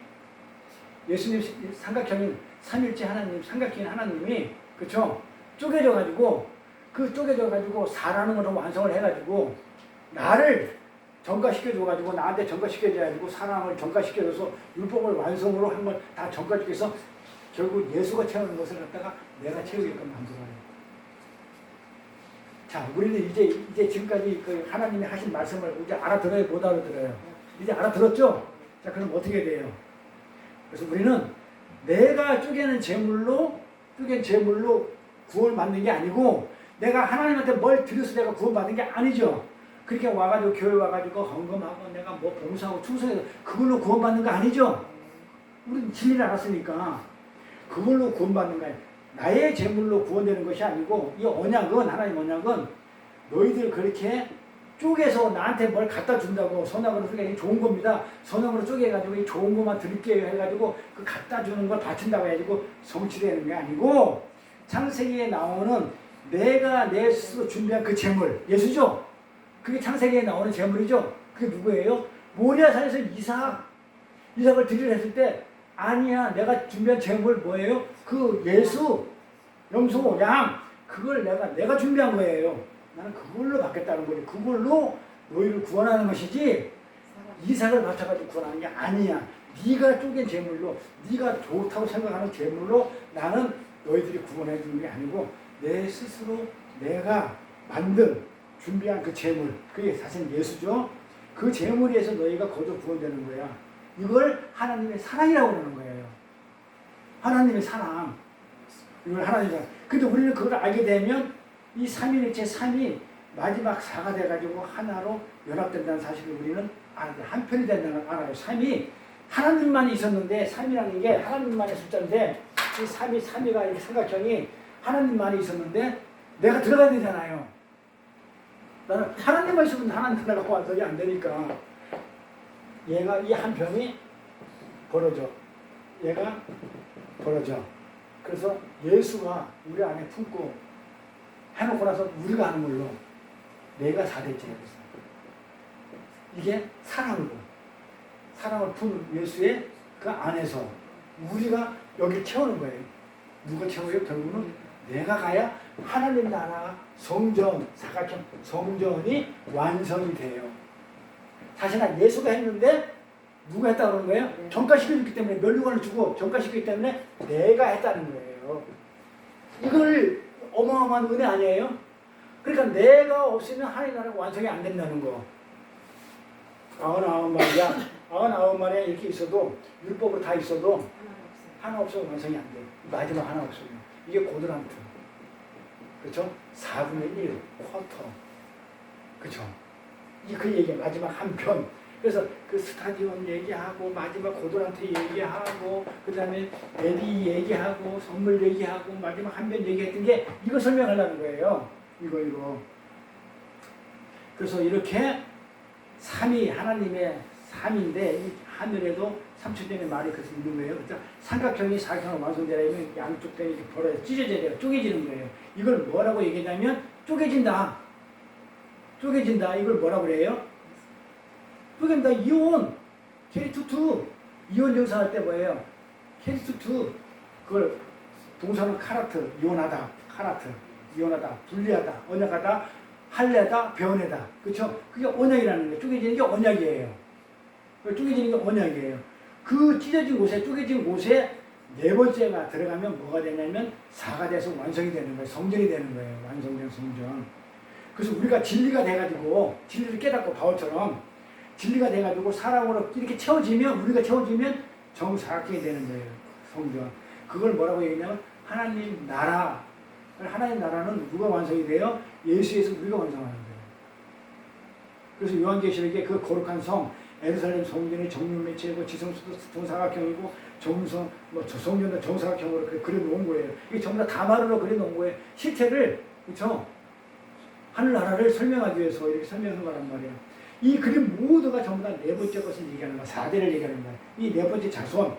예수님 삼각형인 삼일째 하나님, 삼각형인 하나님이, 그쵸? 쪼개져가지고, 사라는 것을 완성을 해가지고, 나를 전가시켜줘가지고, 나한테 전가시켜줘가지고, 사랑을 전가시켜줘서, 율법을 완성으로 한 걸 다 전가시켜서, 결국 예수가 채우는 것을 갖다가 내가 채우게끔 만들어요. 자, 우리는 이제 지금까지 그 하나님이 하신 말씀을 이제 알아들어요? 못 알아들어요? 이제 알아들었죠? 자, 그럼 어떻게 돼요? 그래서 우리는 내가 쪼개는 재물로 구원을 받는 게 아니고, 내가 하나님한테 뭘 드려서 내가 구원받는 게 아니죠. 그렇게 와가지고 교회 와가지고 헌금하고 내가 뭐 봉사하고 충성해서 그걸로 구원받는 거 아니죠. 우리는 진리를 알았으니까 그걸로 구원받는 거예요. 나의 재물로 구원되는 것이 아니고, 이 언약은, 하나님 언약은 너희들 그렇게 쪼개서 나한테 뭘 갖다 준다고, 선악으로 쪼개, 좋은 겁니다. 선악으로 쪼개가지고 이 좋은 것만 드릴게요 해가지고 그 갖다 주는 걸 바친다고 해가지고 성취되는 게 아니고, 창세기에 나오는 내가 내 스스로 준비한 그 재물, 예수죠? 그게 창세기에 나오는 재물이죠? 그게 누구예요? 모리아산에서 이삭을 드리려 했을 때, 아니야, 내가 준비한 재물 뭐예요? 그 예수, 염소, 양, 그걸 내가 준비한 거예요. 나는 그걸로 받겠다는 거지. 그걸로 너희를 구원하는 것이지, 이삭을 바쳐가지고 구원하는 게 아니야. 네가 쪼갠 재물로, 네가 좋다고 생각하는 재물로 나는 너희들이 구원해 주는 게 아니고, 내 스스로 내가 만든, 준비한 그 재물, 그게 사실 예수죠. 그 재물에 의해서 너희가 거저 구원되는 거야. 이걸 하나님의 사랑이라고 그러는 거예요. 하나님의 사랑. 이걸 하나님의 사랑. 근데 우리는 그걸 알게 되면 이 삼위일체 삼이 마지막 사가 돼가지고 하나로 연합된다는 사실을 우리는 알아요. 한편이 된다는 걸 알아요. 삼이 하나님만 있었는데, 삼이라는 게 하나님만의 숫자인데, 이 삼이가 이렇게 삼각형이 하나님만이 있었는데 내가 들어가야 되잖아요. 나는 하나님만 있으면 하나님 나가고 완성이 안 되니까. 얘가 이 한 병이 벌어져. 얘가 벌어져. 그래서 예수가 우리 안에 품고 해놓고 나서 우리가 하는 걸로 내가 4대째. 이게 사랑을 푼 예수의 그 안에서 우리가 여기 채우는 거예요. 누가 채워요? 결국은 내가 가야 하나님 나라 성전, 사각형 성전이 완성이 돼요. 사실 예수가 했는데 누가 했다고 그러는 거예요? 전가시켜줬기 때문에, 멸류관을 주고 전가시켰기 때문에 내가 했다는 거예요. 이걸 어마어마한 은혜 아니에요? 그러니까 내가 없으면 하나님 나라가 완성이 안 된다는 거. 99마리야 이렇게 있어도, 율법으로 다 있어도 하나 없으면 완성이 안 돼. 마지막 하나 없으면. 이게 고드란트. 그렇죠? 4분의 1, 쿼터. 그쵸? 그 얘기 마지막 한 편. 그래서 그 스타디온 얘기하고 마지막 고들한테 얘기하고 그 다음에 에디 얘기하고 선물 얘기하고 마지막 한 편 얘기했던 게 이거 설명하려는 거예요. 이거. 그래서 이렇게 삼위 하나님의 삼인데 이 하늘에도 삼천년의 말이 그래서 있는 거예요. 그러니까 삼각형이 사각형으로 완성되려면 양쪽 다 이렇게 벌어져 찢어져야 돼요. 쪼개지는 거예요. 이걸 뭐라고 얘기하냐면 쪼개진다. 이걸 뭐라고 그래요? 쪼갠다. 이온. 캐리투. 이온 정사할 때 뭐예요? 캐리투. 그걸 동사는 카라트. 이온하다. 분리하다. 언약하다. 할례다. 변해다. 그렇죠? 그게 언약이라는 거예요. 쪼개지는 게 언약이에요. 쪼개지는 게 언약이에요. 그 찢어진 곳에 쪼개진 곳에 네 번째가 들어가면 뭐가 되냐면 사가 돼서 완성이 되는 거예요. 성전이 되는 거예요. 완성된 성전. 그래서 우리가 진리가 돼가지고 진리를 깨닫고 바울처럼 진리가 돼가지고 사랑으로 이렇게 채워지면 우리가 채워지면 정사각형이 되는 거예요. 성전. 그걸 뭐라고 얘기하냐면 하나님 나라. 하나님 나라는 누가 완성이 돼요? 예수에서 우리가 완성하는 거예요. 그래서 요한계시록에 그 거룩한 성 예루살렘 성전이 정육 매체이고 지성소도 정사각형이고 정성 성전도 정사각형으로 그려놓은 거예요. 이게 전부 다 다말로 그려놓은 거예요. 실체를 그렇죠? 하늘나라를 설명하기 위해서 이렇게 설명한 거란 말이에요. 이 그림 모두가 전부 다 네 번째 것을 얘기하는 거야. 4대를 얘기하는 거야. 이 네 번째 자손,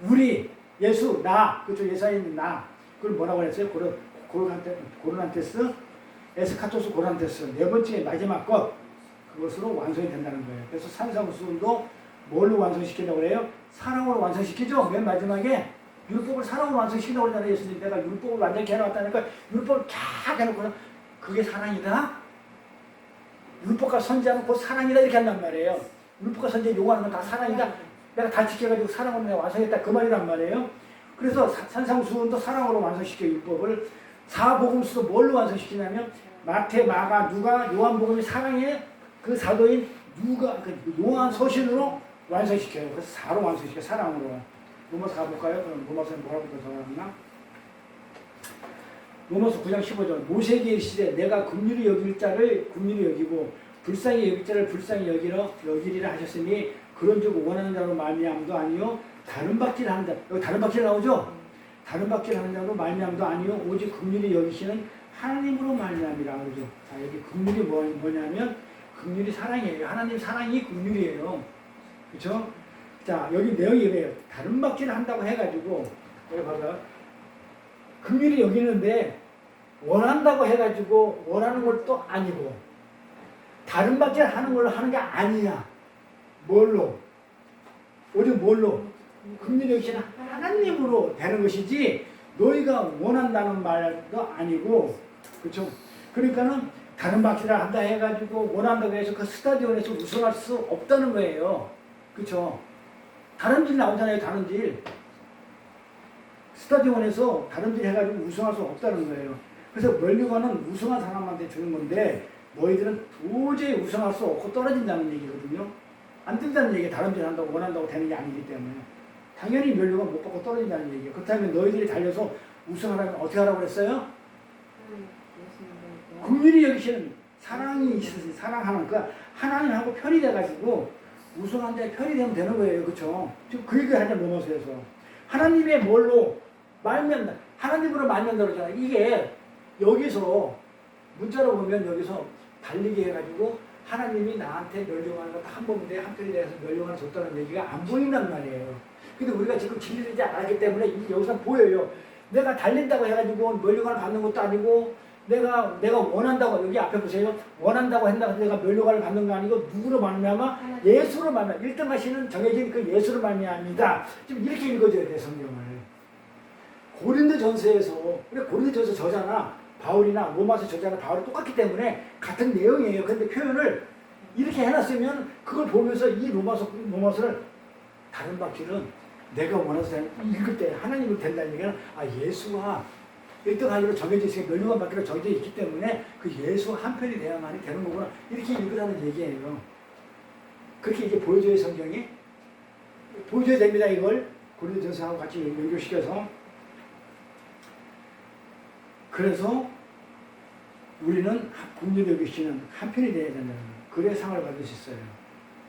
우리, 예수, 나, 그쪽 예수에 있는 나. 그걸 뭐라고 그랬어요? 고르난테스, 에스카토스 고르난테스. 네 번째 마지막 것. 그것으로 완성이 된다는 거예요. 그래서 산상수훈도 뭘로 완성시킨다고 그래요? 사랑으로 완성시키죠? 맨 마지막에 율법을 사랑으로 완성시킨다고 그러잖아요. 예수님 내가 율법을 완전히 해놨다니까 율법을 쫙 해놓고는 그게 사랑이다? 율법과 선지하는 곧 사랑이다 이렇게 한단 말이에요. 율법과 선지 요구하는 건 다 사랑이다. 내가 다 지켜가지고 사랑으로 내가 완성했다 그 말이란 말이에요. 그래서 산상수훈도 사랑으로 완성시켜 율법을. 사복음수도 뭘로 완성시키냐면 마태, 마가, 누가, 요한복음이 사랑의 그 사도인 누가 그 요한 서신으로 완성시켜요. 그래서 4로 완성시켜 사랑으로. 로마서 가볼까요? 그럼 로마서에 뭐라고 써놨나? 로마서 9장 15절 모세에게 이르시되 내가 긍휼히 여길 자를 긍휼히 여기고 불쌍히 여길 자를 불쌍히 여기리라 하셨으니 그런즉 원하는 자로 말미암도 아니요 다른 박질 하는 자. 여기 다른 박질 나오죠? 다른 박질 하는 자로 말미암도 아니요 오직 긍휼히 여기시는 하나님으로 말미암이라 그러죠. 자 여기 긍휼이 뭐냐면 긍휼이 사랑이에요. 하나님 사랑이 긍휼이에요. 그렇죠? 자 여기 내용이 이래요. 다른 박질을 한다고 해가지고 여기 봐봐. 긍휼히 여기는데 원한다고 해가지고 원하는 것도 아니고 다른 박질 하는 걸로 하는 게 아니야. 뭘로? 오직 뭘로? 긍휼히 여기시는 하나님으로 되는 것이지 너희가 원한다는 말도 아니고 그렇죠? 그러니까는 다른 박질을 한다 해가지고 원한다고 해서 그 스타디온에서 우승할 수 없다는 거예요. 그렇죠? 다른 질 나오잖아요. 다른 질. 스타디온에서 다른 질 해가지고 우승할 수 없다는 거예요. 그래서 멸류관은 우승한 사람한테 주는 건데 너희들은 도저히 우승할 수 없고 떨어진다는 얘기거든요. 안 된다는 얘기가 다른 질 한다고 원한다고 되는 게 아니기 때문에 당연히 멸류관 못 받고 떨어진다는 얘기예요. 그렇다면 너희들이 달려서 우승하려면 어떻게 하라고 그랬어요? 긍휼히 여기시는 사랑이 있으시 사랑하는 그 하나님하고 편이 돼가지고 우승한 데 편이 되면 되는 거예요. 그렇죠? 지금 그 얘기를 하냐 로마서에서 하나님의 뭘로 말면 하나님으로 말면다 그러잖아요. 이게 여기서 문자로 보면 여기서 달리게 해가지고 하나님이 나한테 멸류관을 한 번에 한 편이 돼서 멸류관을 줬다는 얘기가 안 보인단 말이에요. 근데 우리가 지금 진리되지 않았기 때문에 여기서 보여요. 내가 달린다고 해가지고 멸류관을 받는 것도 아니고 내가 원한다고 여기 앞에 보세요. 원한다고 한다고 내가 멸류관을 받는 거 아니고 누구로 말미암아? 예수로 말미암아. 1등 하시는 정해진 그 예수로 말미암이다. 지금 이렇게 읽어줘야 돼 성경을. 고린도전서에서 그래 고린도전서 저자나 바울이나 로마서 저자나 바울이 똑같기 때문에 같은 내용이에요. 근데 표현을 이렇게 해놨으면 그걸 보면서 이 로마서를 다른 박질은 내가 원해서 읽을 때 하나님으로 된다는 얘기는 예수와 1등 하기로 정해져 있으니까 멸류관 받기로 정해져 있기 때문에 그 예수 한편이 돼야만이 되는 거구나. 이렇게 읽으라는 얘기예요. 그렇게 이제 보여줘요 성경이. 보여줘야 됩니다 이걸. 고린도전서하고 같이 연결시켜서. 그래서 우리는 국민의 계시는 한편이 되어야 된다는 거예요. 그래 상을 받을 수 있어요.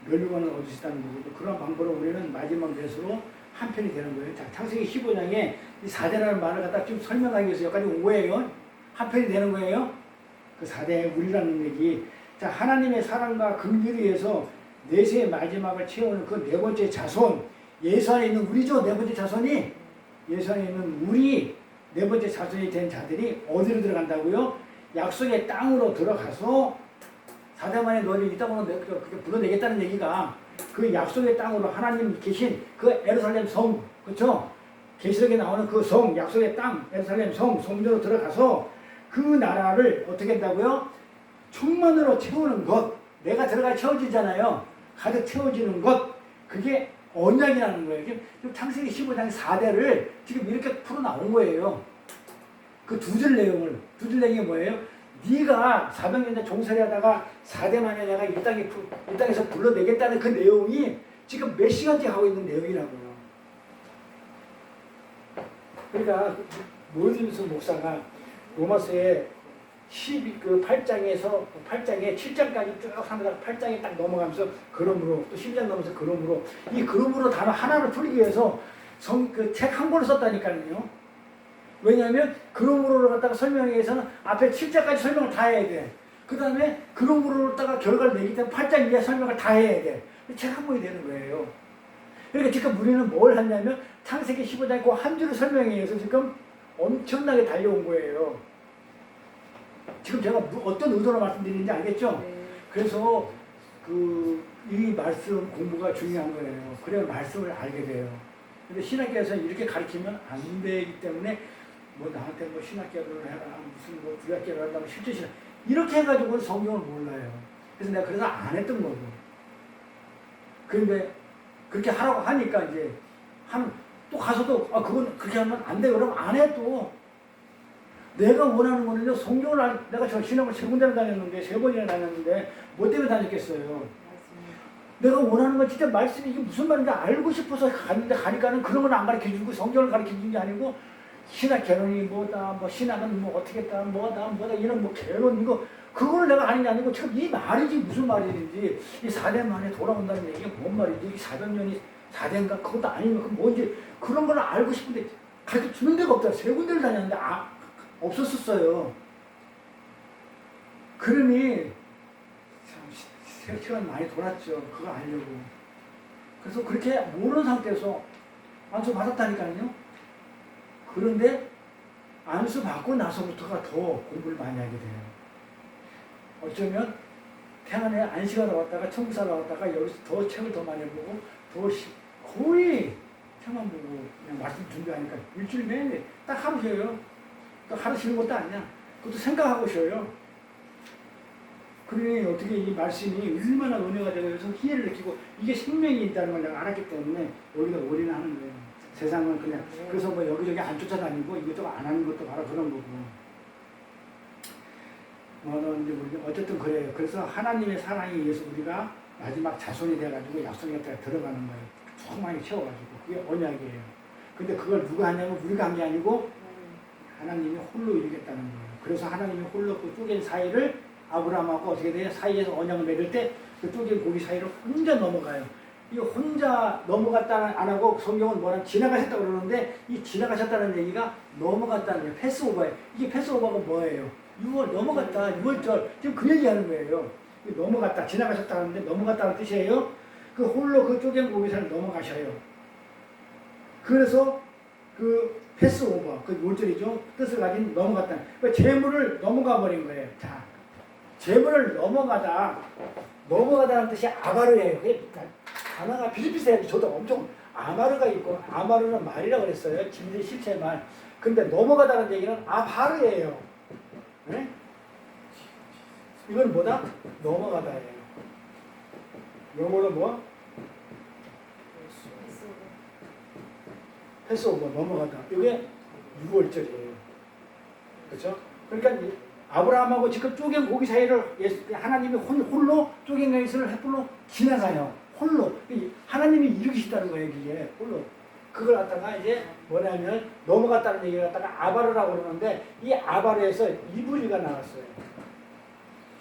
멸류관을 얻을 수 있다는 거고 그런 방법으로 우리는 마지막 넷으로 한편이 되는 거예요. 자, 창세기 15장에 이 4대라는 말을 갖다 좀 설명하기 위해서 여기까지 온 거예요. 한편이 되는 거예요. 그 4대의 우리라는 얘기. 자, 하나님의 사랑과 긍휼에 의해서 넷의 마지막을 채우는 그 네 번째 자손. 예수 안에 있는 우리죠. 네 번째 자손이. 예수 안에 있는 우리 네 번째 자손이 된 자들이 어디로 들어간다고요? 약속의 땅으로 들어가서 4대 만에 너를 이 땅으로 그렇게 불러내겠다는 얘기가 그 약속의 땅으로 하나님 계신 그 예루살렘 성, 그렇죠? 계시록에 나오는 그 성, 약속의 땅, 예루살렘 성, 성전으로 들어가서 그 나라를 어떻게 한다고요? 충만으로 채우는 것. 내가 들어가 채워지잖아요. 가득 채워지는 것. 그게 언약이라는 거예요. 지금 창세기 15장 4대를 지금 이렇게 풀어 나온 거예요. 그 두 줄 내용을. 두 줄 내용이 뭐예요? 네가 400년 종살이 하다가 4대 만에 내가 이 땅에서 불러내겠다는 그 내용이 지금 몇 시간째 하고 있는 내용이라고요. 그러니까 모리스 목사가 로마서의 8장에 7장까지 쭉 하다가 8장에 딱 넘어가면서 그러므로 또 12장 넘어서 그러므로 이 그러므로 단어 하나를 풀기 위해서 그 책 한 권을 썼다니까요. 왜냐하면 그러므로를 갖다가 설명하기 위해서는 앞에 7장까지 설명을 다 해야 돼. 그 다음에 그러므로를 갖다가 결과를 내기 때문에 8장 이하 설명을 다 해야 돼. 책 한 권이 되는 거예요. 그러니까 지금 우리는 뭘 하냐면 창세기 15장 그 한 줄을 설명해 위해서 지금 엄청나게 달려온 거예요. 지금 제가 어떤 의도로 말씀드리는지 알겠죠? 네. 그래서 이 말씀 공부가 중요한 거예요. 그래야 말씀을 알게 돼요. 근데 신학교에서 이렇게 가르치면 안 되기 때문에 뭐 나한테 뭐 신학교를 해라, 무슨 뭐 구약교를 한다면 실제 신학 이렇게 해가지고 성경을 몰라요. 그래서 내가 그래서 안 했던 거고. 그런데 그렇게 하라고 하니까 이제 또 가서도 그건 그렇게 하면 안 돼. 그러면 안 해 또. 내가 원하는 거는요. 성경을 내가 저 신학을 3군데를 다녔는데 3번이나 다녔는데 뭐 때문에 다녔겠어요. 내가 원하는 건 진짜 말씀이 이게 무슨 말인지 알고 싶어서 갔는데 가니까는 그런 건 안 가르쳐주고 성경을 가르쳐주는 게 아니고 신학 개론이 뭐다, 뭐 신학은 뭐 어떻게 했다, 뭐다, 이런 뭐 개론 이거 그걸 내가 아는 게 아니고 지금 이 말이지 무슨 말인지 이 4대 만에 돌아온다는 얘기가 뭔 말이지 이 400년이 4대인가 그것도 아니면 그 뭔지 그런 걸 알고 싶은데 가르쳐 주는 데가 없다. 3군데를 다녔는데 없었어요. 그러니 참 시간 많이 돌았죠. 그거 알려고. 그래서 그렇게 모르는 상태에서 안수 받았다니까요. 그런데 안수 받고 나서부터가 더 공부를 많이 하게 돼요. 어쩌면 태안에 안식하러 왔다가 천국 살러 왔다가 여기서 더 책을 더 많이 보고 거의 책만 보고 그냥 말씀 준비하니까 일주일 내내 딱 하루 쉬어요. 또 하루 쉬는 것도 아니야. 그것도 생각하고 쉬어요. 그러니 어떻게 이 말씀이 얼마나 은혜가 되어서 희애를 느끼고 이게 생명이 있다는 걸 내가 알았기 때문에 여기다 올인하는 거예요. 세상은 그냥 그래서 뭐 여기저기 안 쫓아다니고 이것저것 안 하는 것도 바로 그런 거고. 이제 우리 어쨌든 그래요. 그래서 하나님의 사랑에 의해서 우리가 마지막 자손이 돼가지고 약속에 들어가는 거예요. 충만히 채워가지고 그게 언약이에요. 근데 그걸 누가 하냐면 우리가 한 게 아니고 하나님이 홀로 이루겠다는 거예요. 그래서 하나님이 홀로 그 쪼갠 사이를 아브라함하고 어떻게 돼요? 사이에서 언약을 맺을 때 그 쪼갠 고기 사이로 혼자 넘어가요. 이 혼자 넘어갔다는 안 하고 성경은 뭐냐면 지나가셨다고 그러는데 이 지나가셨다는 얘기가 넘어갔다는 거예요. 패스오버예요. 이게 패스오버가 뭐예요? 6월 넘어갔다. 6월절 지금 그 얘기하는 거예요. 넘어갔다. 지나가셨다 하는데 넘어갔다는 뜻이에요. 그 홀로 그 쪼갠 고기 사이를 넘어가셔요. 그래서 그 패스오버 그 6월절이죠. 뜻을 가진 넘어갔다. 그 재물을 넘어가 버린 거예요. 자, 재물을 넘어가다는 뜻이 아바르예요. 단어가 비슷비슷해요. 저도 엄청 아마르가 있고 아마르는 말이라고 그랬어요. 진리 실체 말. 근데 넘어가다는 얘기는 아바르예요. 네? 이건 뭐다? 넘어가다예요. 영어는 뭐? 패스오버 넘어가다. 이게 6월절이에요. 그렇죠? 그러니까 아브라함하고 지금 쪼갠 고기 사이를 하나님이 홀로 쪼갠 고기 사이를 홀로 지나가요. 홀로 하나님이 이루시다는 거예요. 이게 홀로 그걸 갖다가 이제 뭐냐면 넘어갔다는 얘기를 갖다가 아바르라고 그러는데 이 아바르에서 이브리가 나왔어요.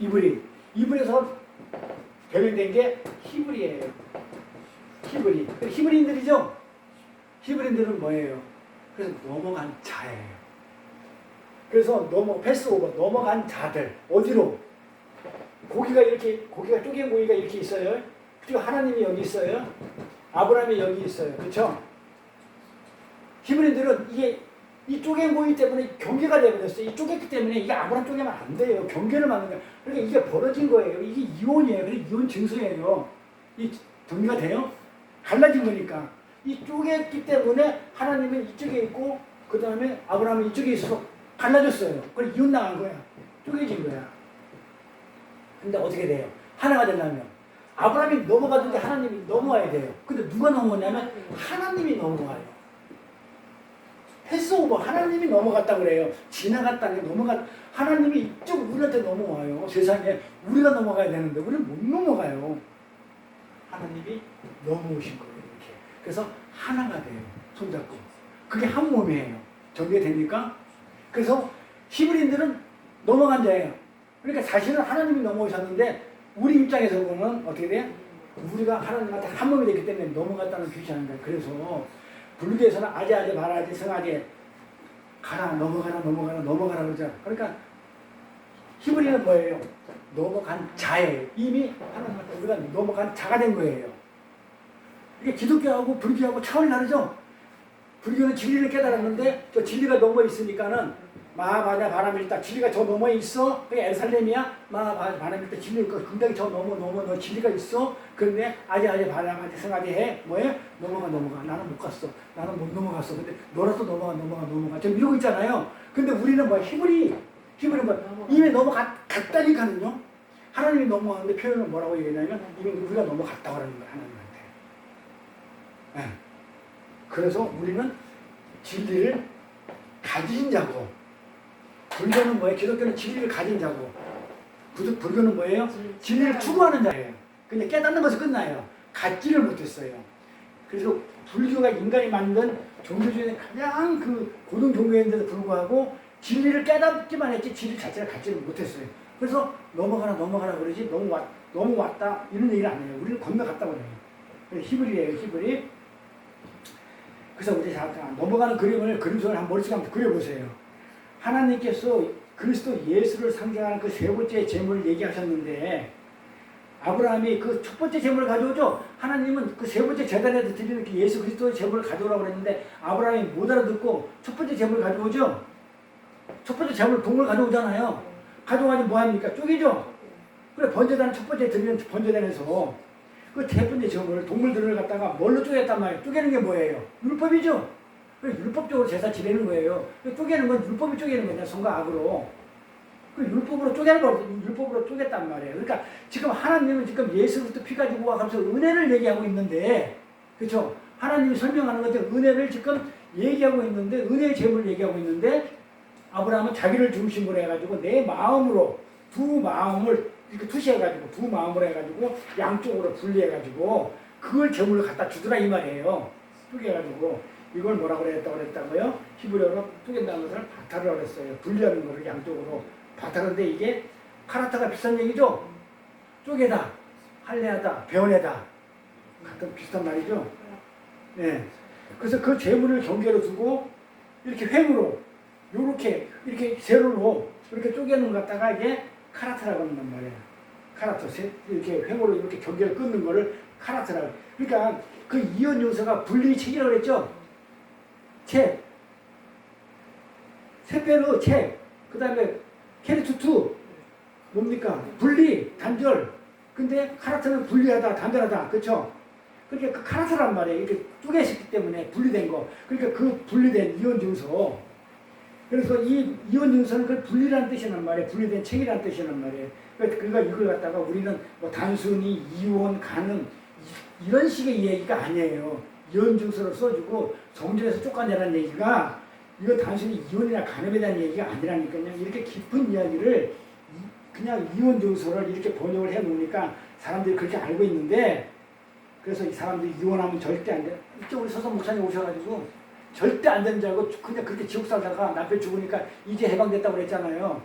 이불에서 변형된 게 히브리예요. 히브리인들이죠. 히브리인들은 뭐예요? 그래서 넘어간 자예요. 그래서 패스오버 넘어간 자들 어디로? 고기가 쪼갠 고기가 이렇게 있어요. 그리고 하나님이 여기 있어요. 아브라함이 여기 있어요. 그렇죠? 히브리인들은 이 쪼갠 고기 때문에 경계가 되어버렸어요. 이 쪼갰기 때문에 이게 아브라함 쪼개면 안 돼요. 경계를 만든 거예요. 그러니까 이게 벌어진 거예요. 이게 이혼이에요. 그래서 이혼 증서예요. 이 정리가 돼요? 갈라진 거니까. 이 쪼갰기 때문에 하나님은 이쪽에 있고 그 다음에 아브라함은 이쪽에 있어서 갈라졌어요. 그래 이혼 나간 거야. 쪼개진 거야. 근데 어떻게 돼요? 하나가 되려면 아브라함이 넘어가든지 하나님이 넘어와야 돼요. 근데 누가 넘어오냐면 하나님이 넘어와요. 패스오버 하나님이 넘어갔다 그래요. 지나갔다는 게 하나님이 이쪽 우리한테 넘어와요. 세상에 우리가 넘어가야 되는데 우리는 못 넘어가요. 하나님이 넘어오신 거예요. 이렇게. 그래서 하나가 돼요. 손잡고. 그게 한 몸이에요. 정리가 됩니까? 그래서 히브리인들은 넘어간 자예요. 그러니까 사실은 하나님이 넘어오셨는데 우리 입장에서 보면 어떻게 돼요? 우리가 하나님한테 한 몸이 됐기 때문에 넘어갔다는 표시하는 거예요. 그래서 불교에서는 아재 말아재 성아재 가라 넘어가라 그러죠. 그러니까 히브리는 뭐예요? 넘어간 자예요. 이미 하나님한테 우리가 넘어간 자가 된 거예요. 이게 기독교하고 불교하고 차원이 다르죠? 불교는 진리를 깨달았는데 저 진리가 넘어 있으니까는 마하바냐 바람일다 진리가 저 넘어 있어. 그게 에살렘이야. 마하바냐 바람일다 진리가 굉장히 저 넘어 진리가 있어. 그런데 아재 바람아재 성아재 해 뭐해? 넘어가 나는 못 갔어. 나는 못 넘어갔어. 근데 너라도 넘어가 지금 이러고 있잖아요. 근데 우리는 뭐야? 히브리는 뭐 이미 넘어갔다니까는요. 하나님이 넘어가는데 표현은 뭐라고 얘기하냐면 이미 우리가 넘어갔다고 하는 거야. 하나님한테. 네. 그래서 우리는 진리를 가진 자고 불교는 뭐예요? 기독교는 진리를 가진 자고 불교는 뭐예요? 진리를 추구하는 자예요. 근데 깨닫는 것이 끝나요. 갖지를 못했어요. 그래서 불교가 인간이 만든 종교 중에 가장 그 고등 종교인데도 불구하고 진리를 깨닫기만 했지 진리 자체를 갖지를 못했어요. 그래서 넘어가라 그러지 넘어왔다 이런 얘기를 안 해요. 우리는 건너갔다고 해요. 히브리예요. 히브리. 그래서 우리 넘어가는 그림선을 한 머릿속에 한번 그려보세요. 하나님께서 그리스도 예수를 상징하는 그 세 번째 제물을 얘기하셨는데 아브라함이 그 첫 번째 제물을 가져오죠. 하나님은 그 세 번째 제단에도 드리는 그 예수 그리스도의 제물을 가져오라고 그랬는데 아브라함이 못 알아듣고 첫 번째 제물을 가져오죠. 첫 번째 제물 동물 가져오잖아요. 가져오면 뭐합니까? 쪼개죠. 그래 번제단 첫 번째 드리는 번제단에서 그 세 번째 제물을 동물들을 갖다가 뭘로 쪼갰단 말이에요. 쪼개는 게 뭐예요? 율법이죠. 율법적으로 제사 지내는 거예요. 쪼개는 건 율법이 쪼개는 거냐, 선과 악으로. 율법으로 쪼갰단 말이에요. 그러니까 지금 하나님은 지금 예수 그리스도 피 가지고 와가면서 은혜를 얘기하고 있는데, 그렇죠? 하나님이 설명하는 건데 은혜를 지금 얘기하고 있는데, 은혜의 제물을 얘기하고 있는데, 아브라함은 자기를 중심으로 해가지고 내 마음으로 두 마음을 이렇게 투시해가지고 두 마음으로 해가지고 양쪽으로 분리해가지고 그걸 제물로 갖다 주더라 이 말이에요. 쪼개가지고 이걸 뭐라고 그랬다고요? 히브리어로 쪼갠다는 것을 바타르라고 그랬어요. 분리하는 거를 양쪽으로 바타르인데 이게 카라타가 비슷한 얘기죠. 쪼개다, 할례하다, 배원하다 같은 비슷한 말이죠. 네. 그래서 그 제물을 경계로 두고 이렇게 횡으로 이렇게 세로로 이렇게 쪼개는 것 갖다가 이게 카라트라고 하는 말이에요. 카라트, 이렇게 횡으로 이렇게 경계를 끊는 거를 카라트라고. 그러니까 그 이혼 요소가 분리책이라고 그랬죠. 책, 세페르 책, 그 다음에 케리투투 뭡니까? 분리, 단절. 근데 카라트는 분리하다, 단절하다, 그렇죠? 그러니까 그 카라트란 말이에요. 이렇게 쪼개졌기 때문에 분리된 거. 그러니까 그 분리된 이혼 증서. 그래서 이 이혼 증서는 그 분리라는 뜻이란 말이에요. 분리된 책이라는 뜻이란 말이에요. 그러니까 이걸 갖다가 우리는 뭐 단순히 이혼 가능 이런 식의 얘기가 아니에요. 이혼 증서를 써주고 성전에서 쫓아내라는 얘기가 이거 단순히 이혼이나 간음에 대한 얘기가 아니라니까요. 이렇게 깊은 이야기를 그냥 이혼 증서를 이렇게 번역을 해 놓으니까 사람들이 그렇게 알고 있는데 그래서 이 사람들이 이혼하면 절대 안 돼. 이쪽 우리 서선 목사님 오셔가지고 절대 안 되는 줄 알고 그냥 그렇게 지옥 살다가 남편 죽으니까 이제 해방됐다고 그랬잖아요.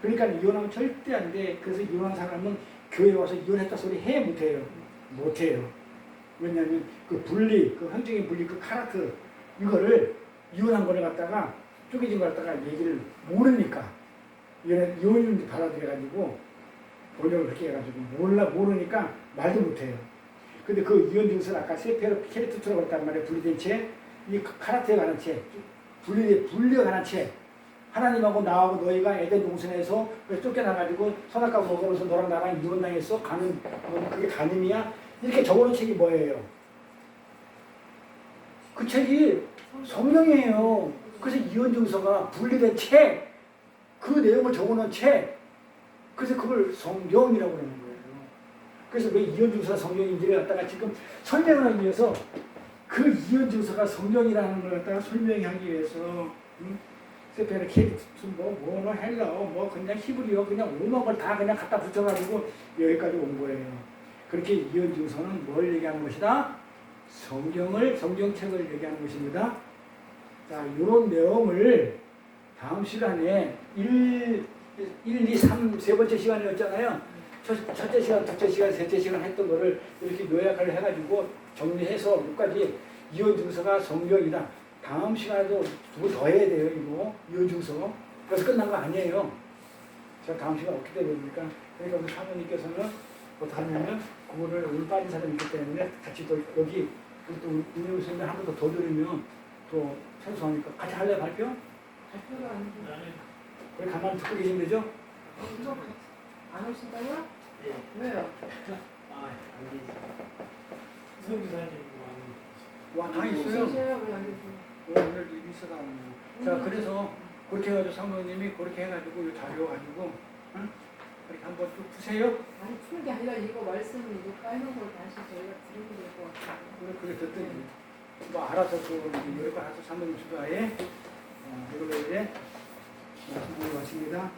그러니까 이혼하면 절대 안 돼. 그래서 이혼한 사람은 교회 와서 이혼했다 소리 해 못해요. 못해요. 왜냐하면 그 분리, 그 형적인 분리, 그 카라트 이거를 이혼한 거를 갖다가 쪼개진 걸 갖다가 얘기를 모르니까 이혼인지 받아들여가지고 번역을 그렇게 해가지고 모르니까 말도 못해요. 근데 그 이혼 증서를 아까 세페로 캐리투트라고 했단 말이에요. 분리된 채, 이 카라트에 관한 채, 분리에 관한 채. 하나님하고 나하고 너희가 에덴 동산에서 쫓겨나가지고 선악과 먹으면서 너랑 나랑 이혼당했어? 그게 간음이야? 이렇게 적어놓은 책이 뭐예요? 그 책이 성경이에요. 그래서 이혼 증서가 분리된 책, 그 내용을 적어놓은 책, 그래서 그걸 성경이라고 하는 거예요. 그래서 왜 이혼 증서가 성경인지를 갖다가 지금 설명을 하기 위해서 그 이혼 증서가 성경이라는 걸 갖다가 설명하기 위해서 세페르 케리투 뭐 헬러 뭐 그냥 히브리어 그냥 오만 걸 다 그냥 갖다 붙여가지고 여기까지 온 거예요. 그렇게 이혼 증서는 뭘 얘기하는 것이다? 성경책을 얘기하는 것입니다. 자, 이런 내용을 다음 시간에 1, 2, 3, 세 번째 시간이었잖아요. 첫째 시간, 둘째 시간, 셋째 시간 했던 거를 이렇게 요약을 해가지고 정리해서 여기까지 이혼 증서가 성경이다. 다음 시간에도 두 번 더 해야 돼요, 이거. 이혼 증서. 그래서 끝난 거 아니에요. 제가 다음 시간 어떻게 되니까. 그러니까 우리 사모님께서는 어떻게 하냐면, 그거를 오늘 빠진 사람이 있기 때문에 같이 또 여기 또 운영 선생님 한 번 더 들으면 또 생소하니까 같이 할래요, 발표? 발표가 아니고. 그래, 가만히 듣고 계시면 되죠? 이거 안 오신다고요? 네. 왜요? 안 되지. 성기사님 와, 다 있어요. 오셔요, 왜안 되세요? 오늘 일이 있어다. 자, 그래서 그렇게 해가지고 사모님이 그렇게 해가지고 이 자료 가지고 응? 그렇게 한번 쭉 푸세요. 아니 푸는 게 아니라 이거 말씀 이거 까놓은 걸 다시 저희가 들으면 될 것 같아요. 그래 듣더니 뭐 알아서 그 이걸 알아서 사모님 주도하에 이걸로 이제 말씀을 마칩니다.